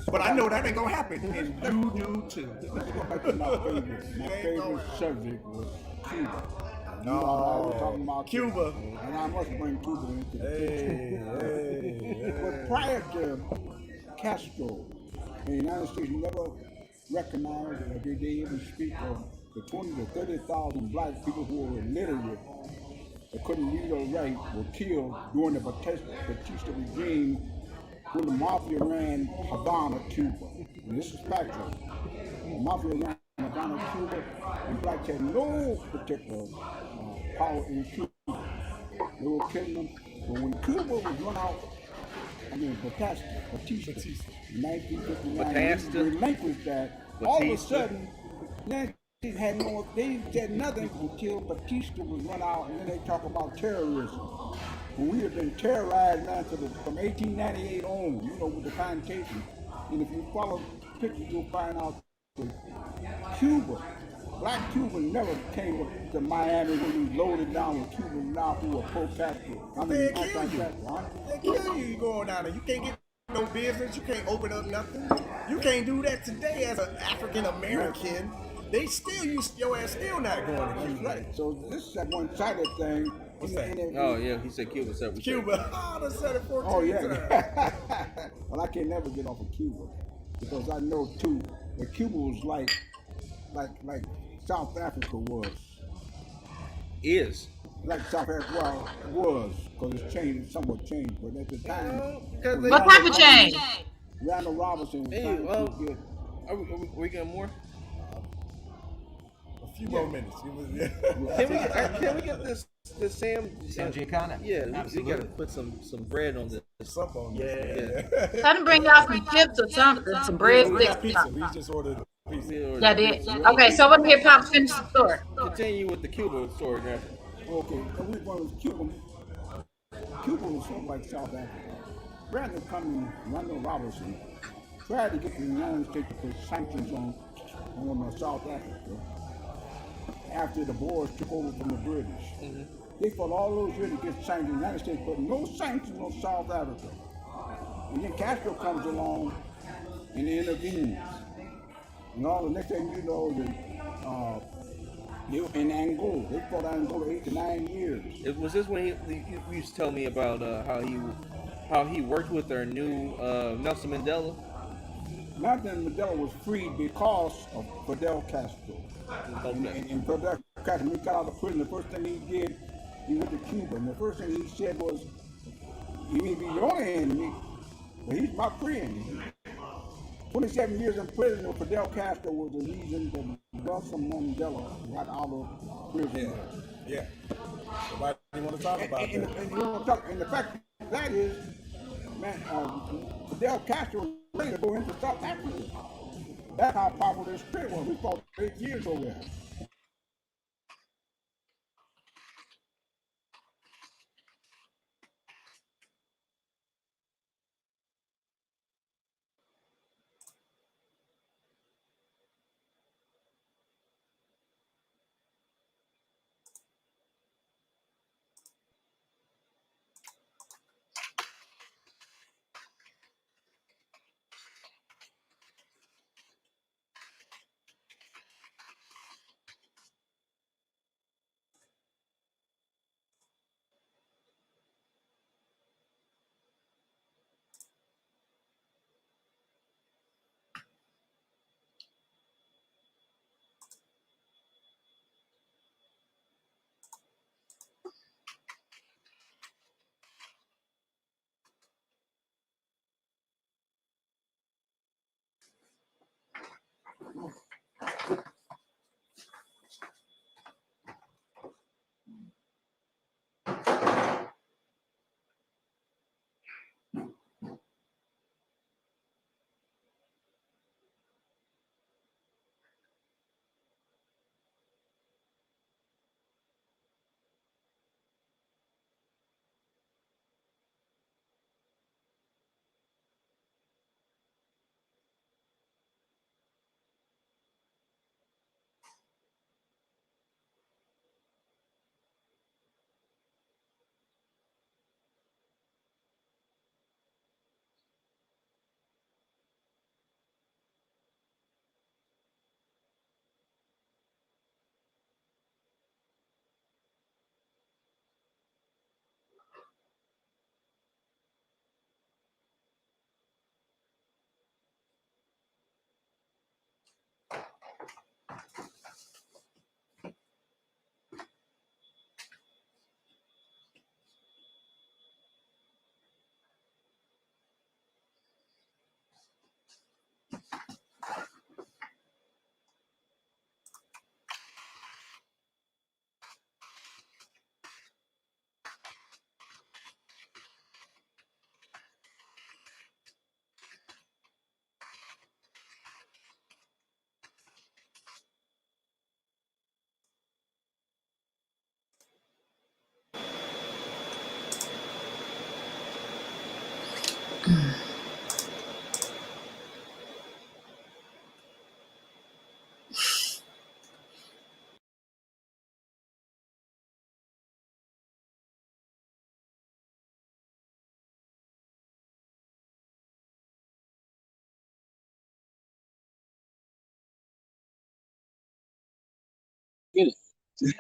But I know that ain't gonna happen, and you do too. Let's go back to my favorite subject was Cuba. No, talking about Cuba. And I must bring Cuba into the picture. But prior to Castro, the United States never recognized or did they even speak of the 20 to 30,000 black people who were illiterate that couldn't read or write were killed during the Batista regime when the mafia ran Havana, Cuba. And this is factual. The mafia ran Havana, Cuba, and blacks had no particular power in Cuba. They were killing them. But when Cuba was run out, Batista, in 1959, he relinquished that. All of a sudden, they said nothing until Batista was run out, and then they talk about terrorism. And we have been terrorized now from 1898 on, with the plantation. And if you follow pictures, you'll find out that Cuba, black Cubans never came to Miami when we loaded down with Cubans now who were pro-Castro. They kill you. They kill you. You going down there. You can't get no business. You can't open up nothing. You can't do that today as an African American. They still your ass still not going to Cuba. Right. So this is that one-sided thing. What's that? Oh yeah, he said Cuba. Cuba. Oh, I said it 14 times. Well, I can never get off of Cuba because I know too that Cuba was like South Africa was. Is. Like South Africa was, because it's changed, somewhat changed, but at the time. What type of change? Randall Robinson. Hey, are we getting more? A few more minutes. Can we get this Sam Giancana? Yeah, we gotta put some bread on this. Something on this. Yeah. Try to bring y'all some chips or something, some bread We got sticks. pizza. We just ordered pizza. Y'all did? Okay, so when we Pop finish the story. Continue with the Cuba story, now. Okay, so we was Cuba. Cuba was sort of like South Africa. Brandon Cummings, Randall Robinson tried to get the United States to put sanctions on South Africa after the Boers took over from the British. Mm-hmm. They fought all those years to get sanctions. The United States put no sanctions on South Africa. And then Castro comes along and intervenes. And all the next thing you know, they were in Angola. They fought Angola 8 to 9 years. Was this when you used to tell me about how he worked with our new Nelson Mandela? Nelson Mandela was freed because of Fidel Castro. Okay. And Fidel Castro, when he got out of prison, the first thing he did, he went to Cuba. And the first thing he said was, "He may be your enemy, but he's my friend." 27 years in prison, Fidel Castro was the reason that Nelson Mandela got out of prison. Yeah. Nobody want to talk about that. And the fact that is, man, Fidel Castro was ready to go into South Africa. That's how powerful this spirit was. We fought 8 years over there.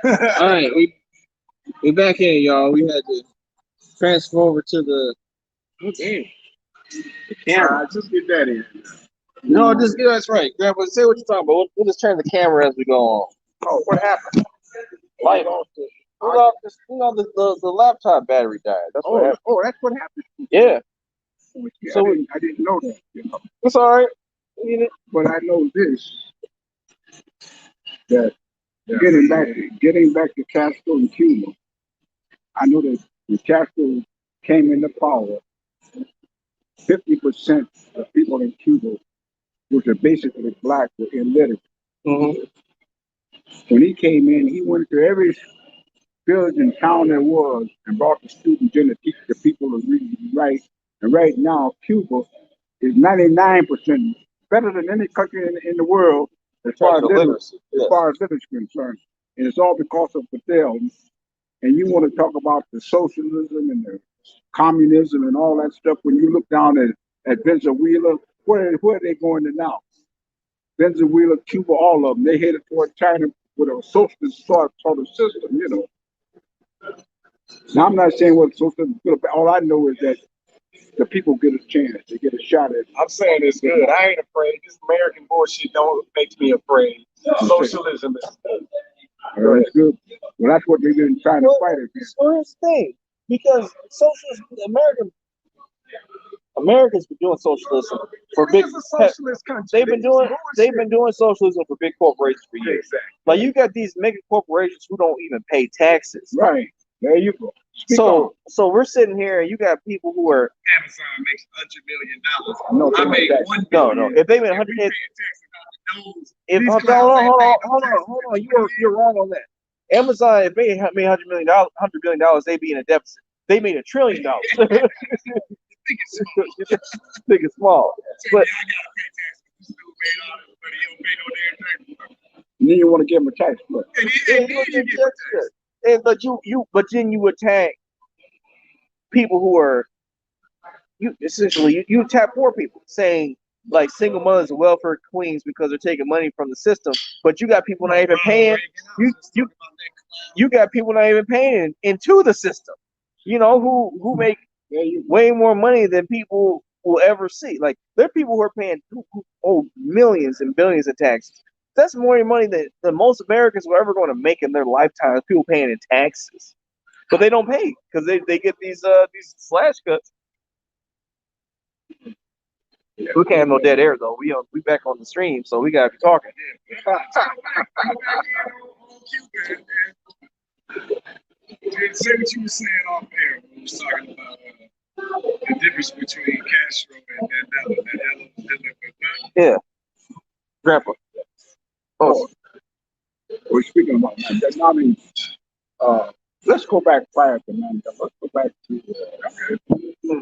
All right, we back in, y'all. We had to transfer over to the camera. Just get that in. No, just that's right. Grandpa, say what you're talking about. We'll just turn the camera as we go on. Oh, what happened? Light off the laptop battery died. That's what happened. Oh, that's what happened. Yeah. So I didn't know that. You know. It's all right. But I know this, that getting back to Castro and Cuba, I know that when Castro came into power, 50% of people in Cuba, which are basically black, were illiterate. Mm-hmm. When he came in, he went to every village and town there was and brought the students in to teach the people to read and write. And right now, Cuba is 99% better than any country in the world as far as literacy is concerned. And it's all because of Fidel. And you want to talk about the socialism and the communism and all that stuff. When you look down at Venezuela, where are they going to now? Venezuela, Cuba, all of them. They headed toward China with a socialist sort of system, you know. Now, I'm not saying what socialism is good, but all I know is that the people get a chance. They get a shot at it. I'm saying it's good. I ain't afraid. This American bullshit don't make me afraid. Socialism is good. It's good. Well, that's what they've been trying to fight against. Well, here's the thing, because Americans been doing socialism for big. Socialist country. They've been doing socialism for big corporations for years. Exactly. Like you got these mega corporations who don't even pay taxes. Right. There you go. So we're sitting here and you got people who are Amazon makes $100 million. I made $1 billion. No. If they made 100, hold on. You're wrong on that. Amazon, if they made $100 billion, they'd be in a deficit. They made $1 trillion. Big and small. But and then you want to give them a tax cut. But then you attack people who are you attack poor people, saying like single mothers and welfare queens because they're taking money from the system. But you got people not even paying. You got people not even paying into the system. You know who make way more money than people will ever see. Like there are people who are paying who owe millions and billions in taxes. That's more money than most Americans were ever going to make in their lifetime. People paying in taxes, but they don't pay because they get these slash cuts. We can't have no dead air though. We back on the stream, so we gotta be talking. Say what you were saying off air when you was talking about the difference between Castro and Mandela. Yeah, Grandpa. Oh, We're speaking about Mandela. I mean, let's go back prior to Mandela. Let's go back to.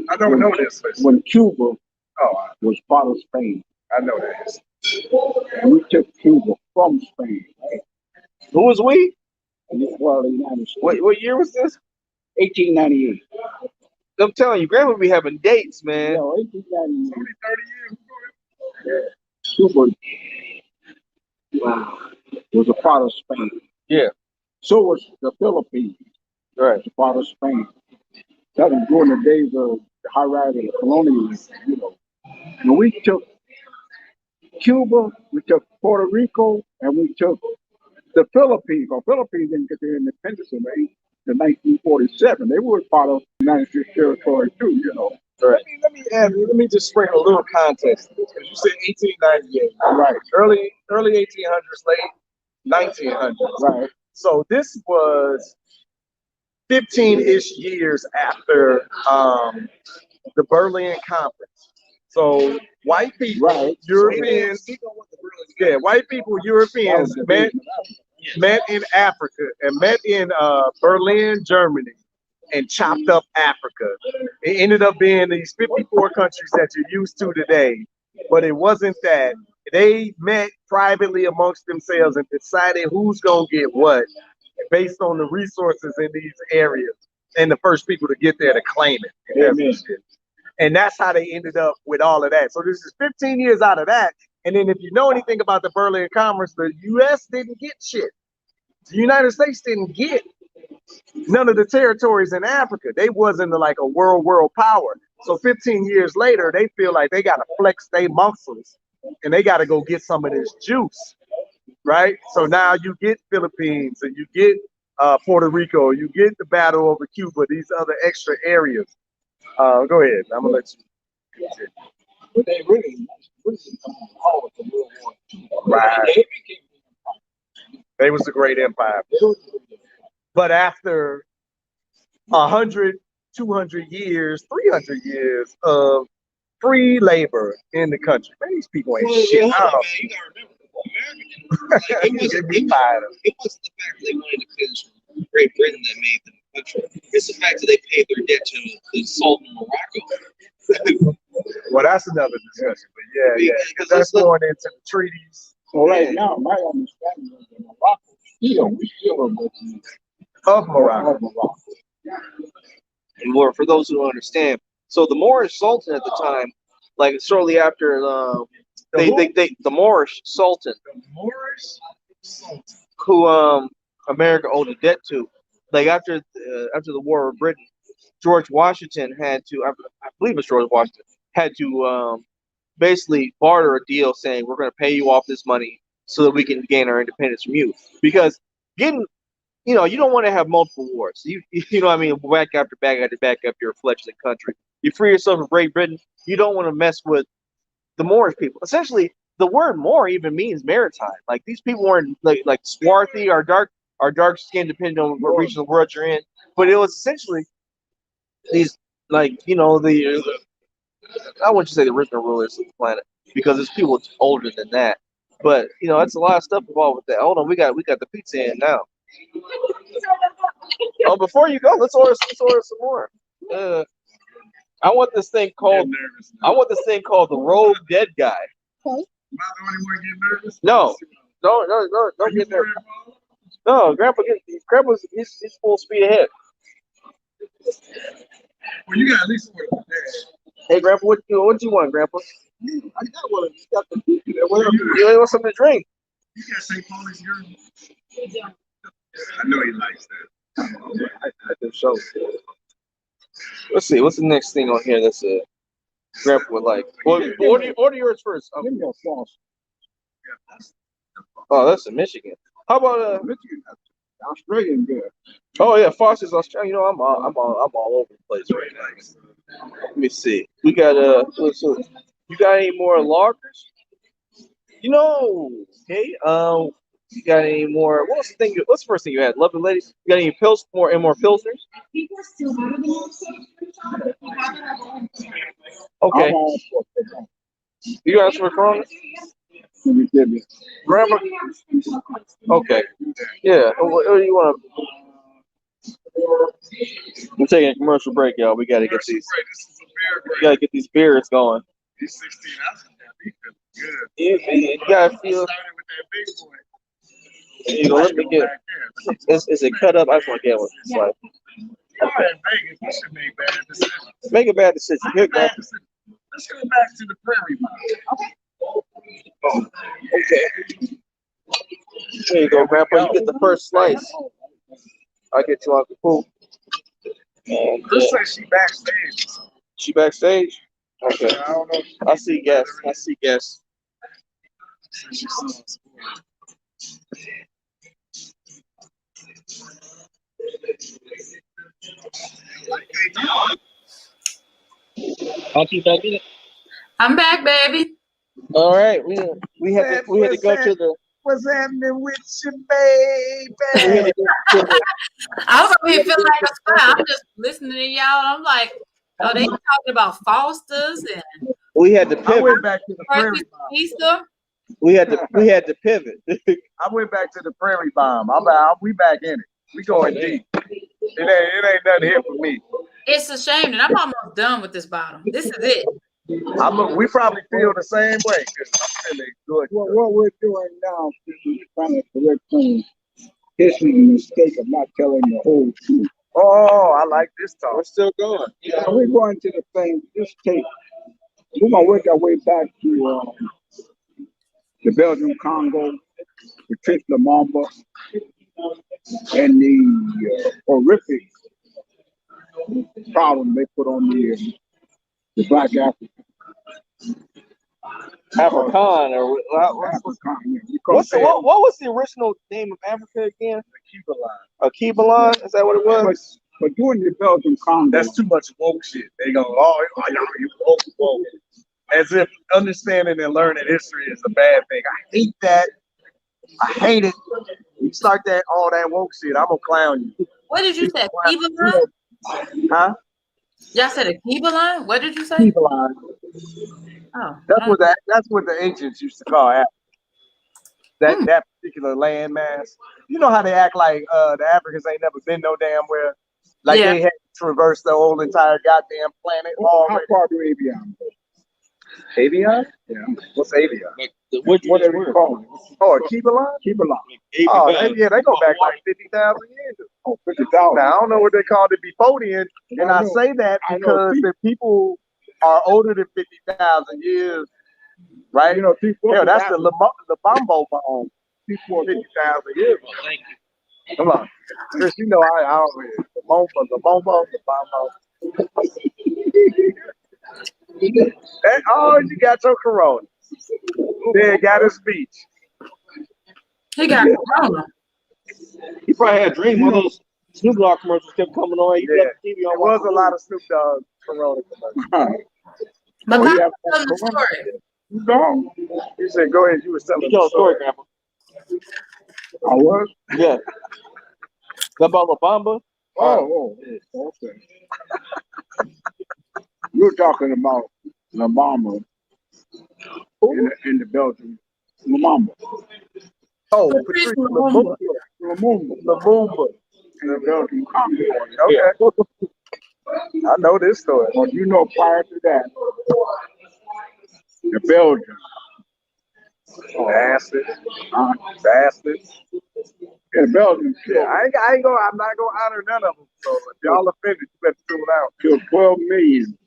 I don't know this. When Cuba was part of Spain. I know that. And we took Cuba from Spain, right? Who was we? Well, the United States. What year was this? 1898. I'm telling you, Grandpa be having dates, man. Yeah, 1898. Only 30 years ago. Was a part of Spain. Yeah. So was the Philippines. Right. Was a part of Spain. That was during the days of the high rise of the colonialism, you know. And we took Cuba, we took Puerto Rico, and we took the Philippines. The Philippines didn't get their independence until 1947. They were part of the United States territory too, you know. Right. Let me just bring a little context to this, because you said 1898. Right. Early 1800s, late 1900s. Right. So this was 15-ish years after the Berlin Conference. So white people, Europeans, Europeans met in Africa and met in Berlin, Germany. and chopped up Africa. It ended up being these 54 countries that you're used to today, but it wasn't that. They met privately amongst themselves and decided who's going to get what based on the resources in these areas and the first people to get there to claim it. And that's how they ended up with all of that. So this is 15 years out of that. And then if you know anything about the Berlin Conference, the U.S. didn't get shit. The United States didn't get none of the territories in Africa. They wasn't like a world power. So 15 years later, they feel like they got to flex their muscles and they got to go get some of this juice, right? So now you get Philippines and you get Puerto Rico, you get the battle over Cuba, these other extra areas. Go ahead. I'm gonna let you. But they really always the World War II. Right. They was a great empire. But after 100, 200 years, 300 years of free labor in the country, man, these people ain't shit. You gotta remember, it wasn't the fact that they wanted to finish Great Britain that made them a country. It's the fact that they paid their debt to the Sultan of Morocco. Well, that's another discussion. But yeah, because that's going into the treaties. So right now, my understanding is that Morocco we still are looking of Morocco. And more for those who don't understand. So the Moorish Sultan at the time, like shortly after the Moorish Sultan, who America owed a debt to, like after the War of Britain, George Washington had to, I believe it's George Washington, had to basically barter a deal saying we're going to pay you off this money so that we can gain our independence from you. Because getting, you don't want to have multiple wars. You know what I mean? Back after back after back after your fledgling country. You free yourself from Great Britain. You don't want to mess with the Moorish people. Essentially, the word Moor even means maritime. Like these people weren't like swarthy or dark skin, depending on what region of the world you're in. But it was essentially these I wouldn't say the original rulers of the planet because there's people older than that. But it's a lot of stuff involved with that. Hold on, we got the pizza in now. Oh, before you go, let's order some more. I want this thing called the Rogue Dead Guy. Am I the only one getting nervous? No, don't get nervous. No, Grandpa's he's full speed ahead. Well, you got at least order that. Hey, Grandpa, what you want, Grandpa? I got one. You got the pizza there. Whatever. You want something to drink? You can't say police girl. I know he likes that. I think so. Let's see. What's the next thing on here that's Grandpa would like? Well, order yours first. Give me a sauce. Oh, that's in Michigan. How about Michigan? Australian good. Oh yeah, Foster's Australia. I'm all over the place right now. Let me see. We got you got any more loggers? Okay. You got any more? What's the first thing you had? Lovely ladies. You got any more pilsners? Okay. You guys for Corona? Grandma? Okay. Yeah. What do you want to? We're taking a commercial break, y'all. We gotta get these beers going. He's 16 ounces now. He feels good. You gotta feel. Let me get. Is it cut up? I just want to get one. It's like, Vegas, we should make bad decisions. make a bad decision. Here, go. Let's go back to the prairie mile. Oh, okay. There you go, Grandpa. You get the first slice. I get you Uncle Pooh. Let's say she backstage. She backstage? Okay. I don't know. I see guests. I'll keep back in it. I'm back, baby. All right, we had to go to the. What's happening with you, baby? I was over here feeling like a spy. I'm just listening to y'all. I'm like, oh, they talking about Foster's and We had to pivot. I went back to the prairie bomb. Easter. We had to pivot. I went back to the prairie bomb. We back in it. We going deep. It ain't nothing here for me. It's a shame that I'm almost done with this bottle. This is it. We probably feel the same way. 'Cause I'm feeling good. Well, what we're doing now is trying to correct some history and mistake of not telling the whole truth. Oh, I like this talk. We're still going. So we're going to the thing, this tape. We're going to work our way back to the Belgian Congo, the Trish Lumumba, and the horrific problem they put on the black African. Afrikaan or African, yeah. We call what was the original name of Africa again? Akibalan. Is that what it was? But during the Belgian Congo, That's too much woke shit. They go, you woke. As if understanding and learning history is a bad thing. I hate that. I hate it. You start all that woke shit, I'm gonna clown you. What did you say? Kiba line? Huh? Y'all said a Kiba line? What did you say? People line. Oh, That's what the ancients used to call Africa. That particular land mass. You know how they act like the Africans ain't never been no damn where. Like Yeah. they had to traverse the whole entire goddamn planet. how far do Avion go? Avion? Yeah. What's Avion? What do we call it? Oh, Keep Alive? Keep along. Oh, they go back like 50,000 years. Oh, 50,000. Now, I don't know what they called it before then, and I say that I know. because the people are older than 50,000 years, right? You know, Hell, that's the Lubombo bone, 50,000 years. Come on. Chris, you know I always, the Lubombo. Oh, you got your corona. Then got his speech. he got corona. He probably had a dream. One of those Snoop Dogg commercials kept coming on. He left the TV on. There was a lot of Snoop Dogg corona commercials. But Oh, Pop yeah. telling the story. No, You said, go ahead, you were telling You the tell a story, Grandpa. I was. Yeah. About La Bamba. Oh, okay. You're talking about La Mama in the Belgian La Mama. Oh, Patrice Patrice Lumumba. Lumumba. In the Belgian Congo. Okay. I know this story. But you know, prior to that, the Belgians, Bastards. the Belgians Yeah, I'm not gonna honor none of them. So if y'all offended, you better tune out. killed 12 million.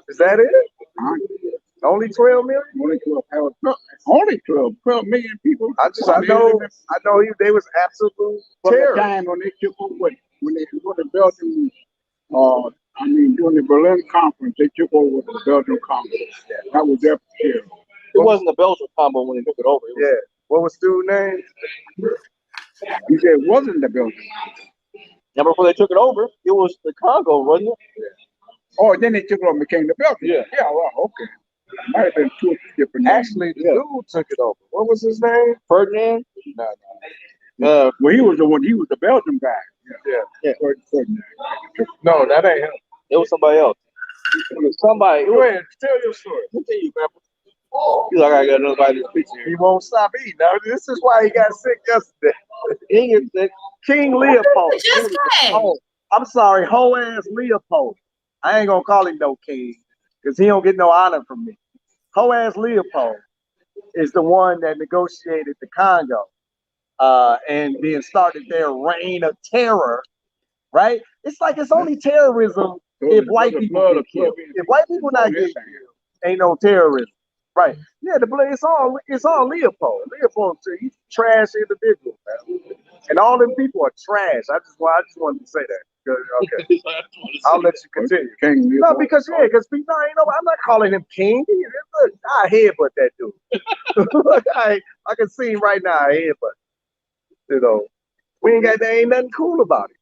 Is that it? Huh? Only 12 million? Only 12 million people. I know they was absolute From the terror. time when they took over, when the Belgians, during the Berlin conference, they took over the Belgian Congo. That was their period. It wasn't the Belgian combo when they took it over. It was, Yeah. What was dude's name? He said it wasn't the Belgian Congo. Remember before they took it over, it was the Congo, wasn't it? Oh, then they took it over and became the Belgian. Yeah. Yeah, well, okay. Might have been two different names. Actually, the dude took it over. What was his name? Ferdinand? Well, he was the one. He was the Belgian guy. Yeah. Ferdinand. No, that ain't him. It was somebody else. It was somebody. Go ahead, tell your story. Let me tell you, Grandpa. He's like, I got another to speak to He you. won't stop eating. Now, this is why he got sick yesterday. He gets sick. King Leopold. It just came. Oh, I'm sorry, hoe ass Leopold. I ain't gonna call him no king, because he don't get no honor from me. Hoe ass Leopold is the one that negotiated the Congo, and then started their reign of terror. Right? It's like it's only terrorism if white people get killed. If white people not get killed, ain't no terrorism. Right? Yeah, the blood. It's all Leopold. Leopold, he's a trash individual, man. And all them people are trash. I just wanted to say that. Okay, I'll let you continue. No, because people, I'm not calling him king. Look, I headbutt that dude. Look, I can see him right now. I headbutt. There ain't nothing cool about it.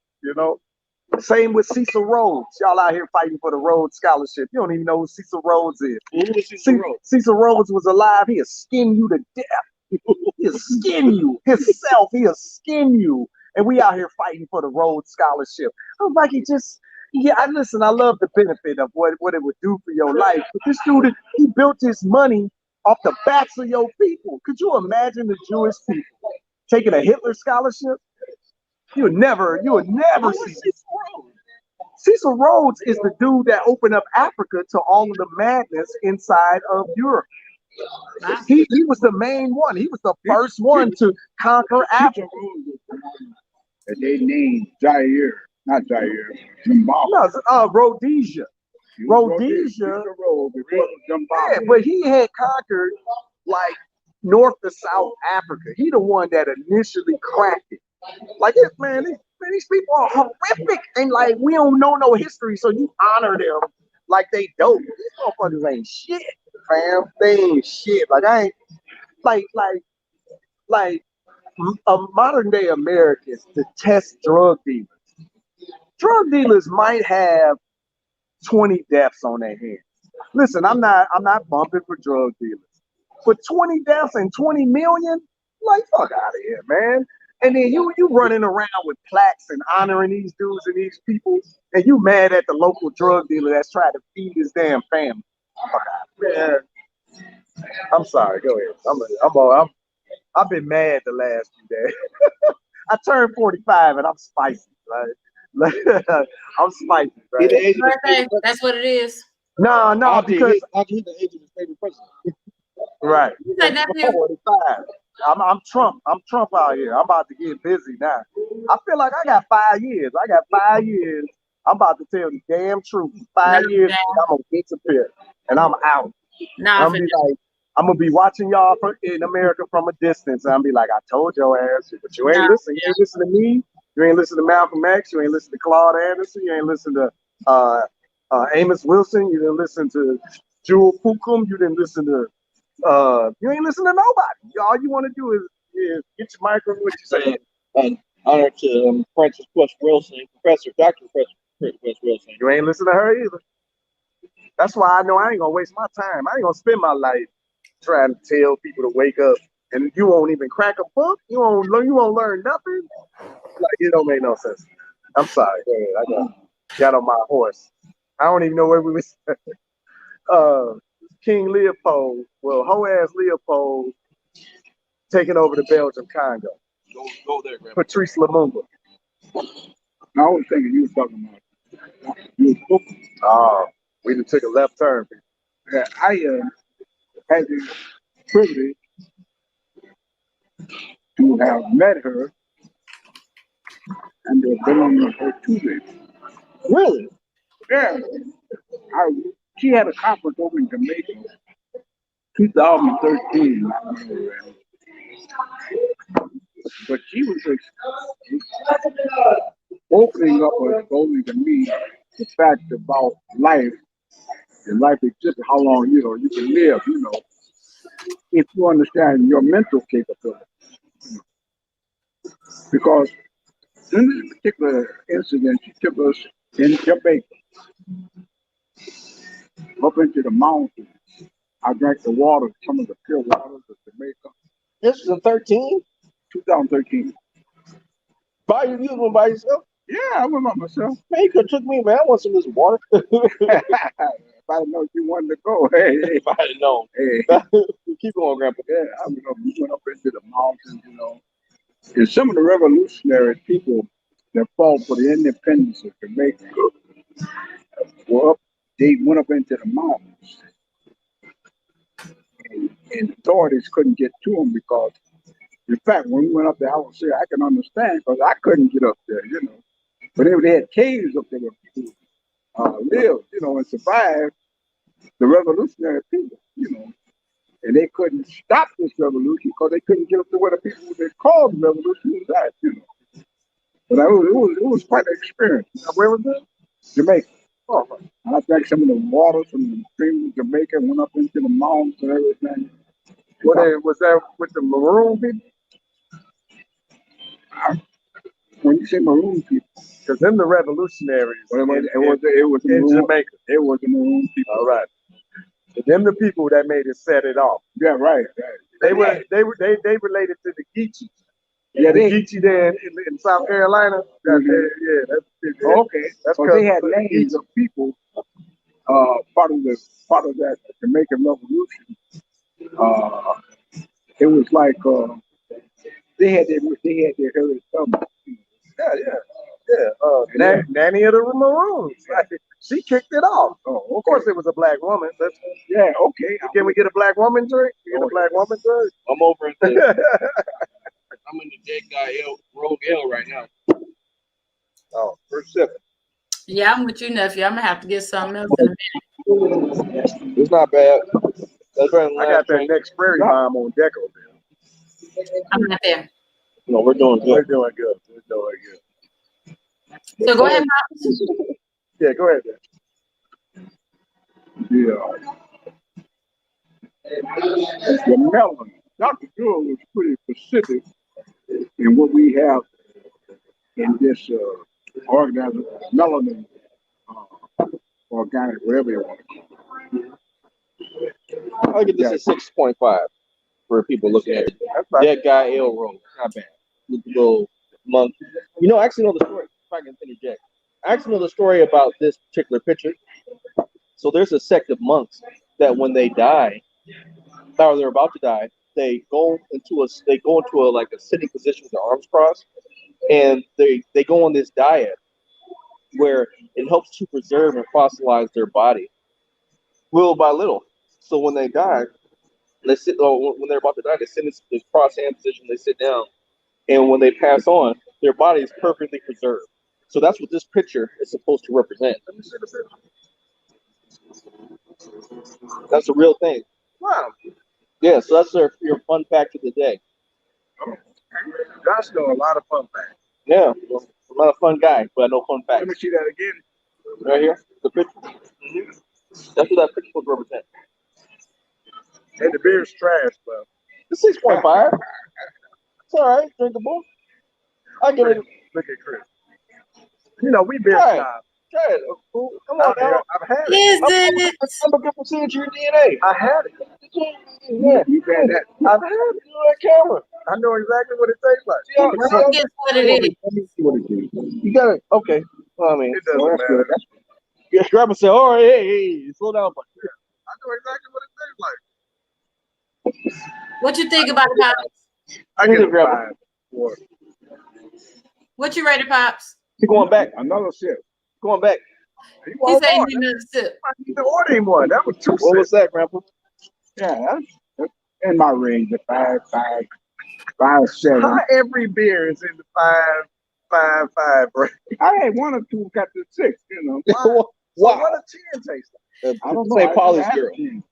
Same with Cecil Rhodes. Y'all out here fighting for the Rhodes Scholarship. You don't even know who Cecil Rhodes is. Who was Cecil Rhodes? Cecil Rhodes was alive. He'll skin you to death. He'll skin you. Himself, he'll skin you. And we out here fighting for the Rhodes Scholarship. I'm like, I love the benefit of what it would do for your life. But this dude, he built his money off the backs of your people. Could you imagine the Jewish people taking a Hitler scholarship? You would never see Cecil Rhodes is the dude that opened up Africa to all of the madness inside of Europe. Wow. He was the main one. He was the first one to conquer Africa. And they named Jair, not Jair, Zimbabwe. No, Rhodesia. Rhodesia. Yeah, but he had conquered like North to South Africa. He the one that initially cracked it. Like this, man, these people are horrific, and like we don't know no history, so you honor them like they dope. These motherfuckers ain't shit, fam. They ain't shit. Like I ain't like modern day Americans detest drug dealers. Drug dealers might have 20 deaths on their hands. Listen, I'm not bumping for drug dealers. But 20 deaths and 20 million, like fuck out of here, man. And then you running around with plaques and honoring these dudes and these people, and you mad at the local drug dealer that's trying to feed his damn family. Fuck out, man. I'm sorry. Go ahead. I've been mad the last few days. I turned 45 and I'm spicy. Right? I'm spicy. Right? Birthday, that's what it is. No, because after the age of his favorite president. right. You say nephew? 45. I'm Trump. I'm Trump out here. I'm about to get busy now. I feel like I got 5 years. I'm about to tell the damn truth. 5 years, I'm gonna disappear, and I'm out. Nah, I'm gonna be watching y'all in America from a distance, and I'm be like, I told your ass, but you ain't listen. You ain't listen to me. You ain't listen to Malcolm X. You ain't listen to Claude Anderson. You ain't listen to Amos Wilson. You didn't listen to Jewel Pookum. You didn't listen to. You ain't listen to nobody. All you want to do is get your microphone. What you saying? And honor to Francis West Wilson, Dr. West Wilson. You ain't listen to her either. That's why I know I ain't gonna waste my time. I ain't gonna spend my life trying to tell people to wake up, and you won't even crack a book. You won't learn nothing. Like it don't make no sense. I'm sorry. Go ahead. I got on my horse. I don't even know where we was. King Leopold, hoe ass Leopold, taking over the Belgium Congo. Go there, Grandpa. Patrice Lumumba. I was thinking you was talking about you. We done took a left turn. Yeah, I had the privilege to have met her and been on her Tuesday. Really? Yeah. She had a conference over in Jamaica, 2013. But she was opening up or exposing to me the fact about life and life exists, how long you can live, if you understand your mental capability. Because in this particular incident, she took us in Jamaica up into the mountains. I drank the water, some of the pure waters of Jamaica. This was in 13? 2013. You went by yourself? Yeah, I went by myself. Man, you could have took me, man. I want some of this water. If I didn't know you wanted to go, hey, If I had known. hey. Keep going, Grandpa. Yeah, we went up into the mountains, And some of the revolutionary people that fought for the independence of Jamaica they went up into the mountains. And authorities couldn't get to them because, in fact, when we went up there, I would say I can understand because I couldn't get up there, But they had caves up there where people lived, and survived the revolutionary people, And they couldn't stop this revolution because they couldn't get up to where the people that caused the revolution was at, But it was quite an experience. Where was it? Jamaica. Oh, I drank some of the waters from the streams of Jamaica and went up into the mountains and everything. Was that with the maroon people? When you say maroon people, Because them the revolutionaries. it was in maroon, Jamaica. It was the maroon people. All right. But them the people that made it set it off. Yeah, right. They related to the Geechee. Yeah, the Geechee there in South Carolina. Okay. That's because they had names of people. Part of that Jamaican Revolution. It was like they had their heritage government. Nanny of the Maroons. She kicked it off. Of course, it was a black woman. Yeah, okay. Can we get a black woman drink? Get a black woman drink? I'm over in the I'm in the dead guy Rogue Ale right now. Oh, first sip. Yeah, I'm with you, nephew. I'm gonna have to get something else in a minute. It's not bad. That's better than I got last that drink. next Prairie Bomb on Deco. I'm not there. No, we're doing We're good. doing good. We're doing good. So go ahead, Pops. Yeah, go ahead. Yeah. The melanin. Dr. Joe was pretty specific in what we have in this organism, melanin, organic, whatever you want to call it. I'll give this a 6.5 for people looking at it. Dead guy ale roll. Not bad. Little monk. You know, I actually know the story. If I can interject. I actually know the story about this particular picture. So there's a sect of monks that when they die, or they're about to die, they go into a like a sitting position with their arms crossed, and they go on this diet where it helps to preserve and fossilize their body little by little. So when they die, they sit. Or when they're about to die, they sit in this cross hand position. They sit down, and when they pass on, their body is perfectly preserved. So that's what this picture is supposed to represent. Let me see the picture. That's a real thing. Wow. Yeah, so that's your fun fact of the day. Josh know a lot of fun facts. Yeah, well, I'm not a fun guy, but I know fun facts. Let me see that again. Right here, the picture. Mm-hmm. That's what that picture would represent. Hey, the beer's trash, but It's 6.5. It's all right, drinkable. I give it. Look at Chris. You know, we beer Try it. snobs. Try it. Come on now. I've had it. Is it? I'm looking for seeing your DNA. I had it. Yeah, You've had that. I've had it. you on camera. I know exactly what it tastes like. See how- see how- Guess what it is? Let me see what it is. You got it. Okay. Well, I mean, It doesn't Oh, that's matter. good. That's yeah, grab and say, all right, hey, slow down. But I know exactly what it tastes like. What you think about it, Pops? I get a Grab it. 5 for it. What you rated, Pops? keep going back. another sip. Going back. You He want said more? he need another sip. I need to order him one. That was 2 What was cents. that, Grandpa? Yeah, that's in my range of 5, 7. How every beer is in the 5 range? I had one or two got to 6, you know. So Wow. what a 10 taste like? I don't know. St. I Paul's never had girl. 10.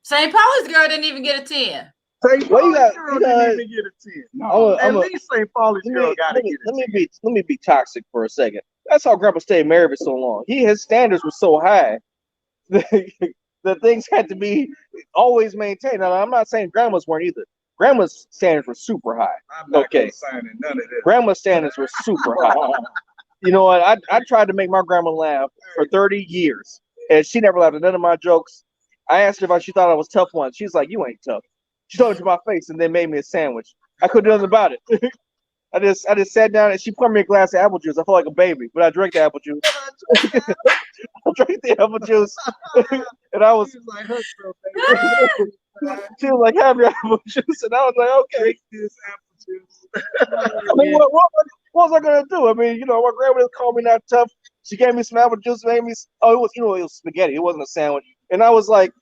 St. Paul's girl didn't even get a 10. St. Well, you Pauli's got- girl you didn't got- even get a 10. No. At least St. Pauli's girl got to get a 10. Let me be toxic for a second. That's how Grandpa stayed married for so long. His standards were so high that things had to be always maintained. Now, I'm not saying Grandma's weren't either. Grandma's standards were super high. I'm not Okay. signing none of this. Grandma's standards were super high. You know what? I tried to make my grandma laugh for 30 years, and she never laughed at none of my jokes. I asked her if she thought I was tough once. She's like, "You ain't tough." She told it to my face and then made me a sandwich. I couldn't do nothing about it. I just sat down and she poured me a glass of apple juice. I felt like a baby, but I drank the apple juice. I drank the apple juice, and I was. She was like, "Hush, She was like, "Have your apple juice," and I was like, "Okay." drink this apple juice." I mean, what was I gonna do? I mean, you know, my grandma just called me not tough. She gave me some apple juice, made me. Oh, it was, it was spaghetti. It wasn't a sandwich. And I was like,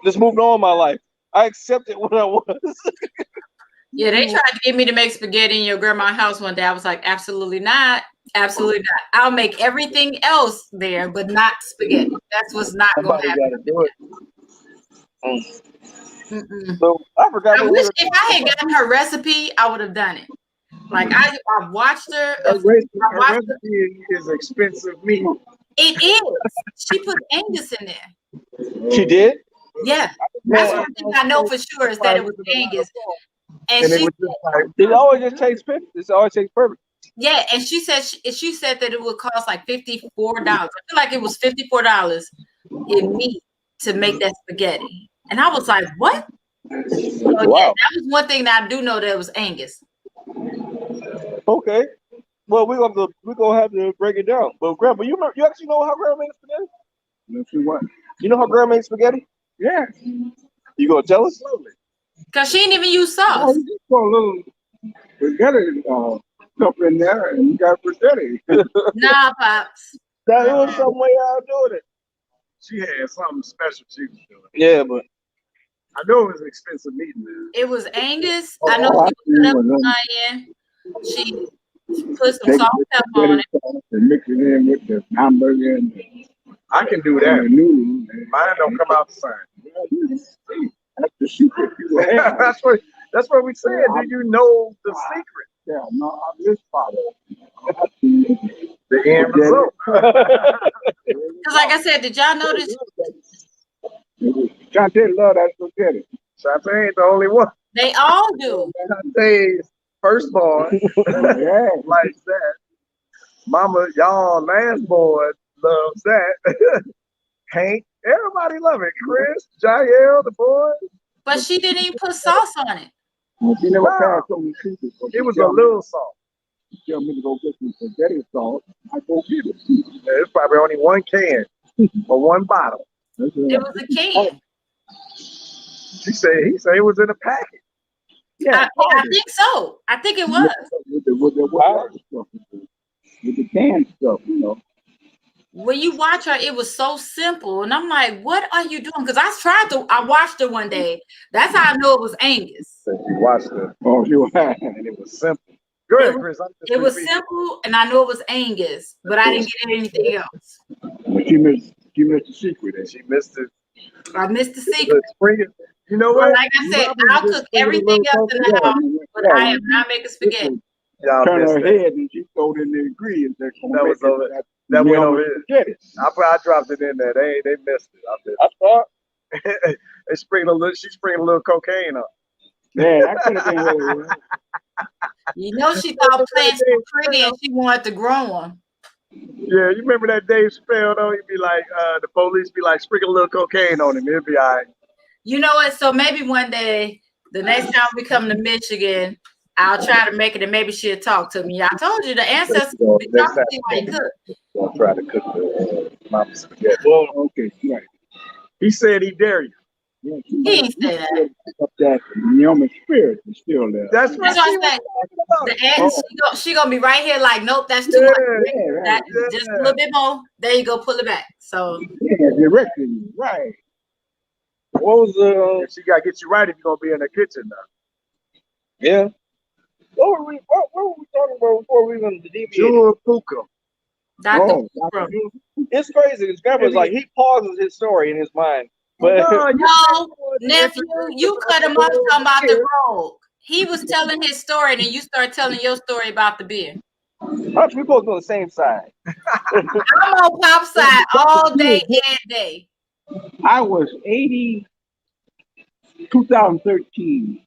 just moved on in my life. I accepted what I was. Yeah, they tried to get me to make spaghetti in your grandma's house one day. I was like, absolutely not. Absolutely not. I'll make everything else there, but not spaghetti. That's what's not going Somebody to happen. got to do it. Mm-mm. So I forgot. I what wish we if I had gotten her recipe, I would have done it. Like I watched her. Her I watched her. recipe is expensive meat. It is. She put Angus in there. She did. Yeah, that's one thing I know for sure is that it was Angus. And And it she, was just like, It always just tastes perfect. It always tastes perfect. yeah, and she said that it would cost like $54. I feel like it was $54 in meat to make that spaghetti. And I was like, what? So, yeah, Wow. that was one thing that I do know that it was Angus. Okay. Well, we're gonna have to break it down. But Grandpa, you actually know how Grandma makes spaghetti? Let's see what. You know how Grandma makes spaghetti? Yeah. You gonna tell us? slowly. Because she didn't even use Oh, sauce. we just put a little. We got it. stuff in there, and you got spaghetti. Nah, pops. That it was some way out doing it. She had something special she was doing. Yeah, but I know it was expensive meeting there. It was Angus. I know I she see cut up was the lion. She put some salt and pepper on it. sauce and mix it in with the hamburger and I can do the that. noodles. Mine don't come out the same. That's the secret you have. that's what we said. Do you know the secret? Yeah, no, I'm this part of it. The end result. Cause like I said, did y'all notice Shantae love that spaghetti. Shantae ain't the only one. they all do? Shantae's firstborn Yeah. likes that. Mama, y'all last born loves that. Hank, everybody love it. Chris, Jael, the boys. But she didn't even put sauce on it. She never Wow. passed on the secret. So It was a little salt. She tell me to go get some spaghetti sauce. I go get it. It's probably only one can or one bottle. That's It was a can. He said it was in a packet. Yeah, I think so. I think it was. with the stuff, with the canned stuff, you know. When you watch her, it was so simple. And I'm like, what are you doing? Because I watched her one day. That's how I know it was Angus. So you watched it, Oh, you and it was simple. Go ahead, Chris. I'm just It was repeating. simple, and I knew it was Angus, but I didn't get anything else. But she missed the secret. And she missed it. I missed the secret. Spring it. You know Well, what? like I said, Probably I'll just cook sprinkle a everything little else in the coconut. house, but I am not making spaghetti. Y'all Turn missed her that. head and she throwed in the ingredients that That was over. That went over here. I dropped it in there. They missed it. I missed I thought it. They sprinkled a little. She sprinkled a little cocaine on. Yeah, that could have been really well. You know, she thought plants were pretty and she wanted to grow them. Yeah, you remember that Dave Chappelle though? He'd be like, the police be like, sprinkle a little cocaine on him. He'll be all right. You know what? So maybe one day, the next time we come to Michigan, I'll try to make it and maybe she'll talk to me. I told you the ancestors will be talking to you while you cook. I'll try to cook the mama spaghetti. Well, okay, right. He said he dare you. Yeah, He ain't say that. that human spirit is still there. That's what That's what she I said. was The aunt, she gonna be right here like, nope, that's too much. That, just a little bit more. There you go, pull it back. So Yeah, directly, right. what was She got to get you right if you're going to be in the kitchen now. yeah. What were we talking about before we even deviated? Jewel Fuka. Dr. Oh, Bro. It's crazy. His grandpa's like he pauses his story in his mind. But No, nephew, you cut him off talking about the rogue. He was telling his story, and then you start telling your story about the beer. aren't we both on the same side? I'm on Pop's side all day, every day. I was 2013.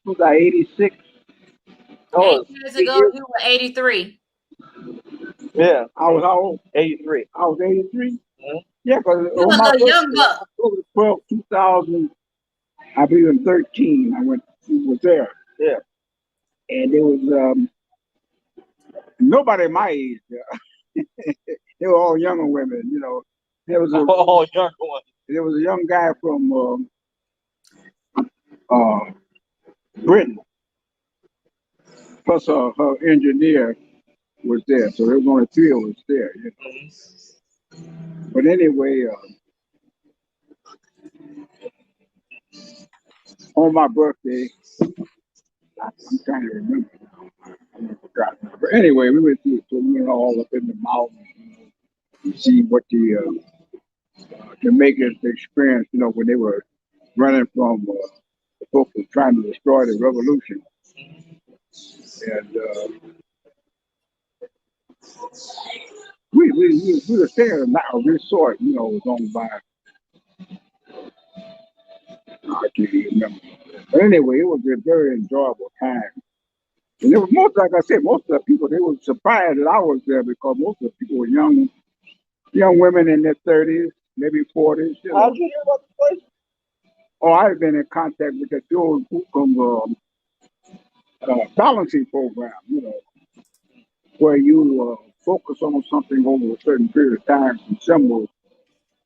Was I 86? 8 years ago, you were 83. Yeah, I was how old? 83. I was 83. Mhm. Yeah, because You was a young buck. October 12, 2000, I believe in 13, I was there. Yeah. And there was nobody my age there. They were all younger women, you know. There was Oh, young one. there was a young guy from Britain. Plus her engineer was there, so there was only three of us there. You know? But anyway, on my birthday, I'm trying to remember now. I forgot. But anyway, we went through it, so we went all up in the mountains, you know, to see what the Jamaicans experienced, you know, when they were running from the folks who were trying to destroy the revolution. And we were there in a resort, you know, was owned by, I can't even remember. But anyway, it was a very enjoyable time. And there was like I said, most of the people, they were surprised that I was there because most of the people were young women in their 30s, maybe 40s. You know. How'd you hear about the place? Oh, I've been in contact with the dual balancing program, you know, where you focus on something over a certain period of time, some symbols,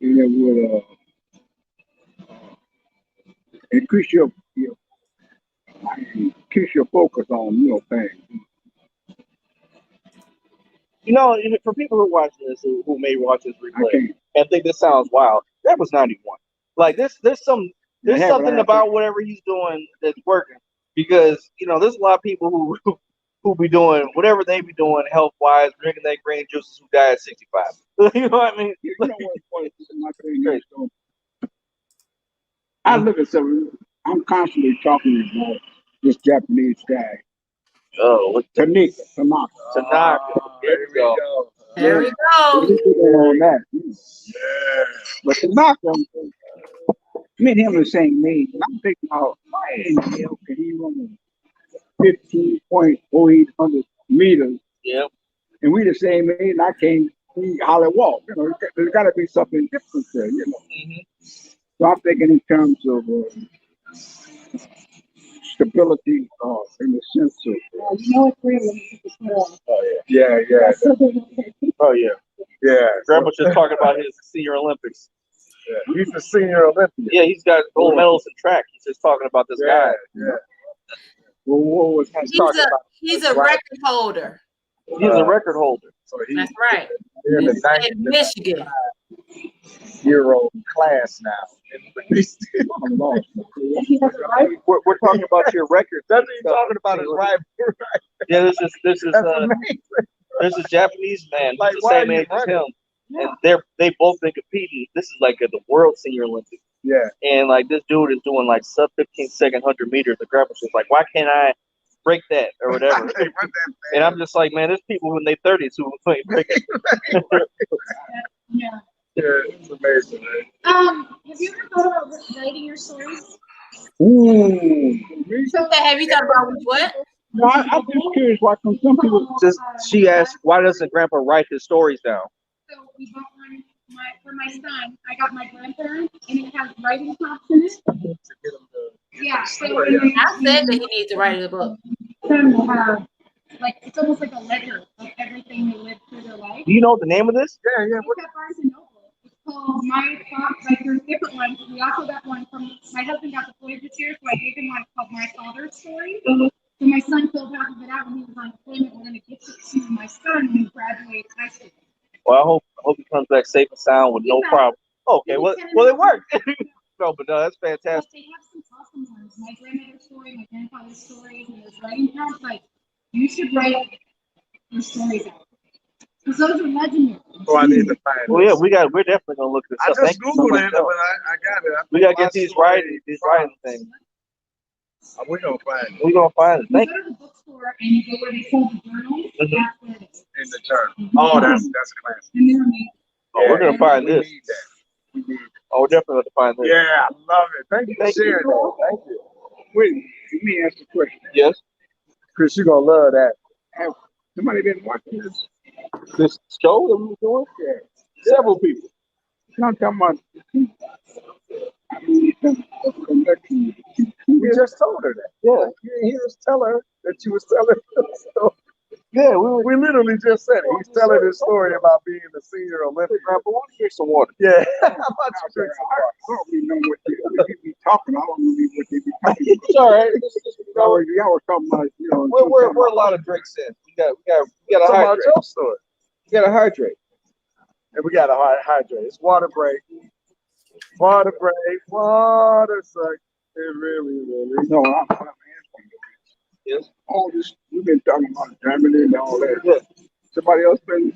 and it will increase your focus on, you know, things. You know, for people who are watching this, who may watch this I replay can't. and think this sounds wild, that was 91. Like there's Yeah, but something about whatever he's doing that's working because there's a lot of people who be doing whatever they be doing health wise, drinking that green juices who die at 65. You know what I mean? You know what my thing is, though? I look at something. I'm constantly talking about this Japanese guy, Oh, what's Tanaka. Tanaka? There we go. There we go. On that. But Tanaka, me and him are the same age. And I'm thinking about why in the hell can he run 15.0800 meters Yeah. and we the same age and I can't holler walk? There's got to be something different there, Mm-hmm. So I'm thinking in terms of stability in the sense of. Yeah. Oh yeah. Yeah. Grandpa just talking about his senior Olympics. Yeah. He's the senior Olympian. Yeah, he's got gold medals in track. He's just talking about this guy. Yeah. Well, what was He's a record holder. He's a record holder. So he's That's right. in the In Michigan. 90-year-old class now. We're talking about your records. That's what he's talking about his rival. Yeah, this is That's amazing. there's a Japanese man. Like, He's the why same are you age as running? him, and they both been competing. This is like the World Senior Olympics, Yeah. and like this dude is doing like sub 15-second 100 meters. The grandpa's just like, why can't I break that or whatever? And I'm just like, man, there's people in their 30s who ain't breaking. Yeah. Yeah, it's amazing, man. Have you ever thought about writing your stories? Ooh. So have you thought about what? No, I'm just curious why some people. She asked, why doesn't Grandpa write his stories down? So we bought one for my son. I got my grandparents, and it has writing prompts in it. Yeah. So I said that he needs to write a book. son will have it's almost like a ledger of everything they lived through their life. Do you know the name of this? Yeah. It's at Barnes and Noble. It's called My Thoughts. There's different ones. We also got one from my husband got the Voyager this year, so I gave him one called My Father's Story. Mm-hmm. So my son filled half of it out when he was on deployment. We're going to gift it to my son when he graduates high school. Well, I hope he comes back safe and sound with no problem. Okay, well it worked. No, but that's fantastic. They have some awesome ones. My grandmother's story, my grandfather's stories, and there's writing prompts. You should write your stories out. Because those are legendary. Oh, I need to find it. Well, yeah, we're definitely gonna look this I up. just Thank you so Googled much, it, though. but I got it. We gotta get these writing things. We're going to find it We're gonna find it. You Thank go to the bookstore and you go where they sell the journals. That's where it is. in the journal. Oh, that's classic. And they're amazing. Oh, we're gonna find We this. need that. We need Oh, we're definitely gonna find this. Yeah, I love it. Thank you for sharing that. Thank you. Wait, let me ask you a question. Yes. Chris, you're going to love that. Have somebody been watching this? This show that we were doing? Yeah. Several people. I'm talking about. I mean, the connection. We just told her that. Yeah. You didn't hear us tell her that you was telling the story. Yeah, We literally just said it. He's telling his story about being the senior Olympic. Grandpa, why don't you drink some water? Yeah. I don't really know what they be talking. I don't really know what they be talking about. It's all right. Y'all were talking about, We're a lot of drinks in. We gotta Talk about hydrate. your story. We gotta hydrate. And we got to hydrate. It's water break. Water break. Water suck. It really. No, I'm asking you. Yes. All this, we've been talking about Germany and all that. Yeah. Somebody else been.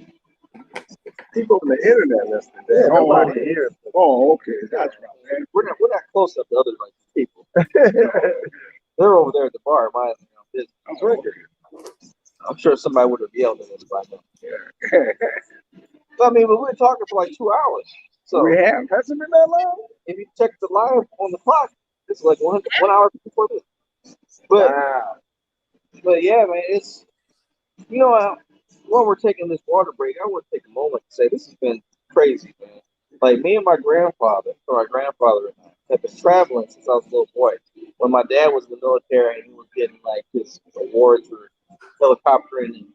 People on the internet listening. Yeah, Nobody okay. here. Oh, okay. That's right, man. We're not close enough to other like people. They're over there at the bar, minding their own business. That's right. I'm sure somebody would have yelled at us by now. Yeah. I mean, but we were talking for like 2 hours. So We have. Hasn't been that long? if you check the live on the clock, it's like 1 hour before this. But Wow. but yeah, man, it's while we're taking this water break, I want to take a moment to say this has been crazy, man. Like me and my grandfather and I have been traveling since I was a little boy. When my dad was in the military and he was getting like his awards for helicoptering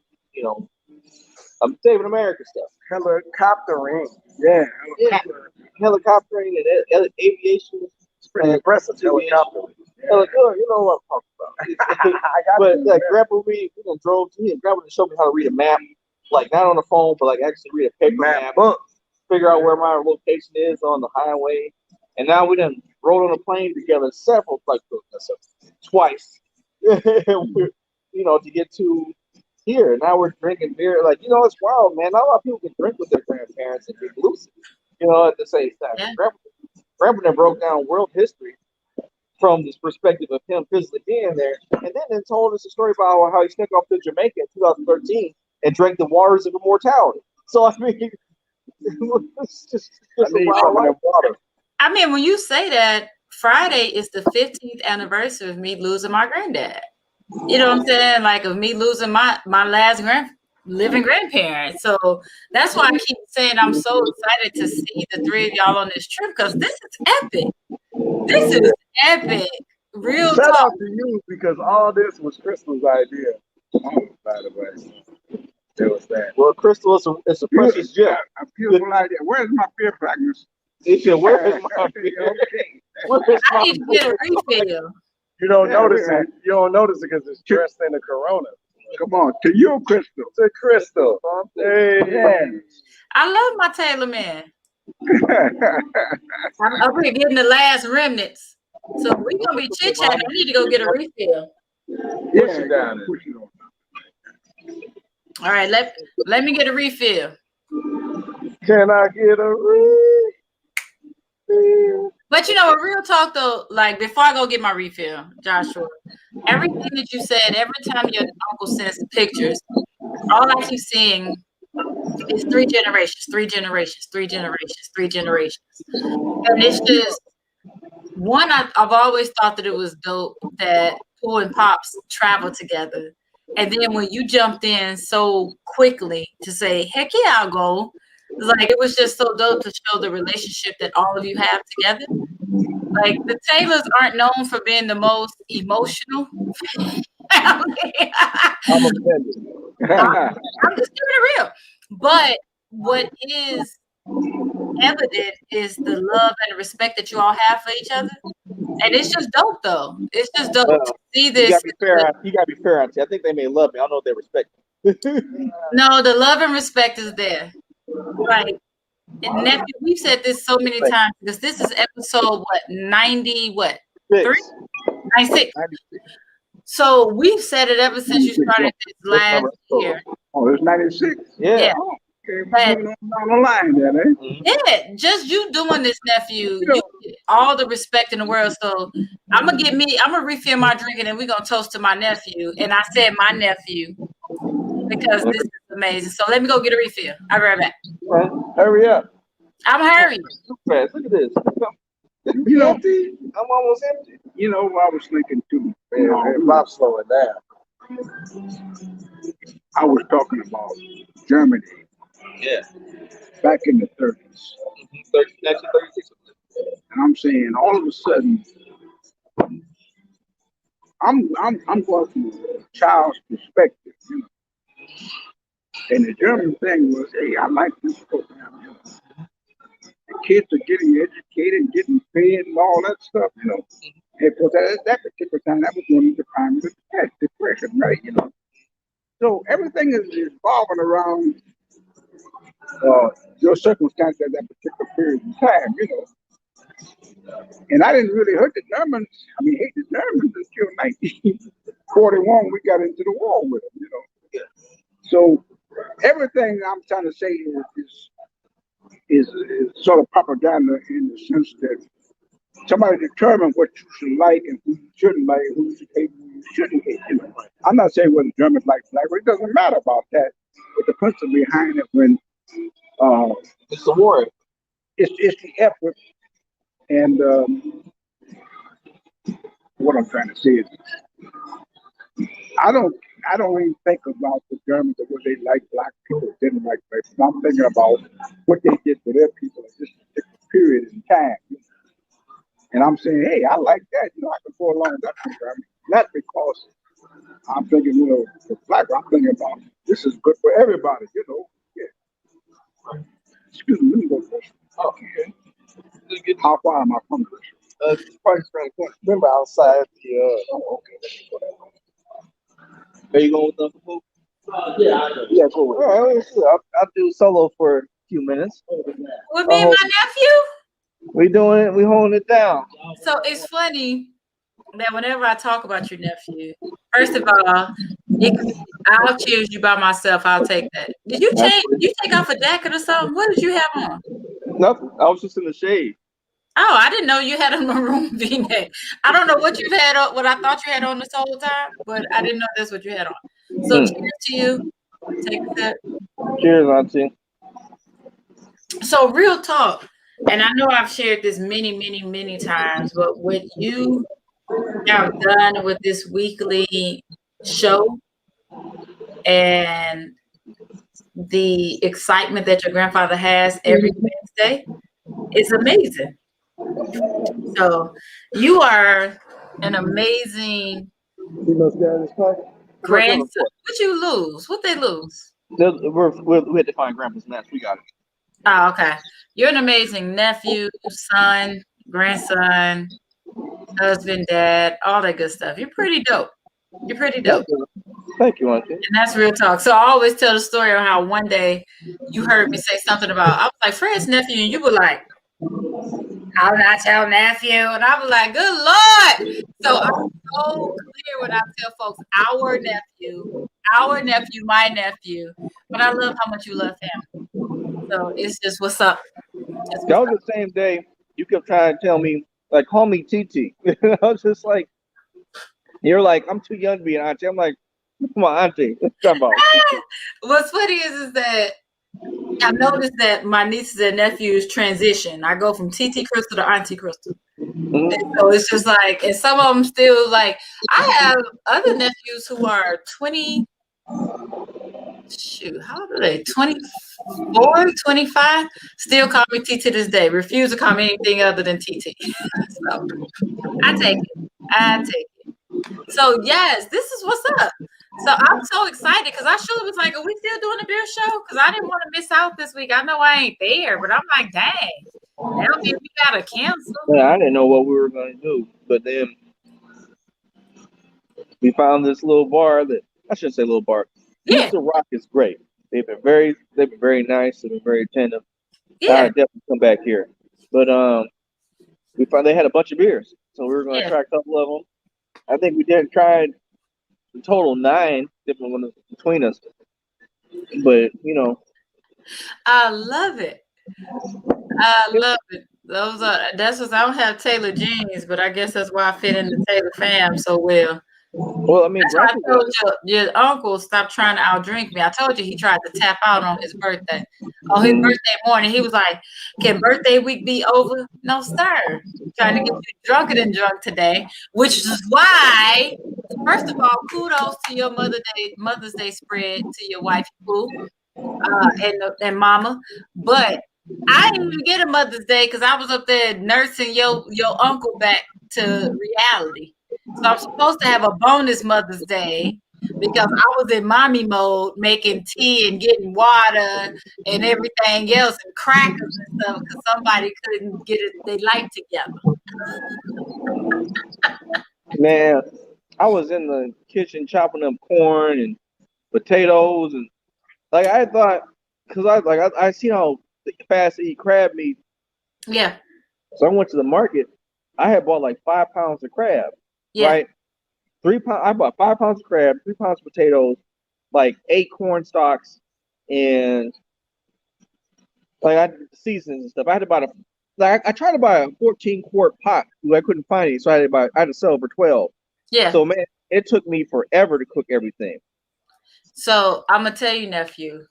and saving America stuff. Helicoptering. Yeah. Yeah, helicoptering and aviation. It's pretty impressive. Helicoptering. You know what I'm talking about. I got But you. like Grandpa, we drove to him. Grandpa showed me how to read a map. like not on the phone, but like actually read a paper map, figure out where my location is on the highway. And now we done rode on a plane together twice, to get to here. Now we're drinking beer. Like, it's wild, man. Not a lot of people can drink with their grandparents and be lucid, at the same time. Yeah. Grandpa then broke down world history from this perspective of him physically being there, and then told us a story about how he snuck off to Jamaica in 2013 and drank the waters of immortality. So I mean, it's just a wild life. Water. I mean, when you say that, Friday is the 15th anniversary of me losing my granddad. You know what I'm saying? Like of me losing my last living grandparent. So that's why I keep saying I'm so excited to see the three of y'all on this trip, because this is epic. This is epic. Real Shout talk. out to you, because all this was Crystal's idea. By the way, there was that. Well, Crystal, it's a precious gift. A beautiful idea. Where's my beer fragments? Where's my beer? I need to get a refill. You don't notice it. You don't notice it because it's dressed in a Corona. Come on, to you, Crystal. To Crystal. Hey. I love my Taylor man. I'm up here getting the last remnants. So we're gonna be chit chatting. I need to go get a refill. Push it down. All right, let me get a refill. Can I get a refill? But a real talk though, like before I go get my refill, Joshua, everything that you said, every time your uncle sends pictures, all I keep seeing is three generations. And it's just one, I've always thought that it was dope that Pooh and Pops travel together. And then when you jumped in so quickly to say, heck yeah, I'll go. Like, it was just so dope to show the relationship that all of you have together. Like, the Taylors aren't known for being the most emotional family. I'm offended. I'm just keeping it real. But what is evident is the love and the respect that you all have for each other. And it's just dope, though. It's just dope to see this. You gotta be fair, Auntie. I think they may love me. I don't know if they respect me. No, the love and respect is there. Like, nephew, we've said this so many times because this is episode 90 what? 96. So we've said it ever since you started this last year. Oh, it's 96. Yeah. Oh, okay, moving on the line then, eh? Yeah, just you doing this, nephew. You get all the respect in the world. So I'm gonna refill my drink and then we're gonna toast to my nephew. And I said my nephew because this is amazing. So let me go get a refill. I'll be right back. Hurry up. I'm hurrying. Look at this. You know, I'm almost empty. I was thinking too. If I'm slowing down, I was talking about Germany. Yeah. Back in the 30s. 1936. And I'm saying all of a sudden, I'm going from a child's perspective, And the German thing was, hey, I like this program, The kids are getting educated, getting paid, and all that stuff, And for that particular time, that was one of the time of the depression, right? So everything is revolving around your circumstance at that particular period in time, And I didn't really hate the Germans until 1941. We got into the war with them, So everything I'm trying to say is sort of propaganda in the sense that somebody determines what you should like and who you shouldn't like, and who you should hate, and who you shouldn't hate. I'm not saying whether Germans like black, but it doesn't matter about that. But the principle behind it, when it's the war, it's the effort, and what I'm trying to say is, I don't even think about the Germans and what they like black people, didn't like black people. I'm thinking about what they did to their people at this particular period in time. And I'm saying, hey, I like that. I can go along with that program. Not because I'm thinking, for black, I'm thinking about this is good for everybody, Yeah. Excuse me, let me go first. Okay. How far am I from this? Remember outside the. Oh, okay. Are you going with Uncle Pooh? Yeah, cool. All right, let's see. I'll do solo for a few minutes. With me and my nephew. We doing it. We holding it down. So it's funny that whenever I talk about your nephew, first of all, I'll choose you by myself. I'll take that. Did you change? Did you take off a jacket or something? What did you have on? Nothing. I was just in the shade. Oh, I didn't know you had a maroon V-neck. I don't know what you had on, what I thought you had on this whole time, but I didn't know that's what you had on. So cheers to you. Take a sip. Cheers, Auntie. So real talk, and I know I've shared this many times, but what you have done with this weekly show and the excitement that your grandfather has every Wednesday is amazing. So you are an amazing grandson. What you lose? What they lose? We had to find Grandpa's match. We got it. Oh, okay. You're an amazing nephew, son, grandson, husband, dad, all that good stuff. You're pretty dope. You're pretty dope. Thank you, Auntie. And that's real talk. So I always tell the story of how one day you heard me say something about, I was like, Fred's nephew, and you were like, I'm not your nephew. And I was like, good Lord. So I'm so clear when I tell folks, our nephew, my nephew. But I love how much you love him. So it's just what's up. That was the same day you kept trying to tell me, like, call me TT. I was just like, you're like, I'm too young to be an auntie. I'm like, come on, auntie. What's funny is that I've noticed that my nieces and nephews transition. I go from TT Crystal to Auntie Crystal. And so it's just like, and some of them still like, I have other nephews who are 20, how old are they? 24, 25, still call me TT to this day. Refuse to call me anything other than TT. So I take it. So yes, this is what's up. So I'm so excited because I sure was like, are we still doing a beer show? Because I didn't want to miss out this week. I know I ain't there, but I'm like, dang, that'll mean we gotta cancel. Yeah, I didn't know what we were going to do, but then we found this little bar that I shouldn't say little bar. Yeah. Pizza Rock is great. They've been very nice. They've been very attentive. Yeah. I definitely come back here. But we found they had a bunch of beers, so we were going to try a couple of them. I think we did try in total 9 different ones between us. But I love it. That's what I don't have Taylor jeans, but I guess that's why I fit in the Taylor fam so well. Well, I mean, that's why I told you your uncle stopped trying to outdrink me. I told you he tried to tap out on his birthday. On his birthday morning, he was like, "Can birthday week be over?" No, sir. Trying to get you drunker than drunk today, which is why, first of all, kudos to your Mother's Day spread to your wife, Pooh, and Mama. But I didn't even get a Mother's Day because I was up there nursing your uncle back to reality. So I'm supposed to have a bonus Mother's Day because I was in mommy mode, making tea and getting water and everything else and crackers and stuff because somebody couldn't get their life together. Man, I was in the kitchen chopping up corn and potatoes and like I thought, because I seen how fast they eat crab meat. Yeah. So I went to the market. I had bought like 5 pounds of crab. Yeah. Right. 3 pounds. I bought 5 pounds of crab, 3 pounds of potatoes, like 8 corn stalks, and like I did seasons and stuff. I had to buy I tried to buy a 14-quart pot. I couldn't find any, so I had to sell for 12. Yeah. So man, it took me forever to cook everything. So I'm gonna tell you, nephew.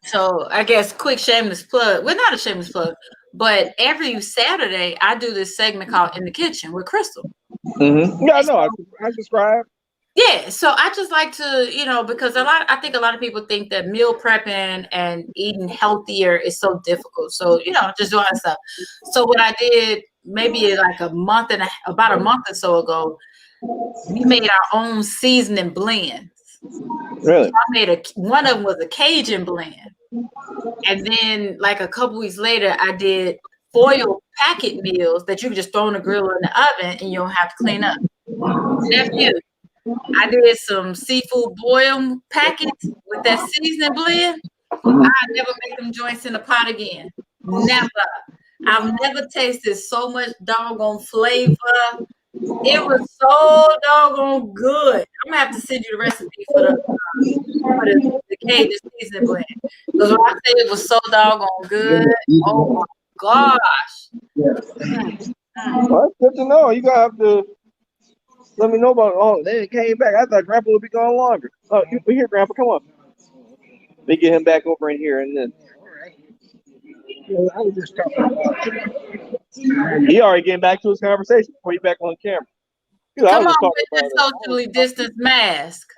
So I guess quick shameless plug. Well, not a shameless plug, but every Saturday I do this segment called In the Kitchen with Crystal. Mm-hmm. Yeah, I know. I subscribe. Yeah, so I just like to, because I think a lot of people think that meal prepping and eating healthier is so difficult. So, just doing stuff. So what I did maybe like about a month or so ago, we made our own seasoning blends. Really? So I made one of them was a Cajun blend. And then like a couple weeks later, I did foil packet meals that you can just throw in the grill or in the oven and you don't have to clean up. Nephew, I did some seafood boil packets with that seasoning blend. I never make them joints in the pot again. Never. I've never tasted so much doggone flavor. It was so doggone good. I'm gonna have to send you the recipe for the Cajun seasoning blend. Because when I say it was so doggone good, oh my gosh. Well, that's good to know. You gotta have to let me know about it. Oh, they came back. I thought Grandpa would be gone longer. Oh, we here, Grandpa. Come on. They get him back over in here, and then I was just talking about he already getting back to his conversation before you back on camera. Dude, I Come was just on talking with about the socially distanced mask.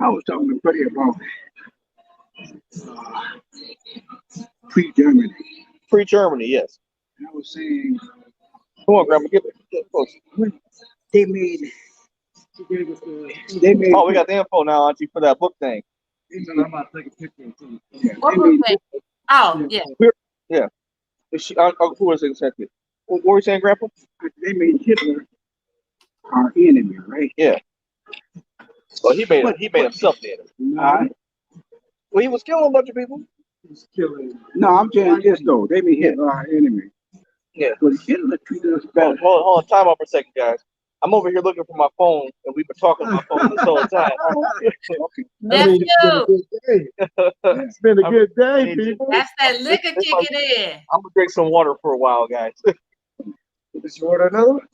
I was talking to Freddie about pre-Germany. pre-Germany, yes. And I was saying Come on, Grandpa, get close. they made they made Oh, we got the info now, Auntie, for that book thing. I'm about to take a picture of something. Yeah, What they was made, that? Oh, yeah. Yeah. Who was it second? What were you saying, Grandpa? they made Hitler our enemy, right? Yeah. Well, he made himself the enemy. No, Well, he was killing a bunch of people. no, I'm saying this though. They made Hitler our enemy. Yeah. But Hitler treated us better. Hold on, time out for a second, guys. I'm over here looking for my phone, and we've been talking on my phone this whole time. Nephew, It's been a good day, people. that's that liquor kicking in. I'm gonna drink some water for a while, guys. Did you order another one?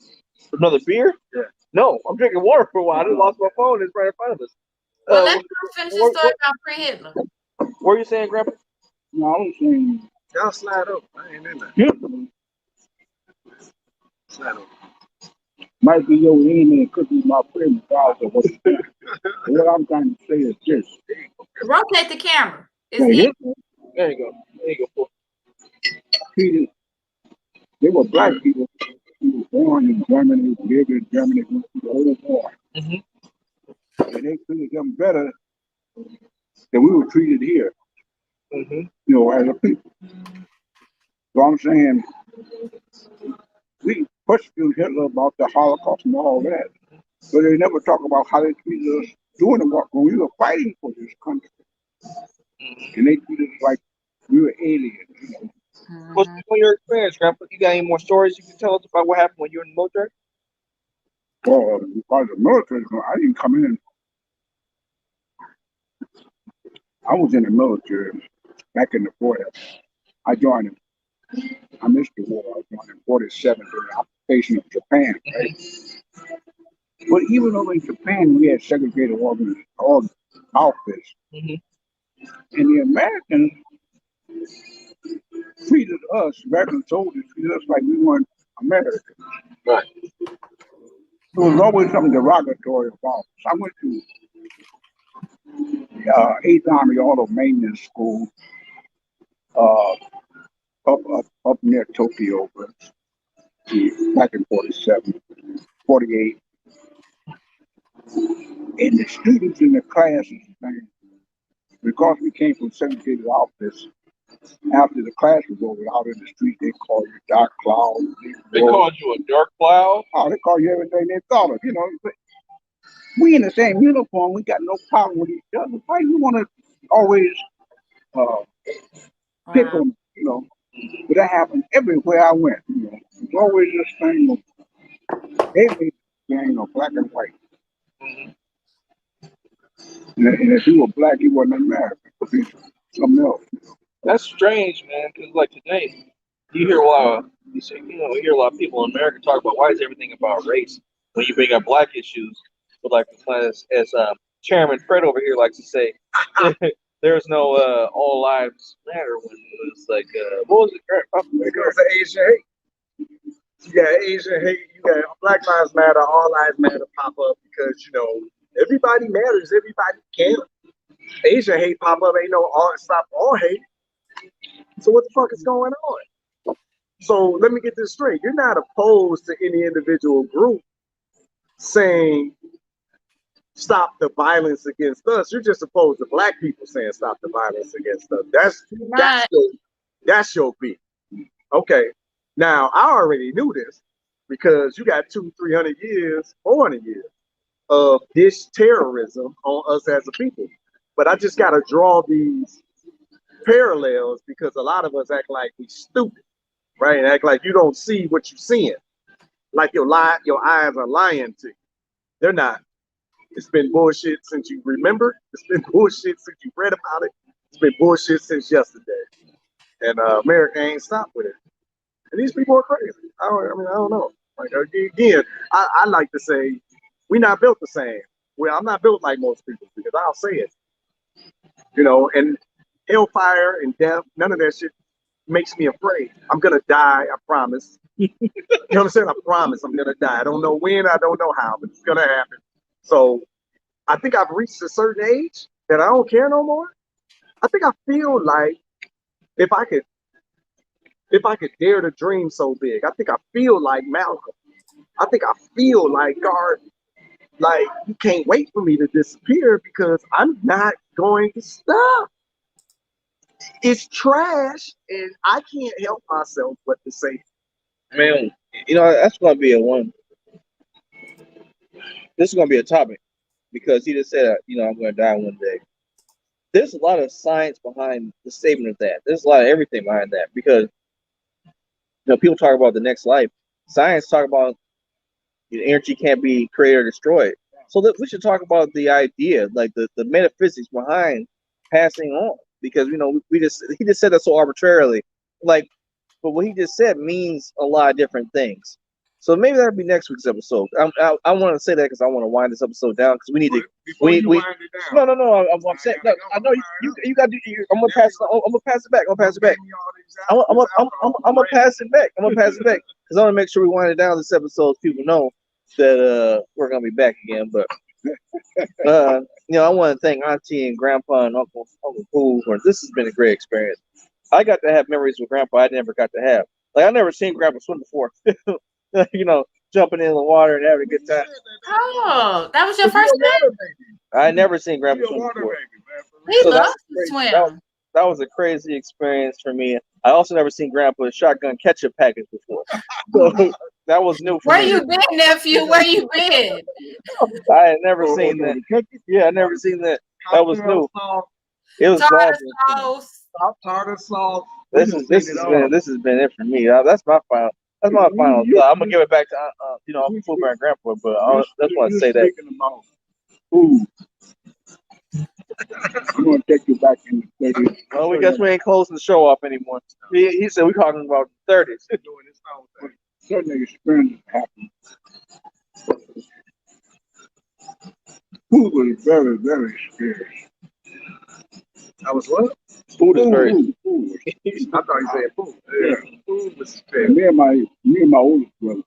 Another beer? Yeah. No, I'm drinking water for a while. I just lost my phone. It's right in front of us. Well, let's finish the story about pre-Hitler. What were you saying, Grandpa? No, I was saying Y'all slide up. I ain't in there. Slide up. might be your enemy and could be my friend regardless of what you think. What I'm trying to say is this. Rotate the camera. It's Hey, easy. There you go. There you go. treated, they were black people who were born in Germany, lived in Germany, went through the whole war. Mm-hmm. And they treated them better than we were treated here, Mm-hmm. you know, as a people. So I'm saying we questioned Hitler about the Holocaust and all that, but they never talk about how they treated us during the war when we were fighting for this country. And they treated us like we were aliens, you know. What's been your experience, Grandpa? You got any more stories you can tell us about what happened when you were in the military? Well, because the military, I didn't come in. I was in the military back in the 40s. I joined him. I missed the war. I joined in 47 during the occupation of Japan, right? But even though in Japan we had segregated all outfits, and the Americans treated us, American soldiers treated us like we weren't Americans. Right. There was always something derogatory about us. I went to 8th Army Auto Maintenance School up near Tokyo, but back in 47, 48. And the students in the classes, man, because we came from segregated outfits, after the class was over, out in the street, they called you Dark Cloud. They called you a dark cloud? Oh, they called you everything they thought of, you know. But we in the same uniform, we got no problem with each other. Why you want to always pick on, you know? But that happened everywhere I went, you know. It's always this thing of, they made this thing of black and white. And if you were black, you wasn't American. Something else. That's strange, man. Because like today, you hear a lot. We hear a lot of people in America talk about why is everything about race when you bring up black issues. But like as Chairman Fred over here likes to say, there's no all lives matter when it was like what was it? Because of Asian hate. You got Asian hate, you got Black Lives Matter, All Lives Matter pop up because, you know, everybody matters, everybody can. Asian hate pop up, ain't no all stop all hate. So what the fuck is going on? So let me get this straight. You're not opposed to any individual group saying stop the violence against us. You're just opposed to black people saying stop the violence against us. That's your beef. Okay. Now I already knew this because you got 200-300 years, 400 years of this terrorism on us as a people. But I just got to draw these parallels because a lot of us act like we stupid, right? Act like you don't see what you're seeing, like your eyes are lying to you. They're not. It's been bullshit since you remember. It's been bullshit since you read about it. It's been bullshit since yesterday, and America ain't stopped with it. And these people are crazy. I don't know. Like again, I like to say we're not built the same. Well, I'm not built like most people because I'll say it. And hellfire and death, none of that shit makes me afraid. I'm gonna die, I promise. You know what I'm saying? I promise I'm gonna die. I don't know when, I don't know how, but it's gonna happen. So I think I've reached a certain age that I don't care no more. I think I feel like if I could dare to dream so big, I think I feel like Malcolm. I think I feel like God, like you can't wait for me to disappear because I'm not going to stop. It's trash, and I can't help myself but to say, Man, that's going to be a one. This is going to be a topic because he just said, I'm going to die one day. There's a lot of science behind the statement of that. There's a lot of everything behind that because people talk about the next life. Science talk about energy can't be created or destroyed. So that we should talk about the idea, like the metaphysics behind passing on, because he just said that so arbitrarily, like, but what he just said means a lot of different things. So maybe that'll be next week's episode. I want to say that because I want to wind this episode down because we need to. No. I'm saying no, I know you got to. I'm gonna pass. I'm gonna pass it back. I'm gonna pass it back. I'm gonna pass it back. I'm gonna pass it back because I want to make sure we wind it down this episode so people know that we're gonna be back again. But I want to thank Auntie and Grandpa and Uncle Pooh for this has been a great experience. I got to have memories with Grandpa I never got to have. Like I never seen Grandpa swim before. Jumping in the water and having a good time. Oh, that was your first time? I never seen Grandpa swim before. He loves to swim. That was a crazy experience for me. I also never seen Grandpa shotgun ketchup package before. So that was new for me. Where you been, nephew? Where you been? I had never seen that. Yeah, I never seen that. That was new. It was tartar sauce. Tartar sauce. This has been it for me. That's my final thought. I'm gonna give it back to Uncle Pooh and Grandpa, but that's why I say that. Food. I'm gonna take you back in the 30s. Well, we guess we ain't closing the show off anymore. He said we're talking about the 30s. Certain experiences happen. Food was very, very scarce. I was what? Food is very. Food. I thought you said food. Yeah. Food was scarce. Me and my oldest brother.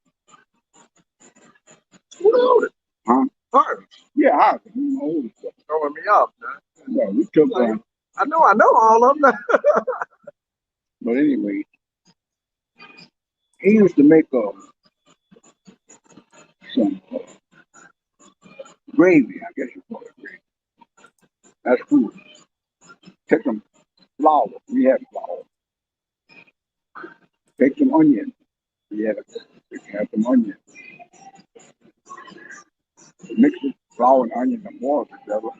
Who the oldest? Huh? Harvey. Yeah, Harvey. My oldest brother. Throwing me off, man. Yeah, we took I know all of them. But anyway, he used to make some gravy, I guess you call it gravy. That's food. Take some flour. We had flour. Take some onion. We had some onion. Mix the flour and onion and water together.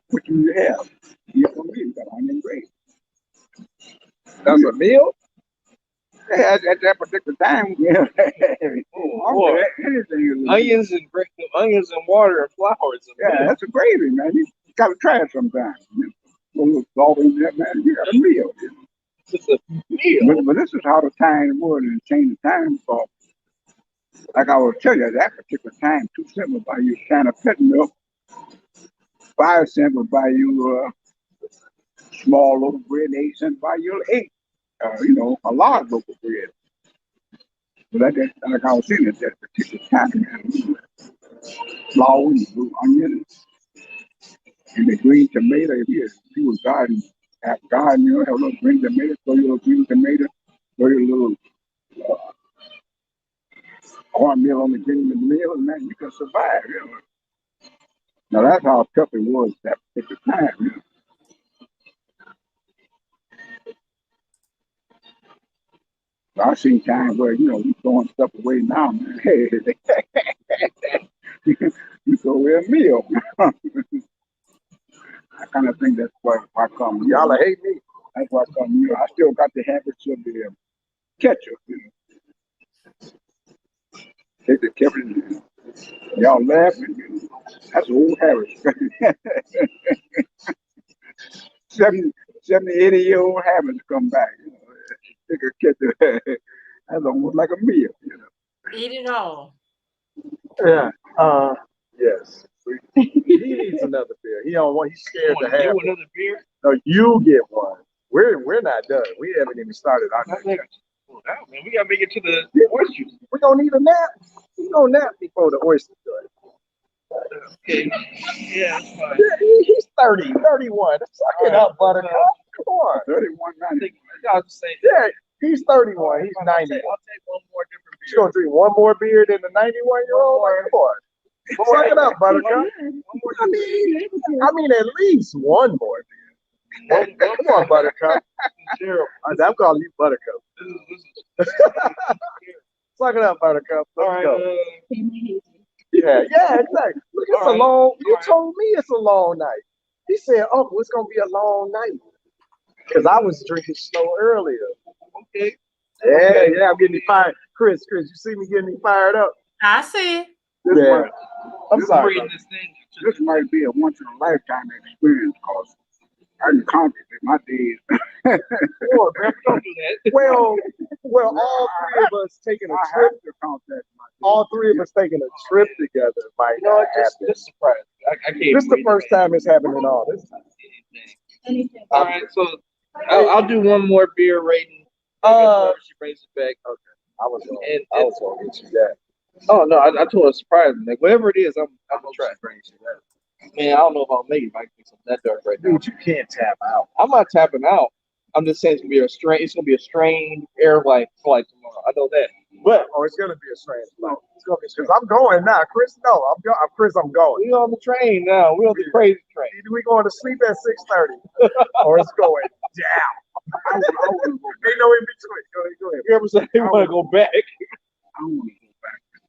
What do you have? You have you got onion gravy. That's a meal? At that particular time, yeah. Anything. Onions and water and flowers. Yeah, that's a gravy, man. You gotta try it sometime. A little salt in that, man. You got a meal. It's a meal. But this is how the time was and change the time. So, like I will tell you, at that particular time, 2 cents would buy you a can of pet milk. 5 cents would buy you a small loaf of bread. 8 cents buy you an 8. A large loaf of bread. But like I was saying, at that particular time, man, flour and blue onions and the green tomato. If you was garden, have a little green tomato, throw your little green tomato, throw your little cornmeal on the green tomato, and man, you can survive. Now that's how tough it was that particular time. I've seen times where, we throwing stuff away now, man. You throw over a meal. I kind of think that's why I come. Y'all hate me. That's why I come. I still got the habits of the ketchup. Take the ketchup. Y'all laughing. That's an old habit. 70, 80-year-old habits come back. Take a ketchup. That's almost like a meal. Eat it all. Yeah. Yes. He needs another beer. He don't want. He's scared to have. You It. another beer? No, you get one. We're not done. We haven't even started our next. Man, we gotta make it to the oysters. We're gonna need a nap. We gonna nap before the oyster joint. Okay. Yeah, that's fine. Yeah, he's 30, 31. Suck it up, Buttercup. Come on. 31, I think I'll just say Yeah, he's 31. He's 90. I'll take one more different You beer. gonna drink one more beer than the 91-year-old? Come on. Suck it up, Buttercup. I mean, at least one more beer. Come on, Buttercup. I'm calling you Buttercup. Suck it up, Buttercup. Let's go. Yeah, exactly. Look, it's a long. You told me it's a long night. He said, "Uncle, it's gonna be a long night." Because I was drinking slow earlier. Okay. Yeah, I'm getting me fired. Chris, you see me getting me fired up? I see. Yeah. I'm sorry. Reading this thing. This might be a once in a lifetime experience because I can contemplate my days. Lord, Grandpa, don't do that. Well, all three of us taking a I trip. have to contact my days. All three of us taking a trip together might You know what? not happen. Just surprised. I can't. This is the wait first to time it's happening all this time. Anything. All right, so I'll do one more beer rating. She brings it back. Okay. I was gonna get you that. Oh no, I told her surprise me. Like whatever it is, I'm gonna try. Bring you that. Man, I don't know if I'll make it. I can make some that dark right now. Dude, you can't tap out. I'm not tapping out. I'm just saying it's gonna be a strained airline flight tomorrow. I know that. But it's gonna be a strange flight. It's gonna be because I'm going now. Chris, no, Chris, I'm going. We on the train now. We on the crazy train. Either we going to sleep at 6:30 or it's going down. Ain't no in between. Go ahead. You ever say you want to go back? I want to go back to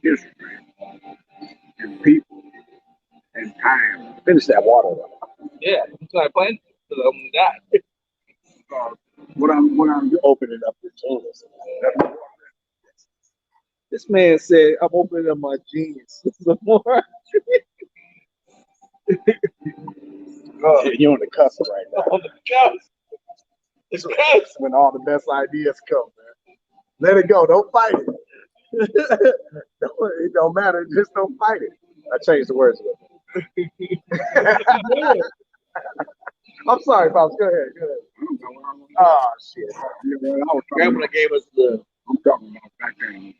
history and people and time. Finish that water though. Yeah, I'm trying to plan because I'm gonna die. What I'm Opening up your genius. This man said I'm opening up my genius some more. You're on the cusp right now. On the couch. It's when all the best ideas come, man. Let it go. Don't fight it. It don't matter. Just don't fight it. I changed the words. I'm sorry, Pops. Go ahead. Oh, shit. Grandma gave us the. I'm talking about back then.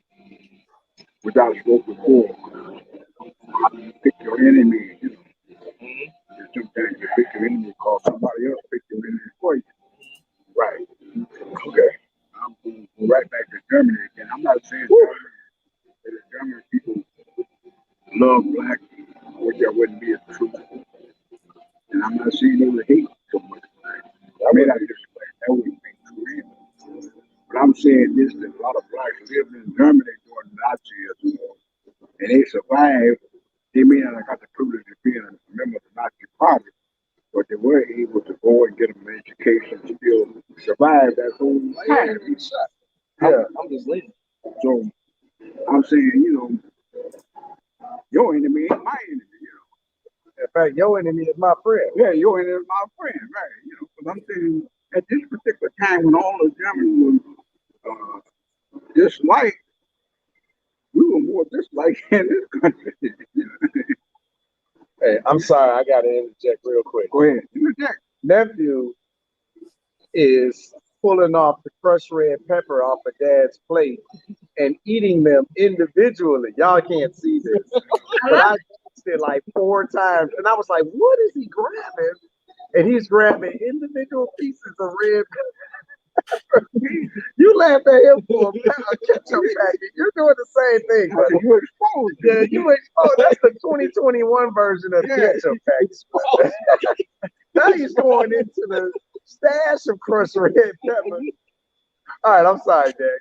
Without spoke before. How do you pick your enemy? Sometimes you pick your enemy because somebody else picked your enemy for you. Right. Okay. I'm going to go right back to Germany again. I'm not saying that the German people love black, which that wouldn't be a truth. And I'm not saying they would hate so much black. I mean, I just that wouldn't be true either. But I'm saying this, that a lot of blacks lived in Germany during Nazism, and they survived. They may not have got the privilege of being a member of the Nazi Party, but they were able to go and get them an education, still survive that whole time. Yeah, I'm just leaving. So I'm saying, your enemy ain't my enemy, In fact, your enemy is my friend. Yeah, your enemy is my friend, right? Because I'm saying at this particular time when all the Germans were disliked, we were more disliked in this country. Hey, I'm sorry. I got to interject real quick. Go ahead. Interject. Nephew is pulling off the crushed red pepper off of Dad's plate and eating them individually. Y'all can't see this, but I used it like 4 times, and I was like, "What is he grabbing?" And he's grabbing individual pieces of red pepper. You laughed at him for a ketchup packet. You're doing the same thing, buddy. You exposed. Yeah, you exposed. That's the 2021 version of ketchup packet. Now he's going into the stash of crushed red pepper. All right, I'm sorry, Dad.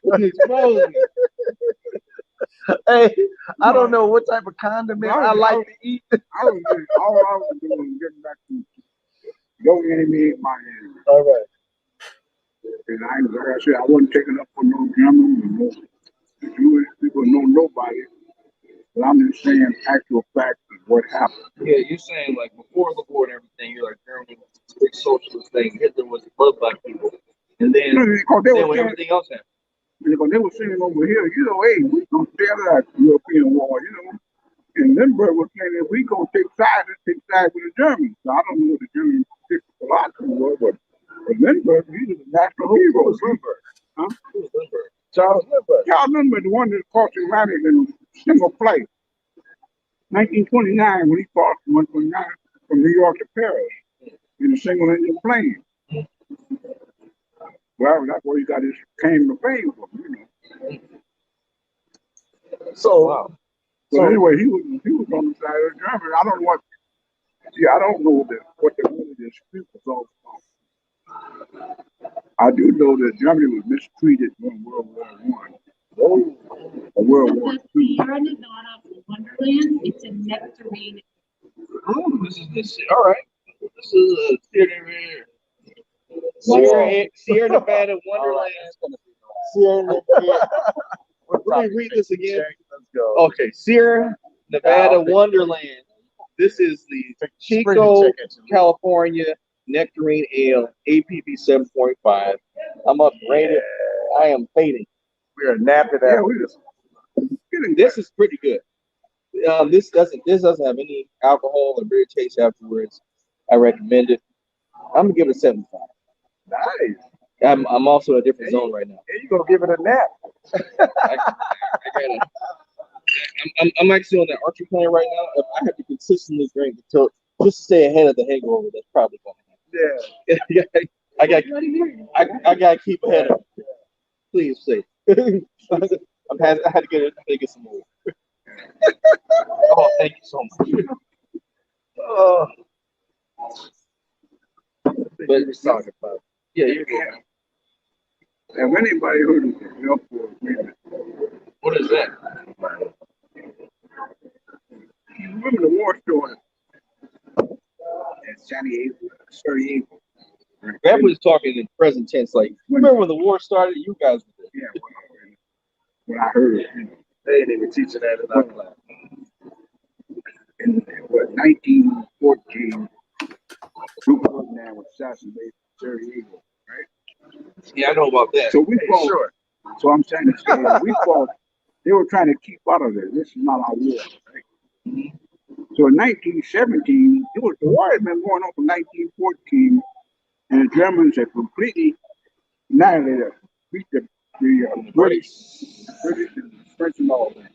Hey, I don't know what type of condiment I like to eat. all I was doing was getting back to your enemy ain't my enemy. All right. And like I said, I wasn't taking up for no German or no Jewish people, no nobody. But I'm just saying actual facts of what happened. Yeah, you're saying like before the war and everything, you're like Germany was this big socialist thing. Hitler was loved by people, and You know, then because they were when saying, everything else happened. because they were saying over here, you know, hey, we gonna stay out of that European war, you know. And Lindbergh was saying if we gonna take sides, let's take sides with the Germans. So I don't know what the German philosophy was, but Lindbergh, he was a national hero. Who was Lindbergh? Huh? Who was Lindbergh? Charles Lindbergh. Charles Lindbergh, the one that crossed the Atlantic in single flight, 1929, when he crossed from New York to Paris in a single engine plane. Well, that's where he got his claim to fame from, you know. So, Wow. But anyway, he was on the side of the Germans. I don't know what. See, I don't know what the really dispute was all about. I do know that Germany was mistreated during World War One. Or World War The Two. Sierra Nevada Wonderland, it's a nectarine. Oh, this is this. All right. This is a theater here. Sierra Nevada Wonderland. Sierra Nevada. Let me read this again. Let's go. Okay, Sierra Nevada Wonderland. This is the Chico, California Nectarine Ale, APV 7.5. I'm upgraded. I am fading. We are napped at Yeah, that. we just. This is pretty good. This doesn't have any alcohol or beer taste afterwards. I recommend it. I'm gonna give it a 7.5. Nice. I'm also in a different zone right now. And you're gonna give it a nap. I'm actually on that archery plan right now. If I have to consistently drink until just to stay ahead of the hangover, that's probably going to happen. Yeah. I gotta keep ahead of it. Please, please. I had to get some more. Oh, thank you so much. But Talking about. yeah, you're good. Have anybody heard of the Gulf Agreement? What is that? You remember the war story at Sarajevo? That was talking in present tense. Like, remember when the war started? You guys were there. Yeah, when I heard it, you know. They ain't even teaching that in our class. In what 1914, Group of man was assassinated in Sarajevo, right? Yeah, I know about that. So we fought. Sure. So I'm saying this, we fought. They were trying to keep out of it. This is not our war, right? So in 1917, the war had been going on from 1914, and the Germans had completely annihilated, beat the British and French and all that.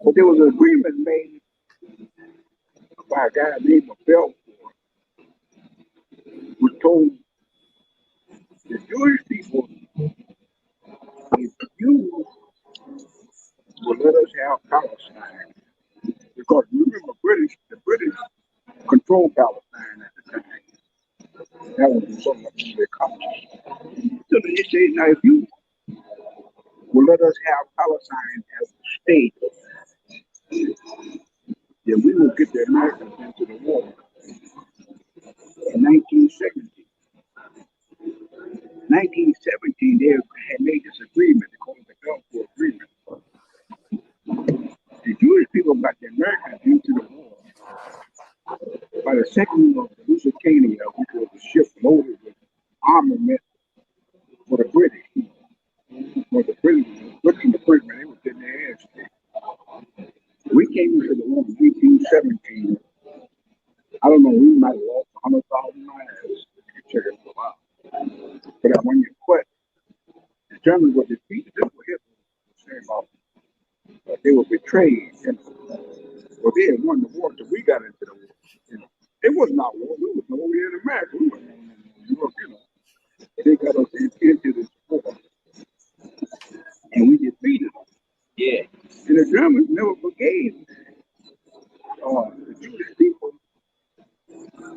But there was an agreement made by a guy named Belfort, who told the Jewish people, if you will let us have Palestine, because remember, the British controlled Palestine at the time. That was so much of their colony. So they said, now if you will let us have Palestine as a state, then we will get the Americans into the war. In 1917, they had made this agreement called the Balfour Agreement. The Jewish people got the Americans into the war by the sinking of the Lusitania, which was a ship loaded with armament for the British. For the British, the French, they were getting their ass kicked. We came into the war in 1917. I don't know, we might have lost 100,000 lives. You can check it out. But when you quit, the Germans were defeated. This was Hitler saying about they were betrayed. You know. Well, they had won the war until we got into the war. You know. It was not war. We was over here in America. We were in Europe, you know. They got us into this war. And we defeated them. Yeah. And the Germans never forgave the Jewish people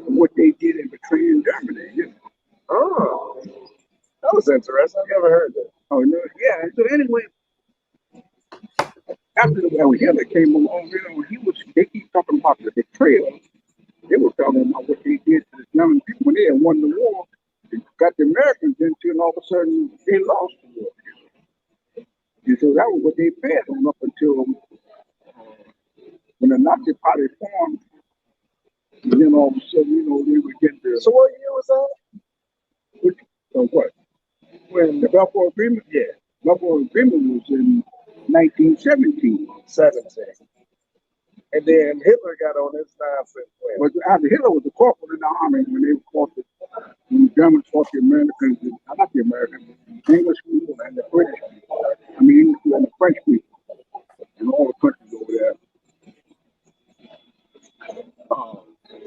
what they did in betraying Germany. You know. Oh, that was interesting. I've never heard that. Oh no, yeah. So anyway, after when Hitler came along, they keep talking about the betrayal. They were talking about what they did to the German people when they had won the war. They got the Americans into, and all of a sudden they lost the war. And so that was what they fed on up until when the Nazi Party formed. And then all of a sudden, they would get the. So what year was that? Which, what? When the Balfour Agreement? Yeah. Balfour Agreement was in 1917. 17. And then Hitler got on this nonsense. But after Hitler was a corporal in the army when they fought when the Germans fought the Americans, not the Americans, the English people and the British people. I mean, English people and the French people, and all the countries over there.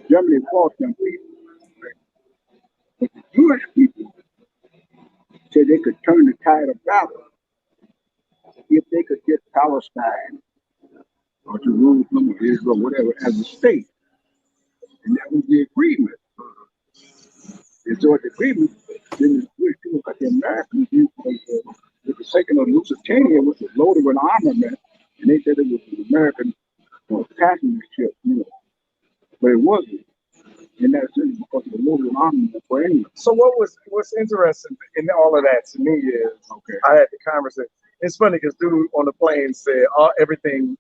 Germany fought them people. But the Jewish people said they could turn the tide of battle if they could get Palestine or Jerusalem or Israel, whatever, as a state. And that was the agreement. And so at the agreement, then the Jewish people got the Americans with the second of Lusitania, which was loaded with armament, and they said it was an American passenger ship, but it wasn't. And that's it because it was loaded with armament for England. So what's interesting in all of that to me is I had the conversation. It's funny because dude on the plane said everything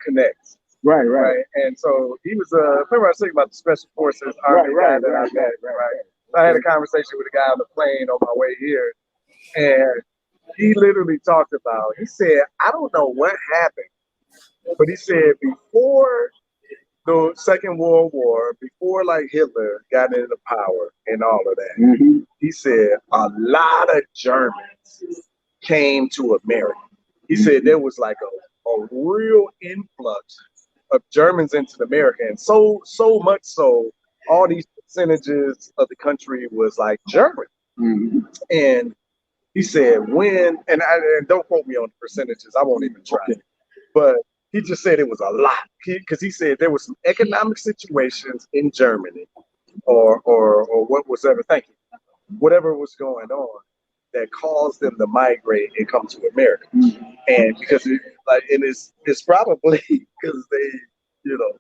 connects. Right. And so he was remember I was talking about the special forces army guy that I met, right? So I had a conversation with a guy on the plane on my way here, and he literally talked about, he said, I don't know what happened, but he said before the Second World War, before like Hitler got into power and all of that, he said a lot of Germans came to America. He said there was like a real influx of Germans into America, and so much so, all these percentages of the country was like German. And he said and don't quote me on the percentages, I won't even try, but he just said it was a lot because he said there were some economic situations in Germany or what was ever, whatever was going on that caused them to migrate and come to America. And because it's probably because they,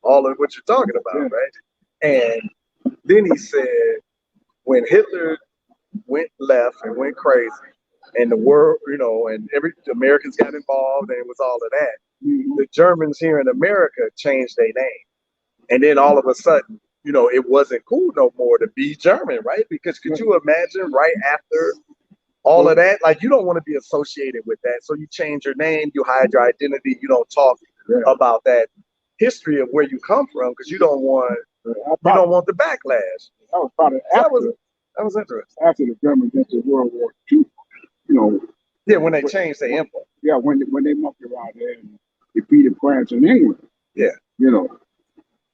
all of what you're talking about, right? And then he said when Hitler went left and went crazy and the world, and the Americans got involved and it was all of that, the Germans here in America changed their name. And then all of a sudden, it wasn't cool no more to be German, right? Because could you imagine right after all of that, like you don't want to be associated with that. So you change your name, you hide your identity, you don't talk about that history of where you come from because you don't want the backlash. That was probably that was interesting. After the Germans entered World War II, Yeah, when they changed the empire. Yeah, when they monkeyed around there and defeated France and England. Yeah.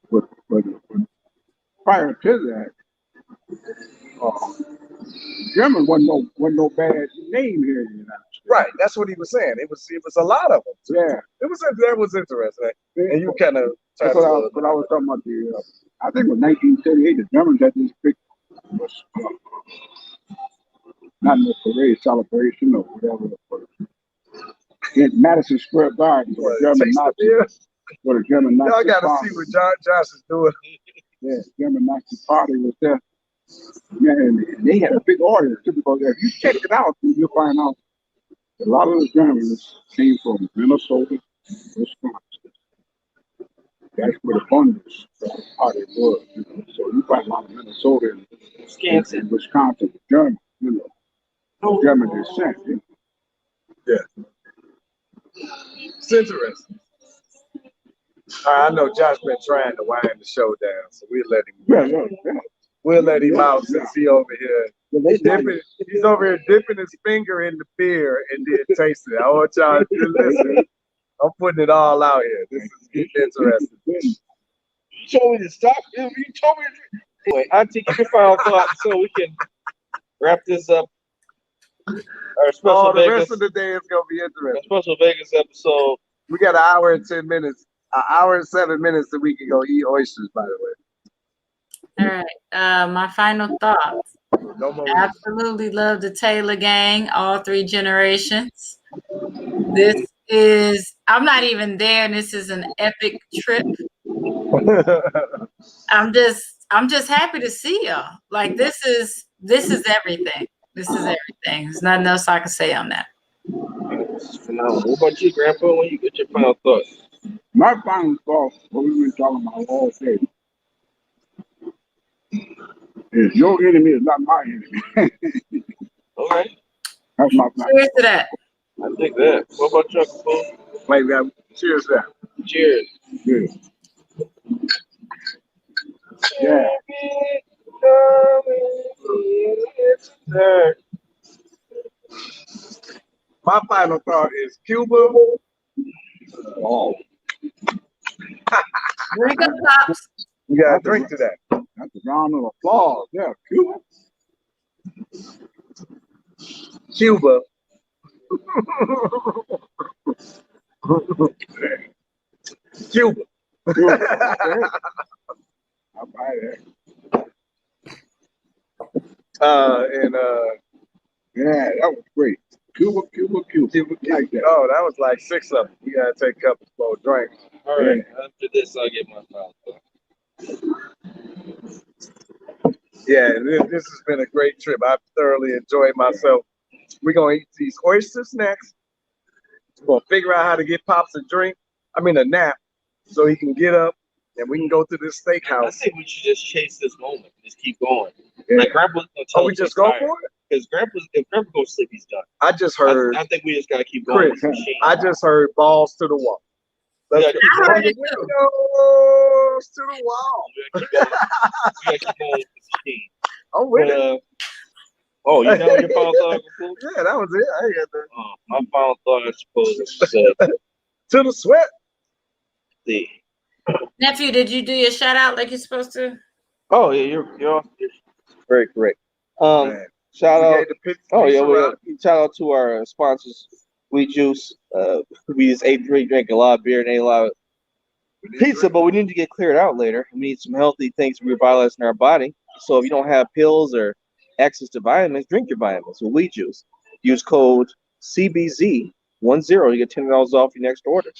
But prior to that, German wasn't no bad name here in the United States. Right, that's what he was saying. It was a lot of them. Yeah, that was interesting. And you kind of. That's what I was talking about. I think it was 1938. The Germans had this big, not no parade celebration or whatever, but in Madison Square Garden, where the German Nazi Y'all got to see what Josh is doing. Yeah, German Nazi Party was there. Yeah, and they had a big audience too, because if you check it out, you'll find out a lot of the Germans came from Minnesota, Wisconsin. That's where the Bundes party was. So you find a lot of Minnesota and Wisconsin German, German descent. Yeah. It's interesting. I know Josh been trying to wind the show down, so we'll let him. We'll let him out since he over here. He's over here dipping his finger in the beer and then tasting it. I want y'all to listen. I'm putting it all out here. This is interesting. You told me to stop. You told me to. Anyway, Auntie, give your final thought so we can wrap this up. Our special the rest of the day is gonna be interesting. Our special Vegas episode. We got an hour and 10 minutes. An hour and 7 minutes that we can go eat oysters, by the way. All right. My final thoughts. No more. Absolutely love the Taylor gang, all three generations. This is I'm not even there, and this is an epic trip. I'm just happy to see y'all. Like this is everything. This is everything. There's nothing else I can say on that. Phenomenal. What about you, Grandpa? When you get your final thoughts? My final thought, what we've been talking about all day, is your enemy is not my enemy. All right. That's my final Cheers to that. I think that. What about you, Uncle Paul? Wait, we have cheers to that. Cheers. Yeah. My final thought is Cuba. Oh, Drink up, pops. You got to drink to that. that's a round of applause. Yeah, Cuba. Cuba. Cuba. I'll buy that. And Yeah, that was great. Cuba. Like that. oh, that was like 6 of them. We gotta take a couple more drinks. All right. After this, I'll get my final thought. Yeah, this has been a great trip. I've thoroughly enjoyed myself. We're gonna eat these oysters next. We're gonna figure out how to get Pops a nap, so he can get up and we can go to this I steakhouse. think we should just chase this moment. Just keep going. Yeah. Like Grandpa's gonna tell Oh, we us just he's go tired. for it? Because if Grandpa goes to sleep, he's done. I just heard, I think we just gotta keep going with Chris, the machine. I just heard balls to the wall. Let's Yeah, keep I heard going. it too. Windows to the wall. We gotta keep going with the machine. I'm with But, it. oh, you know your final thought, Uncle Paul? Yeah, that was it. I ain't got that. My final thought, I suppose, is to say To the sweat. the. Nephew, did you do your shout out like you're supposed to? Oh yeah, you're off. Very correct. Man. Shout We out. gave the pizza Oh yeah, around. shout out to our sponsors, We Juice. We just drank a lot of beer and ate a lot of pizza, but we need to get cleared out later. We need some healthy things to revitalize in our body. So if you don't have pills or access to vitamins, drink your vitamins with We Juice. Use code CBZ10. You get $10 off your next order.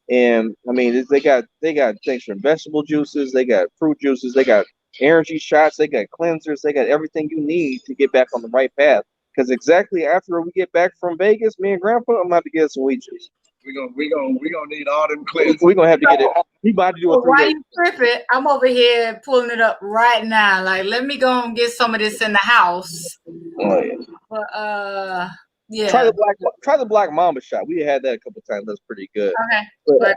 And I mean, they got things from vegetable juices, they got fruit juices, they got energy shots, they got cleansers, they got everything you need to get back on the right path. Because exactly after we get back from Vegas, me and Grandpa, I'm about to get some We Juice. We gonna need all them cleanses. We're gonna have to get it. We about to do a Well, while 3-day. you tripping, I'm over here pulling it up right now. Like, let me go and get some of this in the house. Oh, yeah. But yeah. Try the Black Mamba shot. We had that a couple times. That's pretty good. Okay.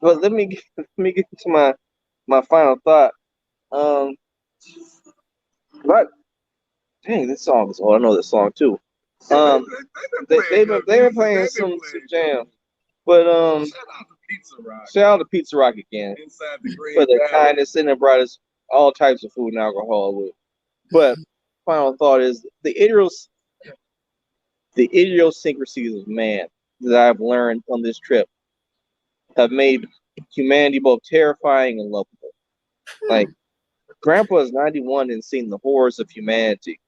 But let me get to my final thought. But dang, this song is. Oh, I know this song too. They've been playing some jam. But shout out to Pizza Rock again for their kindness and they brought us all types of food and alcohol with. But final thought is the idiosyncrasies of man that I've learned on this trip have made humanity both terrifying and lovable. Like Grandpa is 91 and seen the horrors of humanity,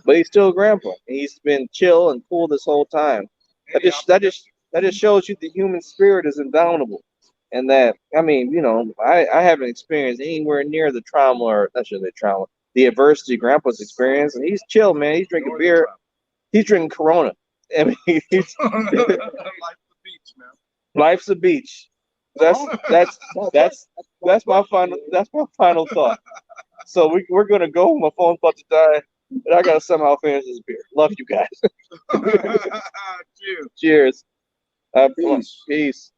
but he's still Grandpa. And he's been chill and cool this whole time. That just shows you the human spirit is indomitable, and that I haven't experienced anywhere near the trauma or not sure the trauma, the adversity Grandpa's experienced, and he's chill, man. He's drinking beer, he's drinking Corona. I mean, life's the beach, man. Life's a beach. That's my final thought. So we're gonna go. My phone's about to die, and I gotta somehow finish this beer. Love you guys. Cheers. Cheers. Peace.